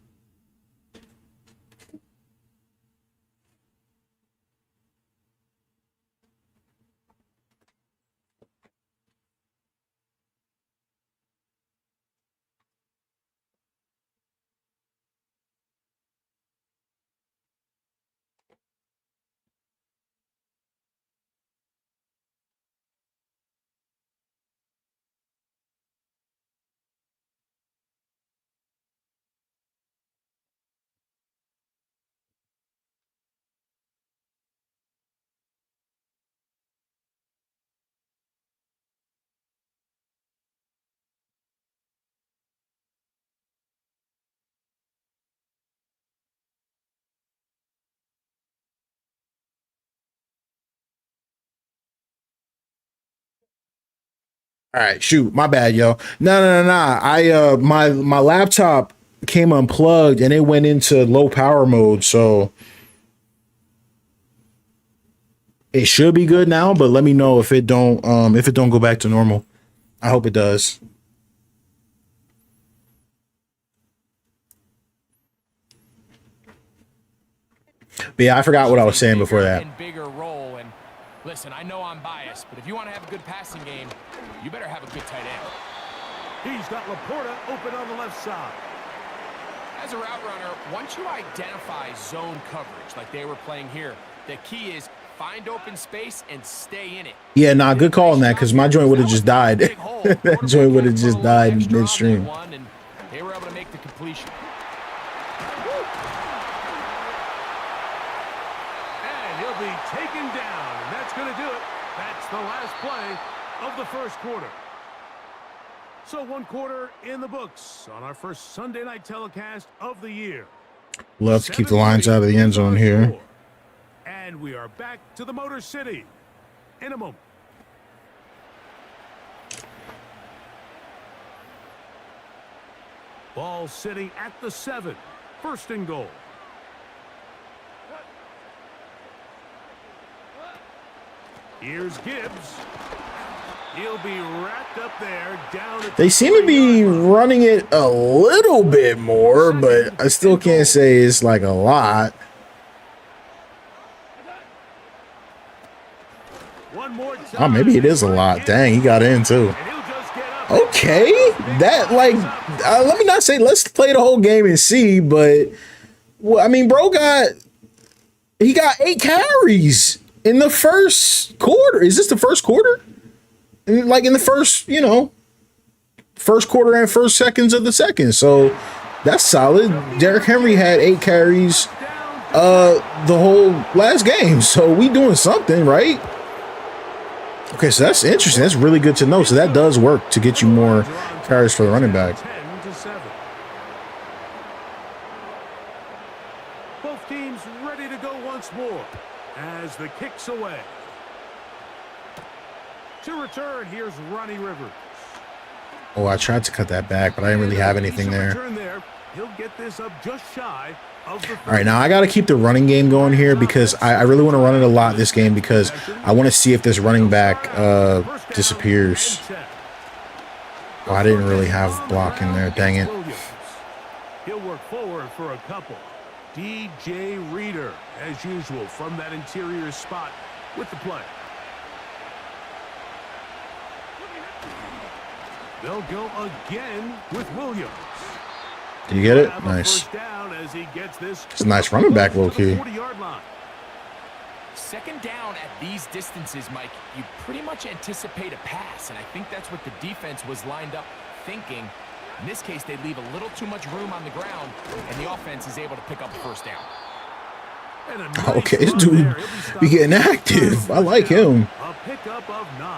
All right, shoot, my bad, yo. No. I my laptop came unplugged and it went into low power mode, so it should be good now. But let me know if it don't go back to normal. I hope it does. But yeah, I forgot what I was saying before that. Bigger role, and listen, I know I'm biased, but if you want to have a good passing game, you better have a good tight end. He's got Laporta open on the left side. As a route runner, once you identify zone coverage like they were playing here, the key is find open space and stay in it. Yeah, nah, good call on that because my joint would have just died. That joint would have just died midstream. And they were able to make the completion. And he'll be taken down, and that's going to do it. That's the last play of the first quarter. So 1 quarter in the books on our first Sunday night telecast of the year. Love to keep the lines out of the end zone here. And we are back to the Motor City in a moment. Ball sitting at the 7. First and goal. Here's Gibbs. He'll be wrapped up there down at They seem to be running it a little bit more, but I still can't say it's like a lot. Oh, maybe it is a lot. Dang, he got in too. Okay, that like, let me not say let's play the whole game and see, but well, I mean, bro got 8 carries in the first quarter. Is this the first quarter? Like in the first, first quarter and first seconds of the second. So that's solid. Derrick Henry had 8 carries the whole last game. So we doing something, right? Okay, so that's interesting. That's really good to know. So that does work to get you more carries for the running back. 10-7. Both teams ready to go once more as the kick's away. To return, here's Ronnie Rivers. Oh, I tried to cut that back, but I didn't really have anything there. He'll get this up just shy of the. All right, now I got to keep the running game going here because I really want to run it a lot this game because I want to see if this running back disappears. Oh, I didn't really have block in there. Dang it. He'll work forward for a couple. DJ Reader, as usual, from that interior spot with the play. They'll go again with Williams. Did you get it? Nice. It's a nice running back, low-key. Second down at these distances, Mike, you pretty much anticipate a pass, and I think that's what the defense was lined up thinking. In this case, they leave a little too much room on the ground, and the offense is able to pick up the first down. Okay, this dude be getting active. I like him.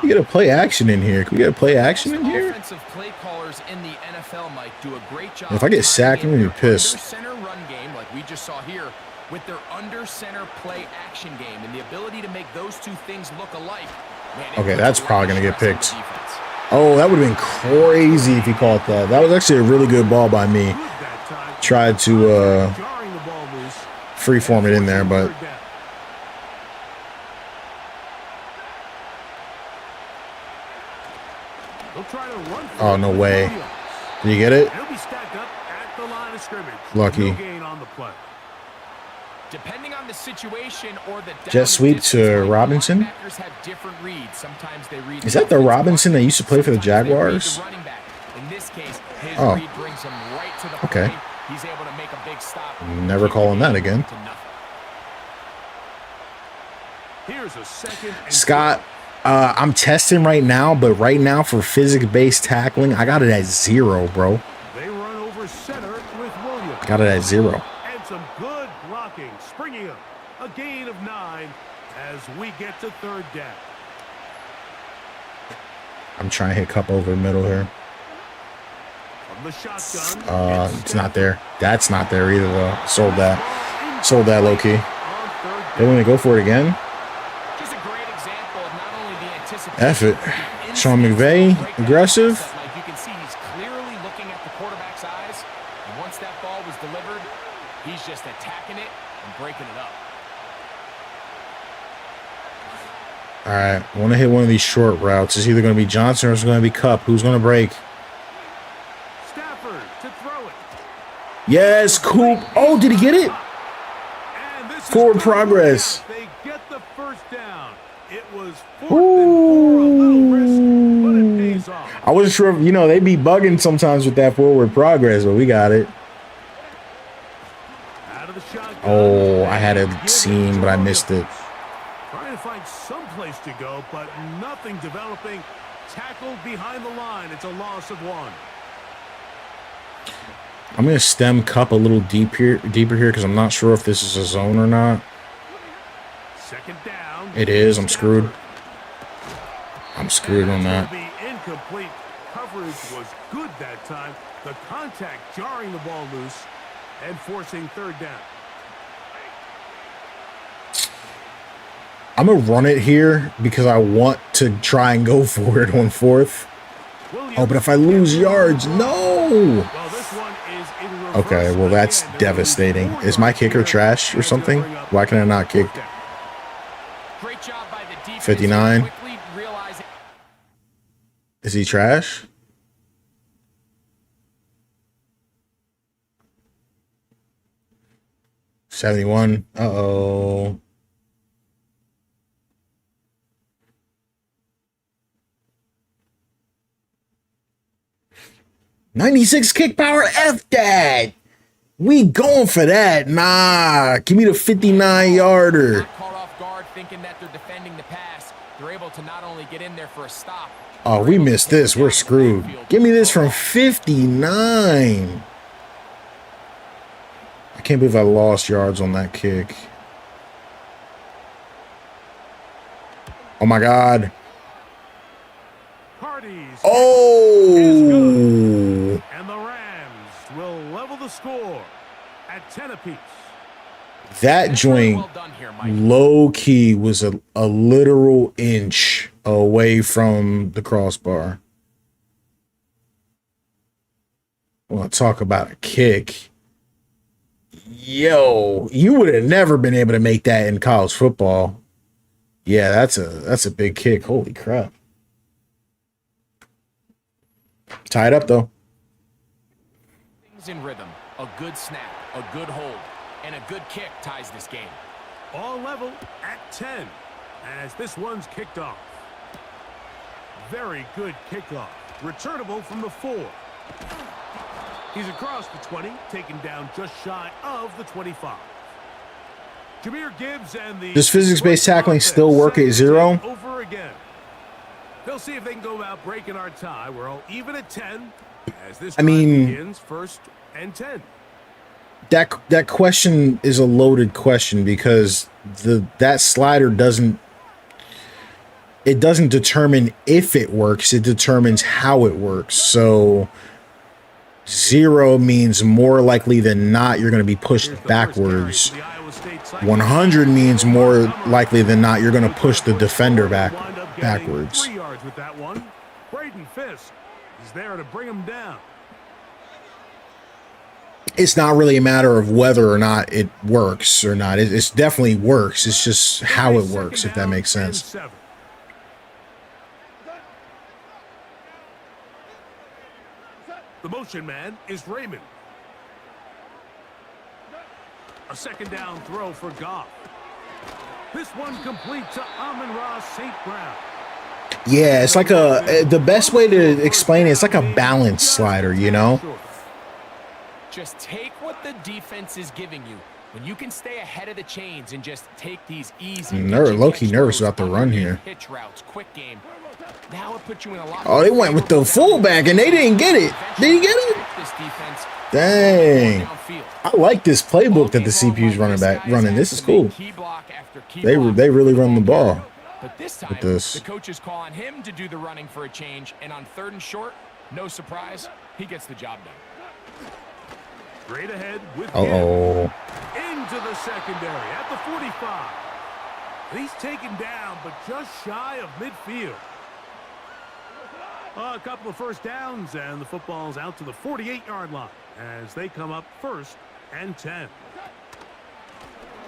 We get a play action in here. Can we get a play action in here? Offensive play callers in the NFL, Mike, do a great job. If I get sacked, I'm gonna be pissed. Center run game, like we just saw here, with their under center play action game and the ability to make those two things look alike. Man, okay, that's probably gonna get picked. Oh, that would have been crazy if he caught that. That was actually a really good ball by me. Tried to freeform it in there, but oh, no way. Did you get it? Lucky. Depending on the situation or the jet sweep to Robinson. Is that the Robinson that used to play for the Jaguars? Oh. Okay. Never calling that again. Scott, I'm testing right now, but right now for physics-based tackling, I got it at 0, bro. They run over center with Williams. Got it at 0. And some good blocking, springing up a gain of 9 as we get to third down. I'm trying to hit Cup over the middle here. From the shotgun, it's not there. That's not there either, though. Sold that. Sold that low-key. They want to go for it again? F it. Sean McVay, aggressive. You can see he's clearly looking at the quarterback's eyes. And once that ball was delivered, he's just attacking it and breaking it up. All right, I want to hit one of these short routes. It's either going to be Johnson or it's going to be Cup. Who's going to break? Stafford to throw it. Yes, Coop. Oh, did he get it? Forward progress. They get the first down. It was 4th and 4, a little risk, but it pays off. I wasn't sure if, they be bugging sometimes with that forward progress, but we got it. Out of the shotgun, oh, I had a seam, but I missed it. Trying to find some place to go, but nothing developing. Tackled behind the line. It's a loss of 1. I'm going to stem Cup a little deeper here because I'm not sure if this is a zone or not. Second down. It is. I'm screwed. I'm screwed on that. The incomplete coverage was good that time. The contact jarring the ball loose and forcing third down. I'm going to run it here because I want to try and go for it on 4th. Oh, but if I lose yards, no. Okay, well, that's devastating. Is my kicker trash or something? Why can I not kick? 59. Is he trash? $71. Uh-oh. $96 kick power. F that. We going for that. Nah. Give me the 59-yarder. Caught off guard thinking that they're defending the pass. They're able to not only get in there for a stop. Oh, we missed this. We're screwed. Give me this from 59. I can't believe I lost yards on that kick. Oh, my God. Hardy's Oh. and the Rams will level the score at 10 apiece. That joint, Well done here, Mike. low key, was a literal inch away from the crossbar. Well, talk about a kick. Yo, you would have never been able to make that in college football. Yeah, that's a big kick. Holy crap. Tied up though. Things in rhythm, a good snap, a good hold, and a good kick ties this game. All level at 10 as this one's kicked off. Very good kickoff. Returnable from the 4. He's across the 20, taken down just shy of the 25. Jahmyr Gibbs and the... Does physics-based tackling still work at 0? Over again. They'll see if they can go about breaking our tie. We're all even at 10 as this begins 1st and 10. That question is a loaded question because that slider doesn't determine if it works, it determines how it works. So 0 means more likely than not you're going to be pushed backwards. 100 means more likely than not you're going to push the defender backwards. 3 yards with that one. Braden Fisk is there to bring him down. It's not really a matter of whether or not it works or not. It definitely works. It's just how it works, if that makes sense. The motion man is Raymond. A 2nd down throw for Goff. This one complete to Amon-Ra St. Brown. Yeah, it's like the best way to explain it, it's like a balance slider, you know? Just take what the defense is giving you. When you can stay ahead of the chains and just take these easy... Low-key nervous about the run here. Pitch routes, quick game. Now it puts you in a lot. Oh, they went with the fullback and they didn't get it. Did he get it? Dang. I like this playbook that the CPU's running. This is cool. They really run the ball. But this time, the coaches call on him to do the running for a change, and on 3rd and short, no surprise, he gets the job done. Straight ahead with into the secondary at the 45. He's taken down, but just shy of midfield. A couple of 1st downs, and the football's out to the 48-yard line as they come up 1st and 10.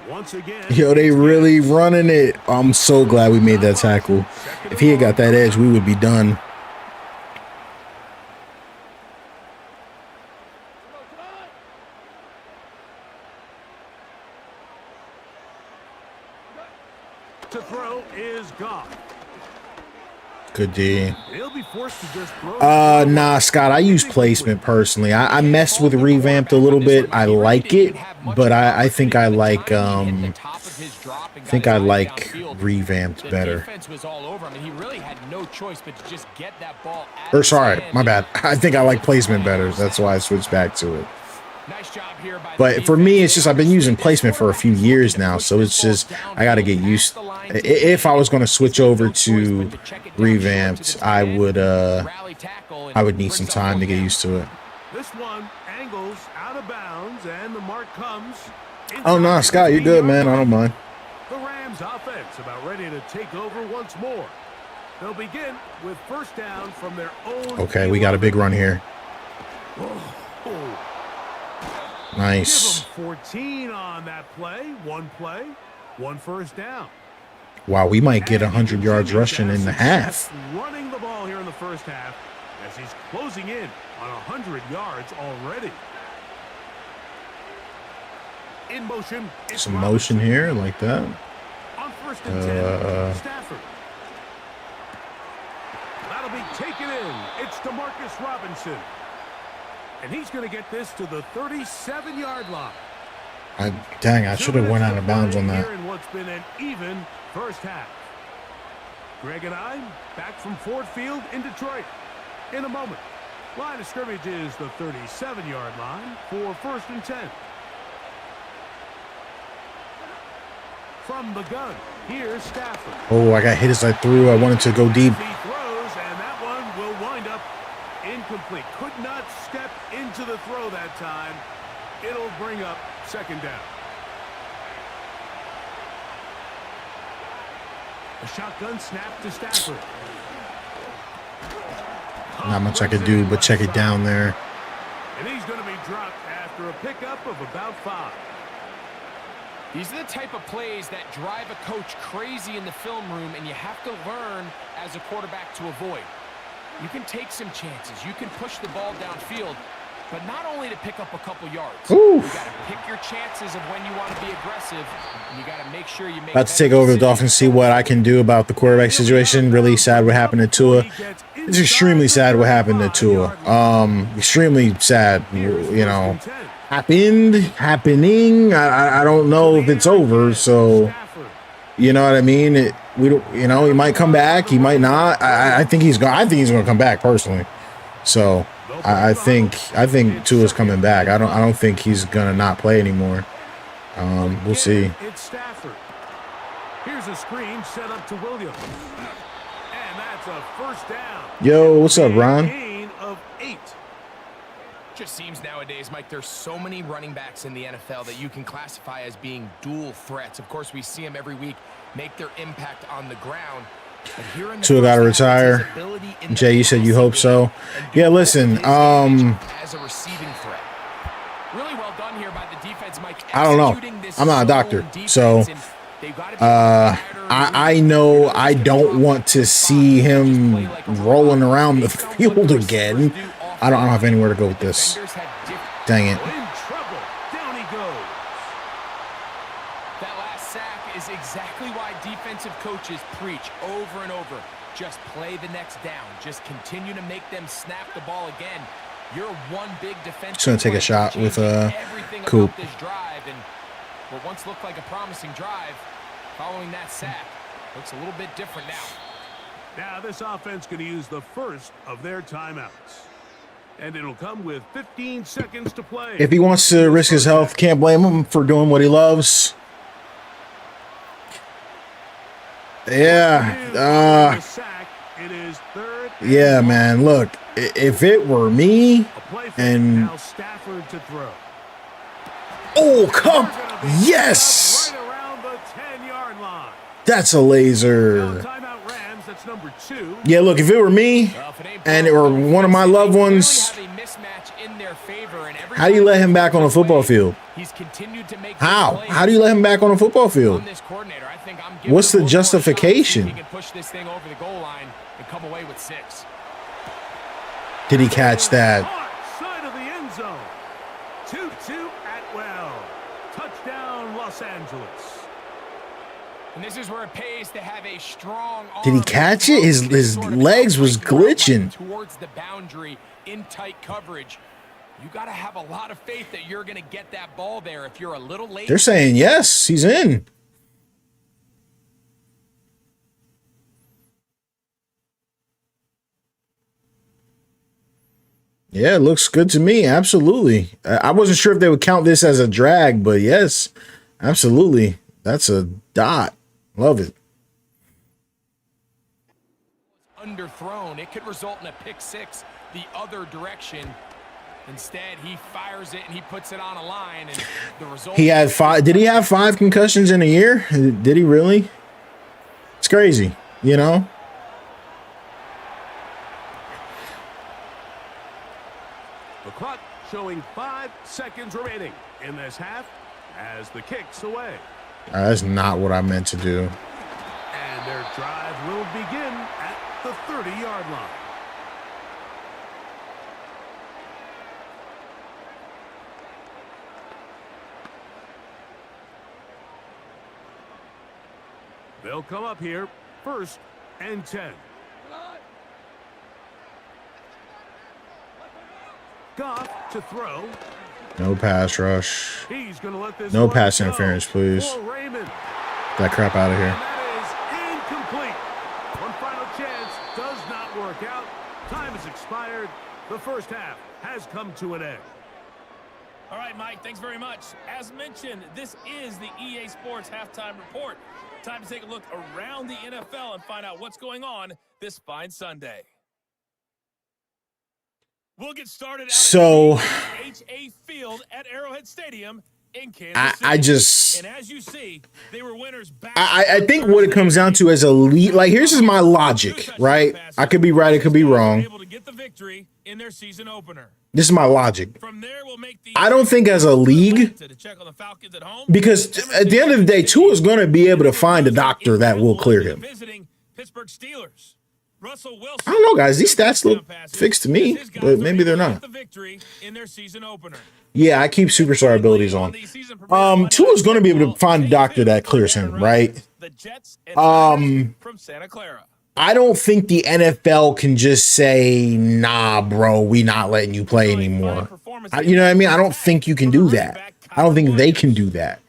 Once again, yo, they really running it. I'm so glad we made that tackle. If he had got that edge, we would be done. To throw is Goff. Good D. He'll be forced to just throw. Nah, Scott. I use placement personally. I messed with revamped a little bit. I like it, but I think I like revamped better. Or sorry, my bad. I think I like placement better. That's why I switched back to it. But for me, it's just I've been using placement for a few years now, so it's just I got to get used. If I was going to switch over to revamped, I would need some time to get used to it. This one angles out of bounds, and the mark comes. Oh no, Scott, you're good, man. I don't mind. The Rams offense about ready to take over once more. They'll begin with 1st down from their own. Okay, we got a big run here. Nice. Give them 14 on that play. One 1st down. Wow, we might get 100 yards rushing in the half. Running the ball here in the 1st half as he's closing in on 100 yards already. In motion. Some motion here like that. On 1st and 10, Stafford. That'll be taken in. It's DeMarcus Robinson. And he's going to get this to the 37-yard line. Dang, I should have went out of bounds on that. In what's been an even 1st half. Greg and I back from Ford Field in Detroit in a moment. Line of scrimmage is the 37-yard line for 1st and 10. From the gun, here's Stafford. Oh, I got hit as I threw. I wanted to go deep. He throws, and that one will wind up incomplete. Could not step into the throw that time. It'll bring up second down. A shotgun snap to Stafford. Not much I could do but check it down there. And he's going to be dropped after a pickup of about 5. These are the type of plays that drive a coach crazy in the film room, and you have to learn as a quarterback to avoid. You can take some chances. You can push the ball downfield, but not only to pick up a couple yards. Ooh. You got to pick your chances of when you want to be aggressive, and you got to make sure you make. About to take over the Dolphins, see what I can do about the quarterback situation. Really sad what happened to Tua. It's extremely sad what happened to Tua. Extremely sad. You know, happening. I don't know if it's over. So, you know what I mean. We don't. You know, he might come back. He might not. I think he's going. I think he's going to come back personally. So. I think Tua's coming back. I don't think he's gonna not play anymore. We'll see. It's Stafford. Here's a screen set up to Williams, and that's a first down. Yo, what's up, Ron? Gain of 8. Just seems nowadays, Mike, there's so many running backs in the NFL that you can classify as being dual threats. Of course, we see them every week make their impact on the ground. Tua got to retire. Jay, you said you hope so. Yeah, listen. As a receiving threat. Really well done here by the defense, Mike. I don't know. I'm not a doctor, so I know I don't want to see him rolling around the field again. I don't have anywhere to go with this. Dang it. Down he goes. That last sack is exactly why defensive coaches preach over and over. Just play the next down. Just continue to make them snap the ball again. You're one big defensive. Just gonna take a shot with Coop. This drive, and what once looked like a promising drive, following that sack, looks a little bit different now. Now this offense going to use the first of their timeouts. And it'll come with 15 seconds to play. If he wants to risk his health, can't blame him for doing what he loves. Yeah. Yeah, man. Look, if it were me and Stafford to throw. Oh, come. Yes. Right around the 10-yard line. That's a laser. Timeout Rams, that's number 2. Yeah, look, if it were me and it were one of my loved ones, how do you let him back on the football field? How? How do you let him back on the football field? What's the justification? He can push this thing over the goal line and come away with 6. Did he catch that? Side of the end zone. 2-2 Atwell. Touchdown Los Angeles. And this is where it pays to have a strong arm. Did he catch it? His legs was glitching towards the boundary in tight coverage. You got to have a lot of faith that you're going to get that ball there. If you're a little late, they're saying yes, he's in. Yeah, it looks good to me. Absolutely. I wasn't sure if they would count this as a drag, but yes, absolutely. That's a dot. Love it. Underthrown. It could result in a pick 6 the other direction. Instead, he fires it and he puts it on a line. And the result. He had 5. Did he have 5 concussions in a year? Did he really? It's crazy, you know? The clock showing 5 seconds remaining in this half as the kick's away. That's not what I meant to do. And their drive will begin at the 30-yard line. They'll come up here, 1st and 10. Goff to throw. No pass rush. He's gonna let this No pass interference, please. Get that crap out of here. And that is incomplete. One final chance does not work out. Time has expired. The first half has come to an end. All right, Mike, thanks very much. As mentioned, this is the EA Sports Halftime Report. Time to take a look around the NFL and find out what's going on this fine Sunday. We'll get started out So at HA Field at Arrowhead Stadium in Kansas City. I just and as you see, they were winners back. I think what it comes down to as a lead, like here's my logic, right? I could be right, I could be wrong. Able to get the victory in their season opener. This is my logic. From there, we'll make the I don't think as a league, to check on the Falcons at home, because at the end of the day, Tua is going to be able to find a doctor that will clear him. Visiting Pittsburgh Steelers. Russell Wilson. I don't know, guys. These stats look fixed to me, but maybe they're not. The victory in their season opener. Yeah, I keep superstar abilities on. Tua's going to be able to find a doctor that clears him, right? The Jets and from Santa Clara. I don't think the NFL can just say, nah, bro, we not letting you play anymore. You know what I mean? I don't think you can do that. I don't think they can do that.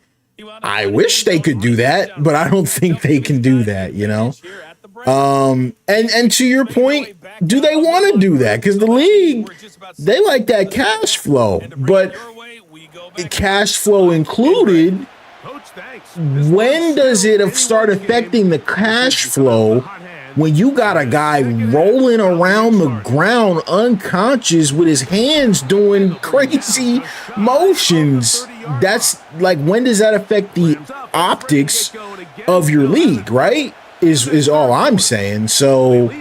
I wish they could do that, but I don't think they can do that, you know? And to your point, do they want to do that? Because the league, they like that cash flow, but cash flow included, when does it start affecting the cash flow when you got a guy rolling around the ground unconscious with his hands doing crazy motions? That's like, when does that affect the optics of your league, right? Is all I'm saying. So,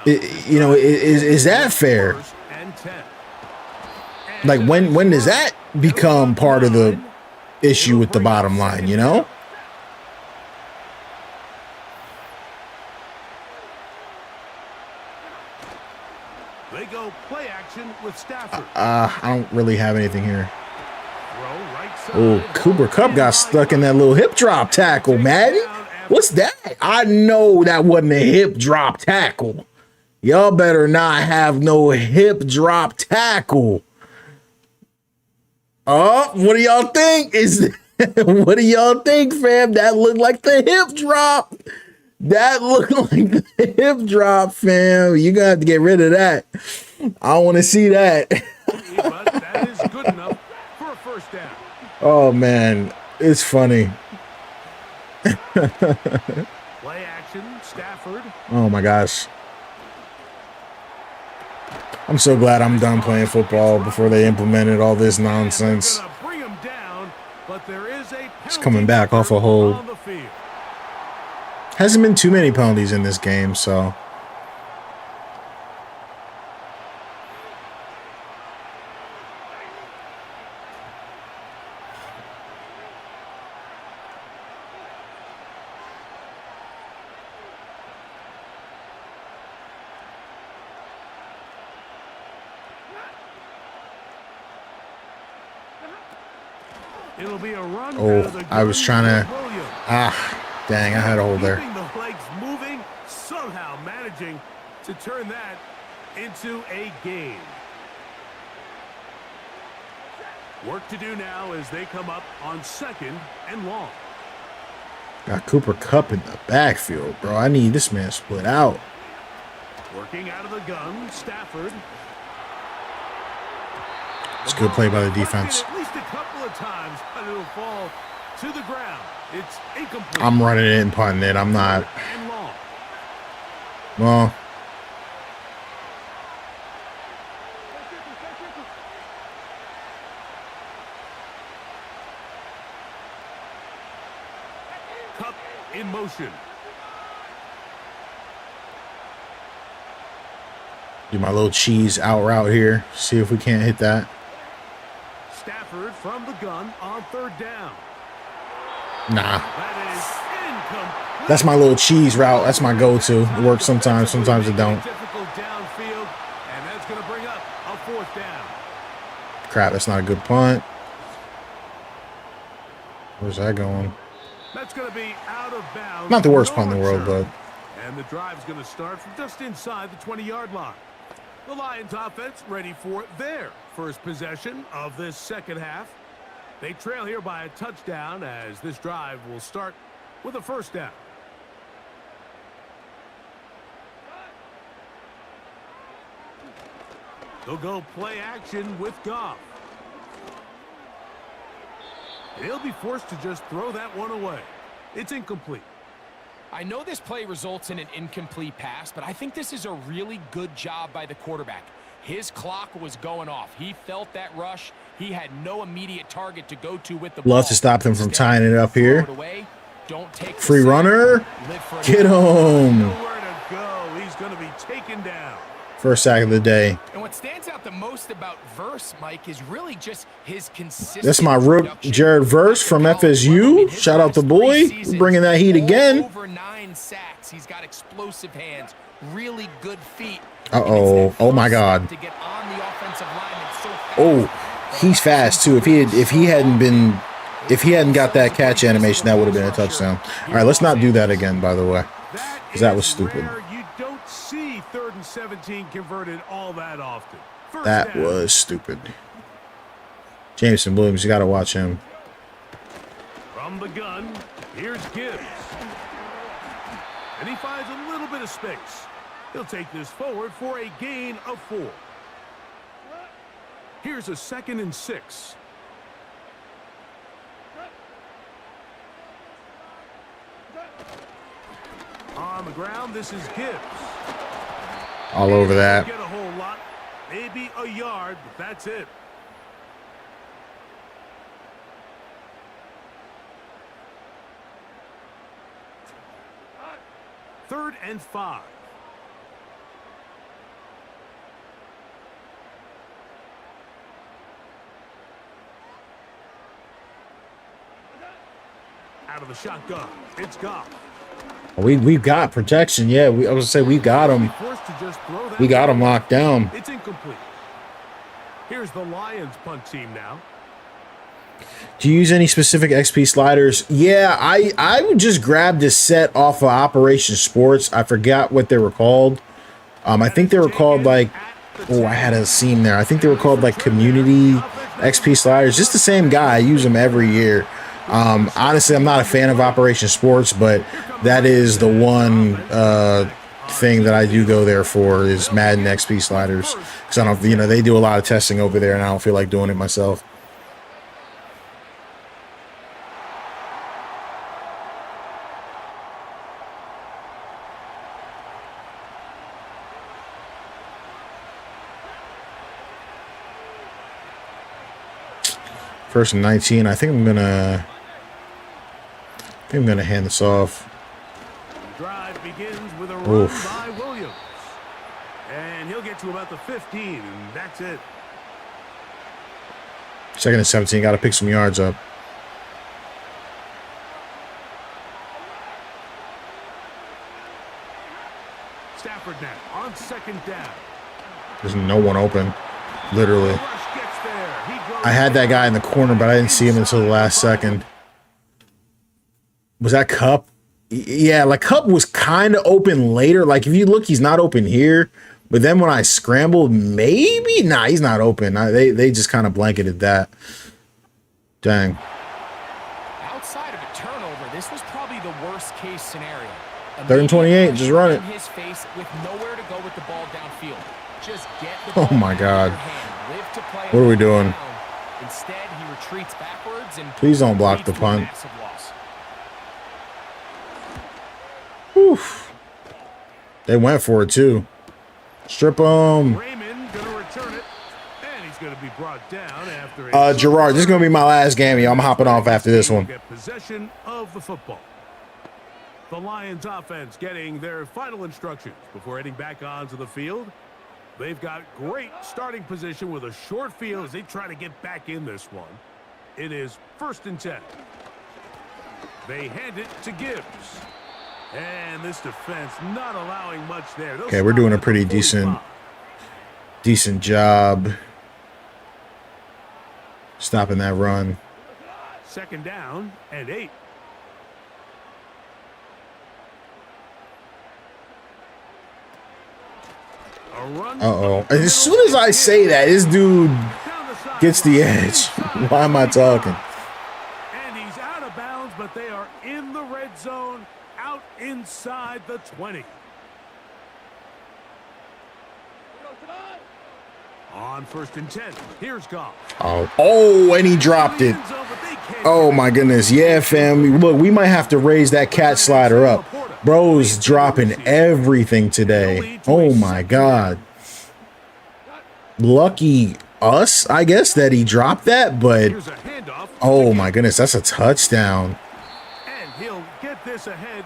you know, is that fair? Like, when does that become part of the issue with the bottom line, you know? They go play action with Stafford. I don't really have anything here. Oh, Cooper Kupp got stuck in that little hip drop tackle, Madden. What's that? I know that wasn't a hip drop tackle. Y'all better not have no hip drop tackle. Oh, what do y'all think? What do y'all think, fam? That looked like the hip drop. That looked like the hip drop, fam. You got to have to get rid of that. I want to see that. But that is good enough for a first down. Oh, man. It's funny. Play action, Stafford. Oh, my gosh. I'm so glad I'm done playing football before they implemented all this nonsense. Bring him down, but there is a It's coming back off a hold. on the field. Hasn't been too many penalties in this game, so. It'll be a run. Oh, I was trying to. Dang, I had a hold there. Keeping the legs moving, somehow managing to turn that into a game. Work to do now as they come up on 2nd and long. Got Cooper Kupp in the backfield, bro. I need this man split out. Working out of the gun, Stafford. It's a good play by the defense. At least a couple of times, but it'll fall to the ground. It's incomplete. I'm running it and punting it. I'm not. And long. Well, Kupp in motion. do my little cheese out route here. See if we can't hit that. Stafford from the gun on 3rd down. Nah. That is incomplete. That's my little cheese route. That's my go-to. It works sometimes. Sometimes it don't. Difficult downfield, and that's going to bring up a 4th down. Crap, that's not a good punt. Where's that going? That's going to be out of bounds. Not the worst No punt in the world, return. but And the drive's going to start from just inside the 20-yard line. The Lions offense ready for their first possession of this second half. They trail here by a touchdown as this drive will start with a 1st down. They'll go play action with Goff. He'll be forced to just throw that one away. It's incomplete. I know this play results in an incomplete pass, but I think this is a really good job by the quarterback. His clock was going off. He felt that rush. He had no immediate target to go to with the Love ball. to stop them from Instead, tying it up here. throw it away. Don't take the Free sack. runner. Live for Get another. him. Nowhere to go. He's going to be taken down. First sack of the day. And what stands out the most about Verse, Mike, is really just his consistent. That's my rook, production. Jared Verse from FSU. Shout out to boy. Bringing that heat again. Over 9 sacks. He's got explosive hands, really good feet. Uh-oh. Oh, my God. To get on the offensive line so fast. Oh, he's fast, too. If he hadn't got that catch animation, that would have been a touchdown. All right, let's not do that again, by the way, because that was stupid. Rare. You don't see 3rd and 17 converted all that often. First That down. was stupid. Jameson Williams, you got to watch him. From the gun, here's Gibbs. And he finds a little bit of space. He'll take this forward for a gain of 4. Here's a 2nd and 6. On the ground, this is Gibbs. All over that. Get a whole lot, maybe a yard, but that's it. Third and 5. Out of the shotgun, it's Goff. We've got protection. Yeah, I was gonna say we got him. Forced to just throw that We got him ball. locked down. It's incomplete. Here's the Lions punt team now. Do you use any specific XP sliders? Yeah, I would just grab this set off of Operation Sports. I forgot what they were called. I think they were called like, oh, I had a scene there. I think they were called like Community XP sliders. Just the same guy. I use them every year. Honestly, I'm not a fan of Operation Sports, but that is the one thing that I do go there for is Madden XP sliders, because I don't, they do a lot of testing over there, and I don't feel like doing it myself. First and 19. I think I'm gonna hand this off. Drive begins with a run Oof. by Williams. And he'll get to about the 15, and that's it. 2nd and 17. Got to pick some yards up. Stafford now on 2nd down. There's no one open. Literally. Rush gets there. He goes I had that guy in the corner, but I didn't see him until the last second. Was that Cup? Yeah, like Cup was kind of open later. Like if you look, he's not open here. But then when I scrambled, maybe? Nah, he's not open. They just kind of blanketed that. Dang. Outside of a turnover, this was probably the worst case scenario. 3rd and 28, just run it. In his face with nowhere to go with the ball downfield. Just get the Oh ball my out of God. your hand. Live to play What are we on the doing? ground. Instead, he retreats backwards and Please don't block the leads to a punt. massive loss. Oof. They went for it too. Strip him. Raymond going to return it. And he's going to be brought down after a Gerard, this is going to be my last game. I'm hopping off after this one. Get possession of the football. The Lions offense getting their final instructions before heading back onto the field. They've got great starting position with a short field as they try to get back in this one. It is 1st and 10. They hand it to Gibbs. And this defense not allowing much there. They'll Okay, we're stop doing a at the pretty 45. decent job stopping that run. 2nd down and 8. A run Uh-oh. As soon as I say that, this dude down the side. gets the edge. Why am I talking? And he's out of bounds, but they are in the red zone, out inside the 20. On 1st and 10, here's Goff. Oh, and he dropped it. Oh, my goodness. Yeah, fam. Look, we might have to raise that cat slider up. Bro's dropping everything today. Oh, my God. lucky us, I guess, that he dropped that, but Here's a handoff. oh my goodness, that's a touchdown. And he'll get this ahead.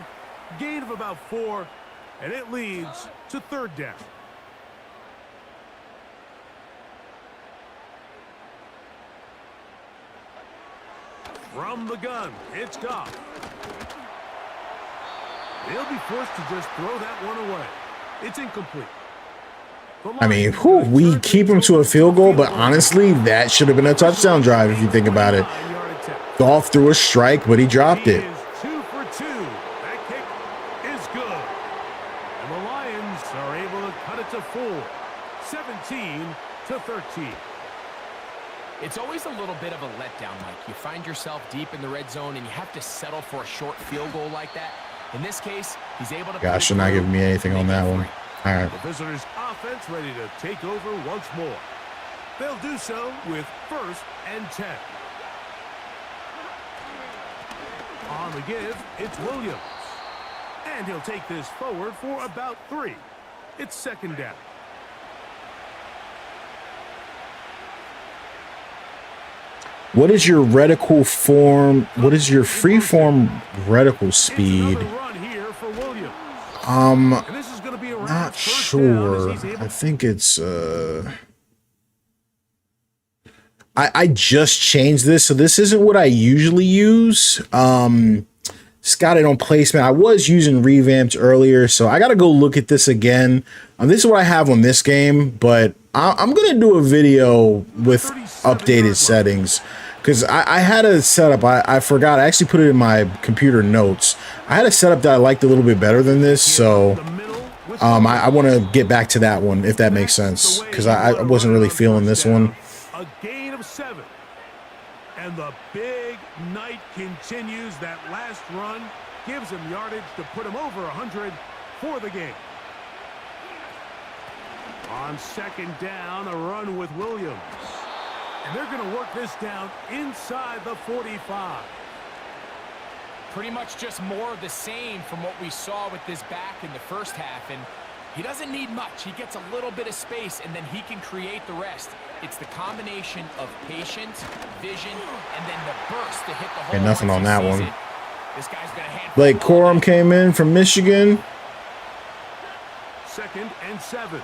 Gain of about 4, and it leads to 3rd down. From the gun, it's Goff. They'll be forced to just throw that one away. It's incomplete. I mean, we keep him to a field goal, but honestly, that should have been a touchdown drive if you think about it. Goff threw a strike, but he dropped it. He is 2 for 2. That kick is good. And the Lions are able to cut it to 4. 17-13. It's always a little bit of a letdown, Mike. You find yourself deep in the red zone, and you have to settle for a short field goal like that. In this case, he's able to... Gosh, you're not giving me anything on that one. All right. The visitors' offense ready to take over once more. They'll do so with 1st and 10. On the give, it's Williams. And he'll take this forward for about 3. It's 2nd down. What is your reticle form? What is your freeform reticle speed? Not sure. I think it's I just changed this, so this isn't what I usually use. It's got it on placement. I was using revamped earlier, so I gotta go look at this again. This is what I have on this game, but I'm gonna do a video with updated settings. Because I had a setup, I forgot, I actually put it in my computer notes. I had a setup that I liked a little bit better than this, so I want to get back to that one, if that makes sense. Because I wasn't really feeling this one. A gain of 7. And the big night continues. That last run gives him yardage to put him over 100 for the game. On 2nd down, a run with Williams. And they're going to work this down inside the 45. Pretty much just more of the same from what we saw with this back in the first half. And he doesn't need much. He gets a little bit of space, and then he can create the rest. It's the combination of patience, vision, and then the burst to hit the hole. Okay, nothing on that one. This guy's gonna hand Blake Corum came in from Michigan. 2nd and 7.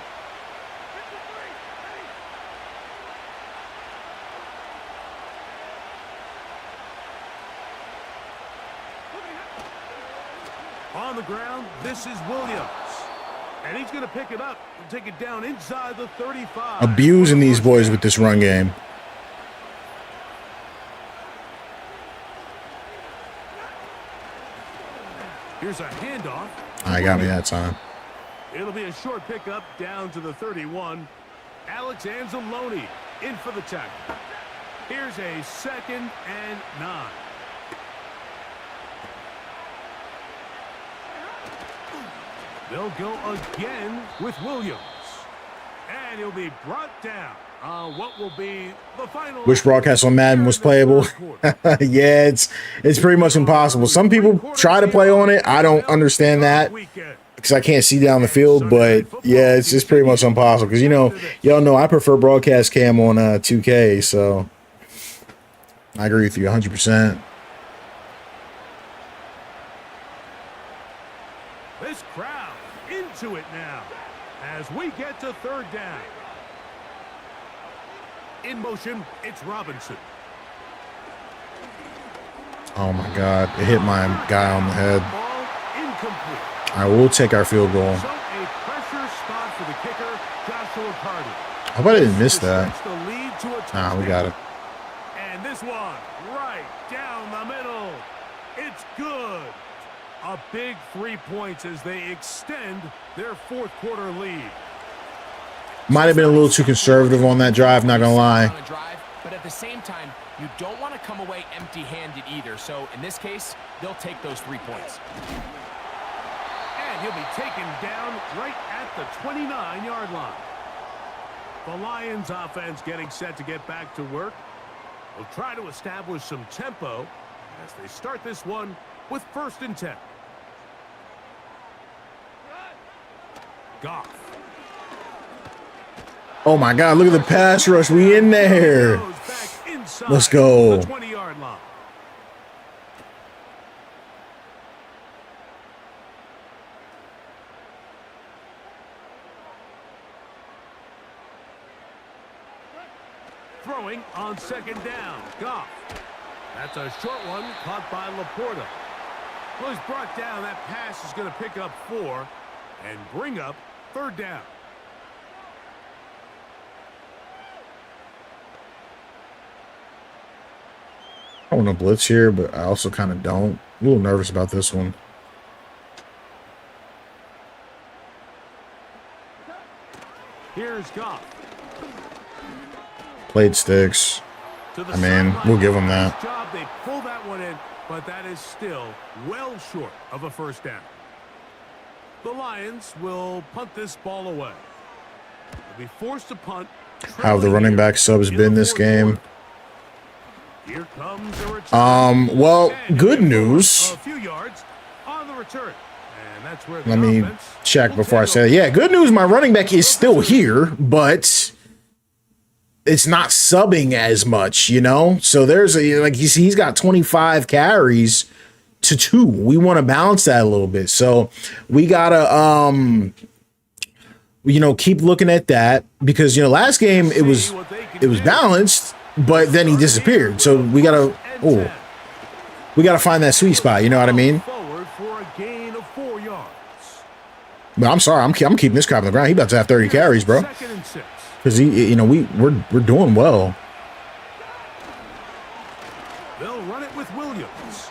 On the ground, this is Williams. And he's going to pick it up and take it down inside the 35. Abusing these boys with this run game. Here's a handoff. I got me that time. It'll be a short pickup down to the 31. Alex Anzalone in for the tackle. Here's a 2nd and 9. They'll go again with Williams. And he'll be brought down. What will be the final... Which broadcast on Madden was playable? Yeah, it's pretty much impossible. Some people try to play on it. I don't understand that because I can't see down the field. But yeah, it's just pretty much impossible because, you know, y'all know I prefer broadcast cam on 2K. So I agree with you 100%. This crowd into it now as we get to 3rd down. In motion, it's Robinson. Oh my God, it hit my guy on the head. Ball incomplete. All right, we'll take our field goal. So a pressure spot for the kicker, Joshua Carter. I hope I didn't miss that. The lead to a Nah, we got it. And this one right down the middle. It's good. A big 3 points as they extend their 4th quarter lead. Might have been a little too conservative on that drive, not gonna lie. But at the same time, you don't want to come away empty-handed either. So in this case, they'll take those 3 points. And he'll be taken down right at the 29-yard line. The Lions offense getting set to get back to work. They'll try to establish some tempo as they start this one with 1st and 10. Goff. Oh my God, look at the pass rush. We in there. Let's go. The 20-yard line. Throwing on second down. Goff. That's a short one caught by Laporta. Well, he's brought down. That pass is going to pick up 4 and bring up third down. I want to blitz here, but I also kind of don't. A little nervous about this one. Here's Goff. Played sticks. I mean, we'll give them that. They pull that one in, but that is still well short of a first down. The Lions will punt this ball away. They'll be forced to punt. How have the running back subs been this game? Here comes a return. Well, good news. A few yards on the return. And that's where the Let me offense check will before I take say that. Yeah, good news. My running back is still here, but it's not subbing as much, you know? So there's a, like, you see, he's got 25 carries to 2. We want to balance that a little bit. So we gotta, you know, keep looking at that because, you know, last game it was balanced, but then he disappeared. So we gotta, we gotta find that sweet spot. You know what I mean? Forward for a gain of 4 yards. But I'm sorry, I'm keeping this crap on the ground. He about to have 30 carries, bro. Second and 6. Because he, you know, we're doing well. They'll run it with Williams.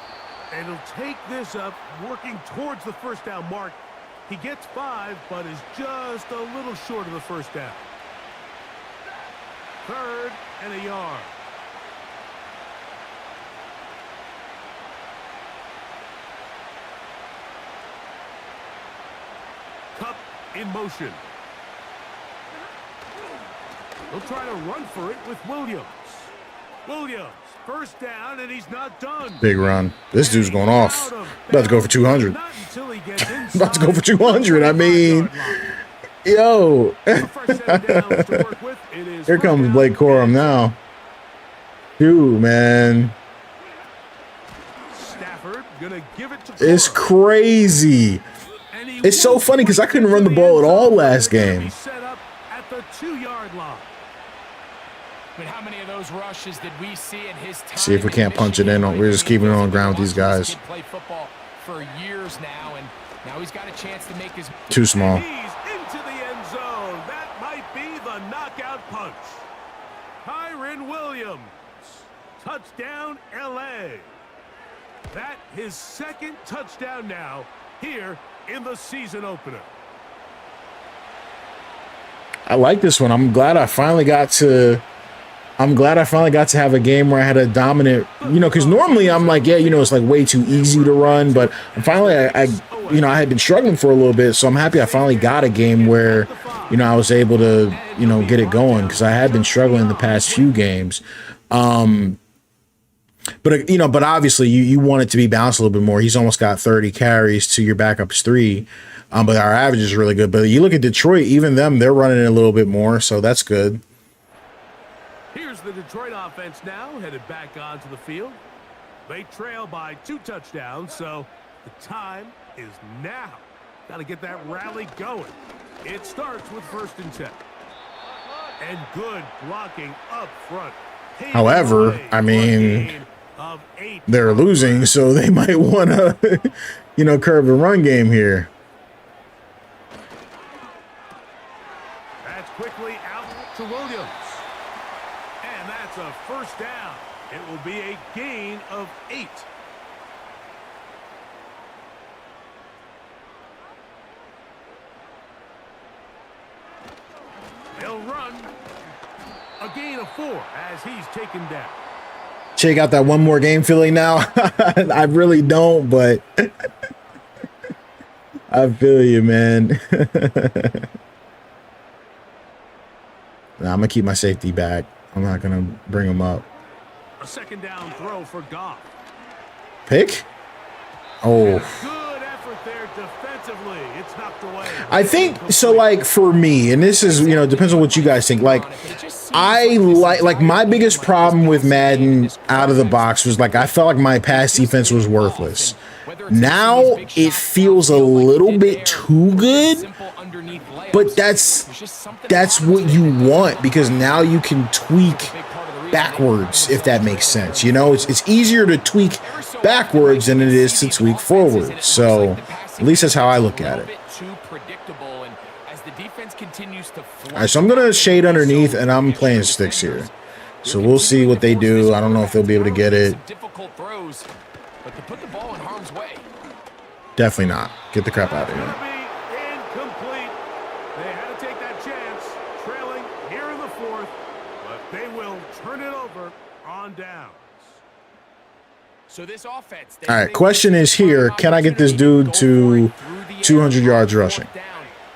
And he'll take this up, working towards the first down mark. He gets 5, but is just a little short of the first down. 3rd and a yard. Cup in motion. He'll try to run for it with Williams. Williams, first down, and he's not done. Big run. This dude's going off. About to go for 200. About to go for 200. I mean, yo. Here comes Blake Corum now. Dude, man. Stafford gonna give it to It's crazy. It's so funny because I couldn't run the ball at all last game. Set up at the 2-yard line. But how many of those rushes did we see in his time? See if we can't punch it in. We're just keeping it on the ground with these guys. Played football for years now, and now he's got a chance to make his. Too small. He's into the end zone. That might be the knockout punch. Kyren Williams, touchdown LA. That his 2nd touchdown now here in the season opener. I like this one. I'm glad I finally got to have a game where I had a dominant, you know, because normally I'm like, yeah, you know, it's like way too easy to run, but finally I you know, I had been struggling for a little bit, so I'm happy I finally got a game where, you know, I was able to, you know, get it going because I had been struggling the past few games. But, you know, but obviously you want it to be balanced a little bit more. He's almost got 30 carries to your backup's 3. But our average is really good. But you look at Detroit, even them, they're running it a little bit more, so that's good. Here's the Detroit offense now, headed back onto the field. They trail by 2 touchdowns, so the time is now. Got to get that rally going. It starts with 1st and 10. And good blocking up front. However, I mean, they're losing, so they might want to, you know, curb the run game here. That's quickly out to Williams. And that's a first down. It will be a gain of 8. They'll run a gain of 4 as he's taken down. Check out that one more game feeling now. I really don't, but I feel you, man. Nah, I'm going to keep my safety back. I'm not going to bring him up. A 2nd down throw for Goff. Pick? Oh. Good effort there defensively. It's knocked away. I think so. Like for me, and this is depends on what you guys think. Like I like my biggest problem with Madden out of the box was like I felt like my pass defense was worthless. Now it feels a little bit too good, but that's what you want because now you can tweak backwards, if that makes sense. It's easier to tweak backwards than it is to tweak forward. So at least that's how I look at it. All right, so I'm gonna shade underneath, and I'm playing sticks here. So we'll see what they do. I don't know if they'll be able to get it. Definitely not. Get the crap out of here. Incomplete. They had to take that chance, trailing here in the fourth, but they will turn it over on downs. So this offense. All right, question is here: can I get this dude to 200 yards rushing?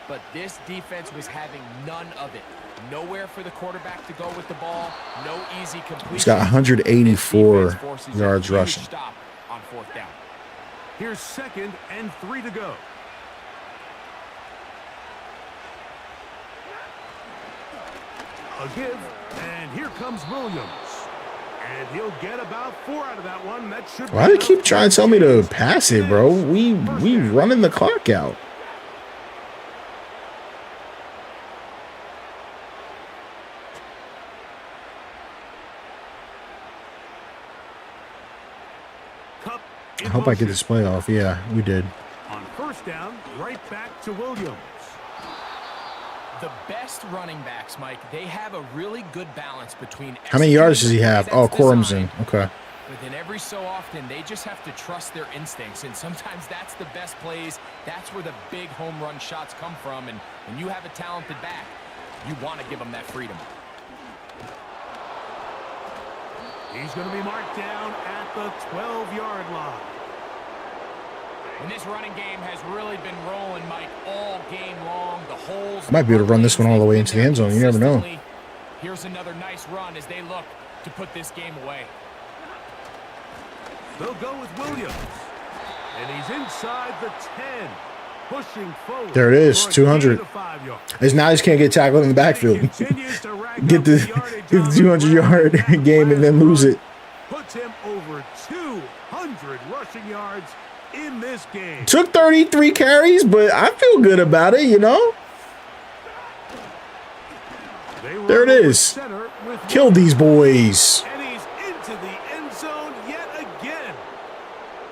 But this defense was having none of it. Nowhere for the quarterback to go with the ball. No easy completion. He's got 184 yards rushing. Stop on fourth down. Here's 2nd and 3 to go. A give, and here comes Williams. And he'll get about 4 out of that one. That should. Why do they keep trying to tell me to pass it, bro? We running the clock out. I hope I get this play off. Yeah, we did. On first down, right back to Williams. The best running backs, Mike, they have a really good balance between. How many yards does he have? Oh, Corum's in. Okay. But then every so often, they just have to trust their instincts. And sometimes that's the best plays. That's where the big home run shots come from. And when you have a talented back, you want to give them that freedom. He's going to be marked down at the 12-yard line. And this running game has really been rolling, Mike, all game long. The holes. Might be able to run this one all the way into the end zone. You never know. Here's another nice run as they look to put this game away. They'll go with Williams. And he's inside the 10. Pushing forward. There it is, 200. It's now just can't get tackled in the backfield. get the 200-yard game and then lose it. Puts him over 200 rushing yards in this game. Took 33 carries, but I feel good about it, There it is. Kill these boys. And he's into the end zone yet again.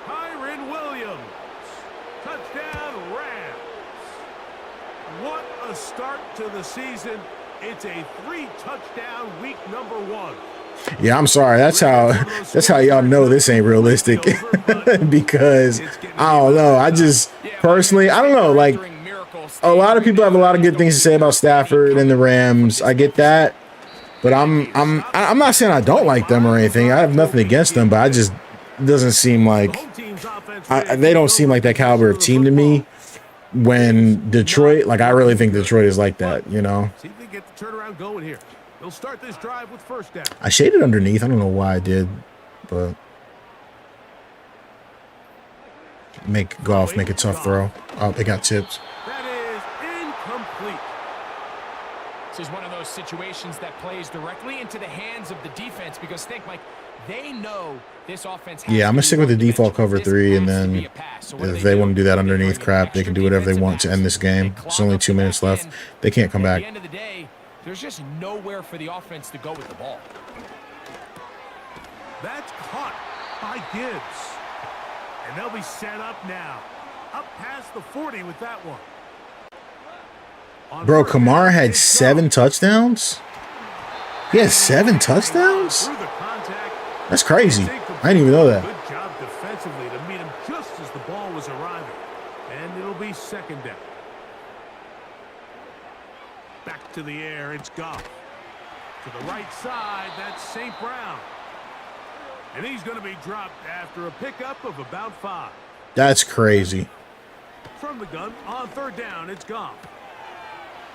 Kyron Williams. Touchdown Rams. What a start to the season. It's a 3-touchdown week number 1. Yeah, I'm sorry. That's how y'all know this ain't realistic. Because I don't know. I just personally, I don't know. Like a lot of people have a lot of good things to say about Stafford and the Rams. I get that, but I'm not saying I don't like them or anything. I have nothing against them, but I just doesn't seem like they don't seem like that caliber of team to me. When Detroit, like I really think Detroit is like that, See if they get the turnaround going here. They'll start this drive with first down. I shaded underneath. I don't know why I did, but make a tough throw. Oh, they got tipped. That is incomplete. This is one of those situations that plays directly into the hands of the defense because think, Mike, they know this offense. Yeah, I'm gonna stick with the default cover 3, and then if they want to do that underneath crap, they can do whatever they want to end this game. There's only 2 minutes left. They can't come back. At the end of the day, there's just nowhere for the offense to go with the ball. That's caught by Gibbs. And they'll be set up now. Up past the 40 with that one. Bro, Kamara had 7 touchdowns? He has 7 touchdowns? That's crazy. I didn't even know that. Good job defensively to meet him just as the ball was arriving. And it'll be second down. Back to the air, it's Goff. To the right side, that's St. Brown. And he's going to be dropped after a pickup of about 5. That's crazy. From the gun, on third down, it's Goff.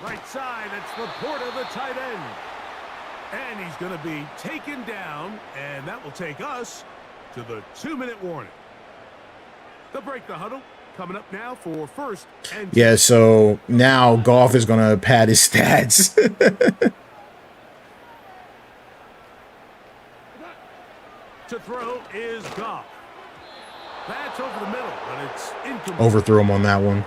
Right side, it's Laporta, the tight end. And he's going to be taken down, and that will take us to the 2-minute warning. They'll break the huddle. Coming up now for first and Yeah, so now Goff is going to pad his stats. to throw is Goff. That's over the middle, but it's incomplete. Overthrew him on that one.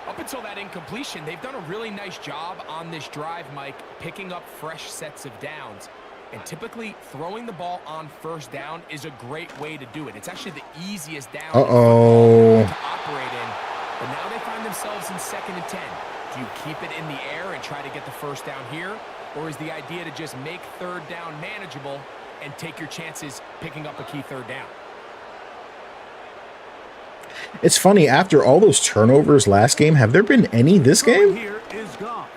Up until that incompletion, they've done a really nice job on this drive, Mike, picking up fresh sets of downs. And typically, throwing the ball on first down is a great way to do it. It's actually the easiest down to operate in. But now they find themselves in 2nd and 10. Do you keep it in the air and try to get the first down here? Or is the idea to just make 3rd down manageable and take your chances picking up a key 3rd down? It's funny, after all those turnovers last game, have there been any this game? Here is Goff.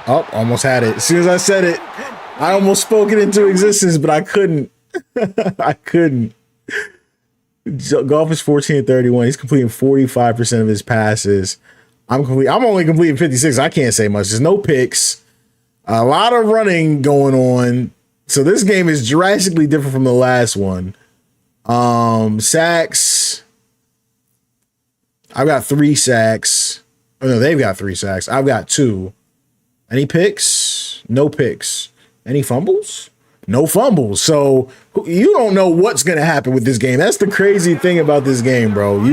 Oh, almost had it. As soon as I said it, I almost spoke it into existence, but I couldn't. I couldn't. Goff is 14-31. He's completing 45% of his passes. I'm only completing 56. I can't say much. There's no picks. A lot of running going on. So this game is drastically different from the last one. Sacks. I've got 3 sacks. Oh, no, they've got 3 sacks. I've got 2. Any picks? No picks. Any fumbles? No fumbles. So you don't know what's going to happen with this game. That's the crazy thing about this game, bro.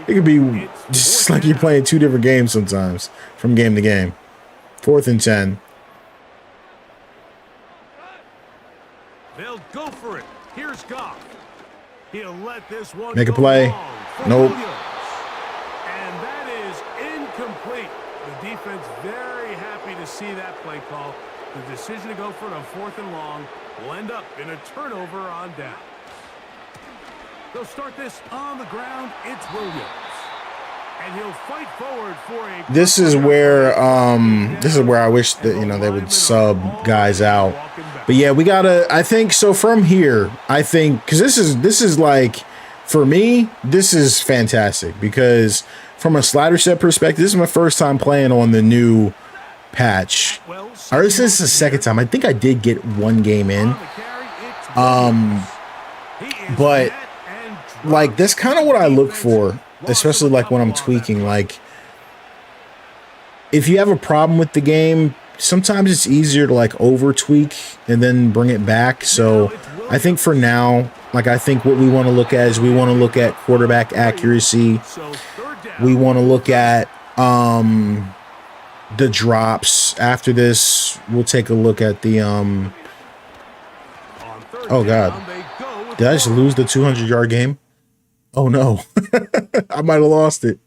It could be just like you're playing 2 different games sometimes from game to game. 4th and 10. They'll go for it. Here's Goff. He'll let this one Make a go play. long for Nope. Williams. And that is incomplete. The defense very happy to see that play call. The decision to go for it on 4th and long will end up in a turnover on down. They'll start this on the ground. It's Williams. And he'll fight forward for a... This is where I wish that, they would sub guys out. But yeah, we gotta, I think so from here, I think, because this is like, for me, this is fantastic because from a slider set perspective, this is my first time playing on the new patch. Or this is the second time. I think I did get 1 game in. But like, that's kind of what I look for, especially like when I'm tweaking. Like, if you have a problem with the game, sometimes it's easier to like over tweak and then bring it back. So I think for now, like, I think what we want to look at is we want to look at quarterback accuracy. We want to look at the drops. After this, we'll take a look at the oh god, did I just lose the 200-yard game? Oh no. I might have lost it.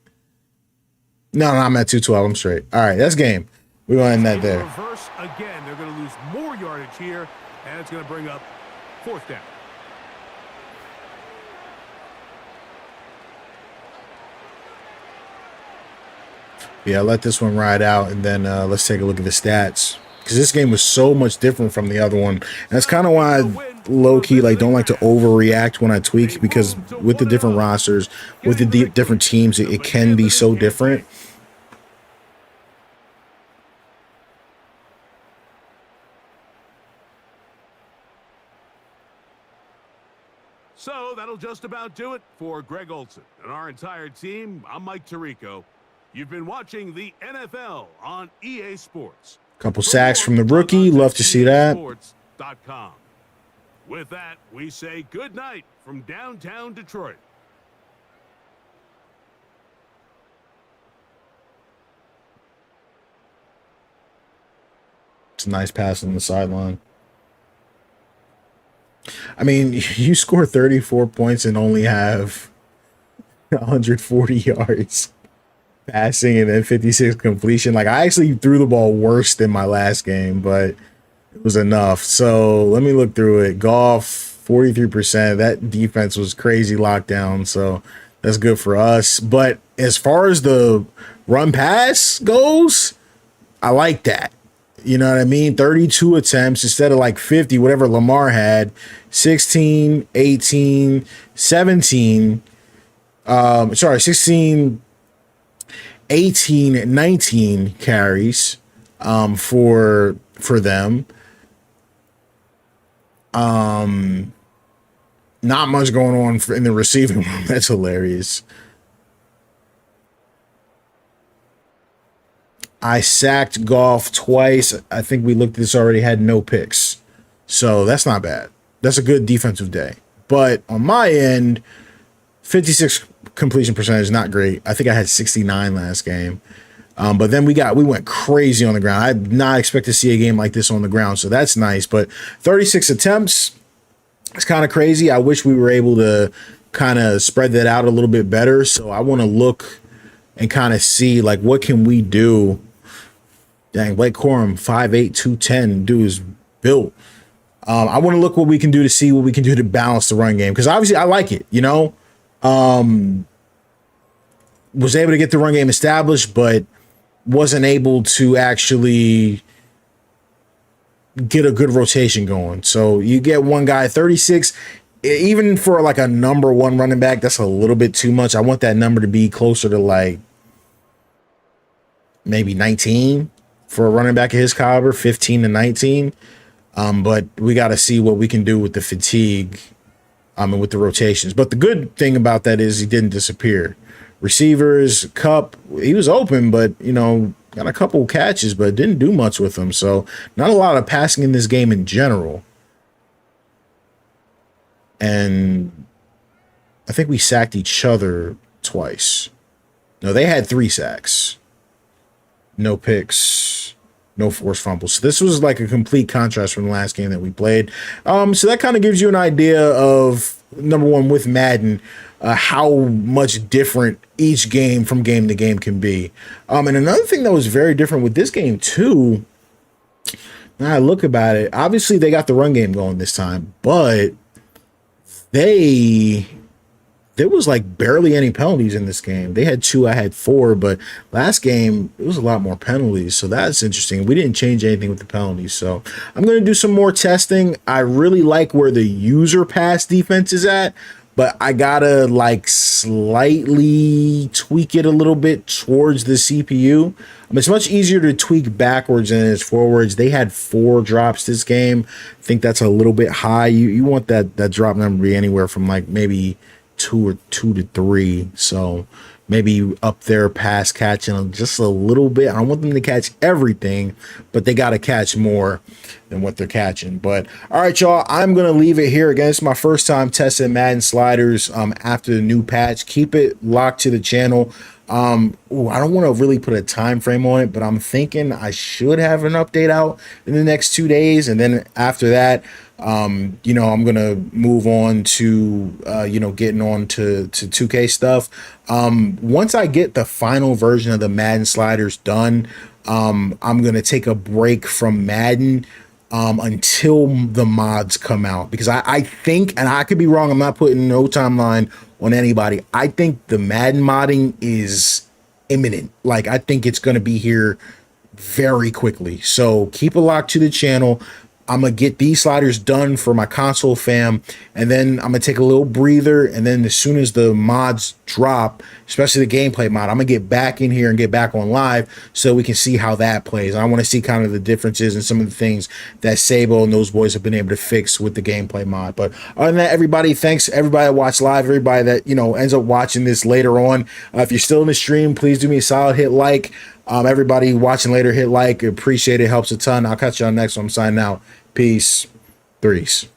No, I'm at 212. I'm straight. All right, that's game. We're going to end that there. Reverse again. They're going to lose more yardage here, and it's going to bring up 4th down. Yeah, let this one ride out, and then let's take a look at the stats. Because this game was so much different from the other one. And that's kind of why I low-key don't like to overreact when I tweak, because with the different rosters, with the different teams, it can be so different. So that'll just about do it for Greg Olson and our entire team. I'm Mike Tirico. You've been watching the NFL on EA Sports. Couple sacks from the rookie. Love to see that. EASports.com. With that, we say good night from downtown Detroit. It's a nice pass on the sideline. I mean, you score 34 points and only have 140 yards passing and then 56 completion. Like, I actually threw the ball worse than my last game, but it was enough. So let me look through it. Goff, 43%. That defense was crazy lockdown, so that's good for us. But as far as the run pass goes, I like that. You know what I mean? 32 attempts instead of like 50, whatever Lamar had. 16, 18, 17. 16, 18, 19 carries for them. Not much going on in the receiving room. That's hilarious. I sacked Goff twice. I think we looked at this already, had no picks. So that's not bad. That's a good defensive day. But on my end, 56 completion percentage is not great. I think I had 69 last game. But then we went crazy on the ground. I did not expect to see a game like this on the ground, so that's nice. But 36 attempts, it's kind of crazy. I wish we were able to kind of spread that out a little bit better. So I want to look and kind of see, like, what can we do? Dang, Blake Corum, 5'8", 210, dude is built. I want to look what we can do to see what we can do to balance the run game, because obviously I like it, you know. Was able to get the run game established, but wasn't able to actually get a good rotation going. So you get one guy, 36, even for like a number one running back, that's a little bit too much. I want that number to be closer to like maybe 19 for a running back of his caliber, 15 to 19. But we got to see what we can do with the fatigue, and with the rotations. But the good thing about that is he didn't disappear. Receivers, Cup, he was open, but, you know, got a couple catches, but didn't do much with them. So not a lot of passing in this game in general. And I think we sacked each other twice. No, they had 3 sacks. No picks, no forced fumbles. So this was like a complete contrast from the last game that we played. So that kind of gives you an idea of, number one, with Madden, how much different each game from game to game can be. And another thing that was very different with this game too, now I look about it, obviously they got the run game going this time, but there was like barely any penalties in this game. They had 2, I had 4, but last game it was a lot more penalties. So that's interesting. We didn't change anything with the penalties. So I'm going to do some more testing. I really like where the user pass defense is at, but I gotta like slightly tweak it a little bit towards the CPU. It's much easier to tweak backwards than it is forwards. They had 4 drops this game. I think that's a little bit high. You want that drop number to be anywhere from like maybe 2 to 3. So maybe up there pass catching just a little bit. I don't want them to catch everything, but they got to catch more than what they're catching. But all right, y'all, I'm going to leave it here. Again, it's my first time testing Madden sliders after the new patch. Keep it locked to the channel. I don't want to really put a time frame on it, but I'm thinking I should have an update out in the next 2 days. And then after that, you know, I'm going to move on to, you know, getting on to 2K stuff. Once I get the final version of the Madden sliders done, I'm going to take a break from Madden until the mods come out, because I think, and I could be wrong, I'm not putting no timeline on anybody, I think the Madden modding is imminent. Like, I think it's going to be here very quickly. So keep a lock to the channel. I'm going to get these sliders done for my console fam, and then I'm going to take a little breather, and then as soon as the mods drop, especially the gameplay mod, I'm going to get back in here and get back on live so we can see how that plays. I want to see kind of the differences and some of the things that Sabo and those boys have been able to fix with the gameplay mod. But other than that, everybody, thanks everybody that watched live, everybody that, you know, ends up watching this later on. If you're still in the stream, please do me a solid, hit like. Everybody watching later, hit like. Appreciate it. Helps a ton. I'll catch you on the next one. I'm signing out. Peace. Threes.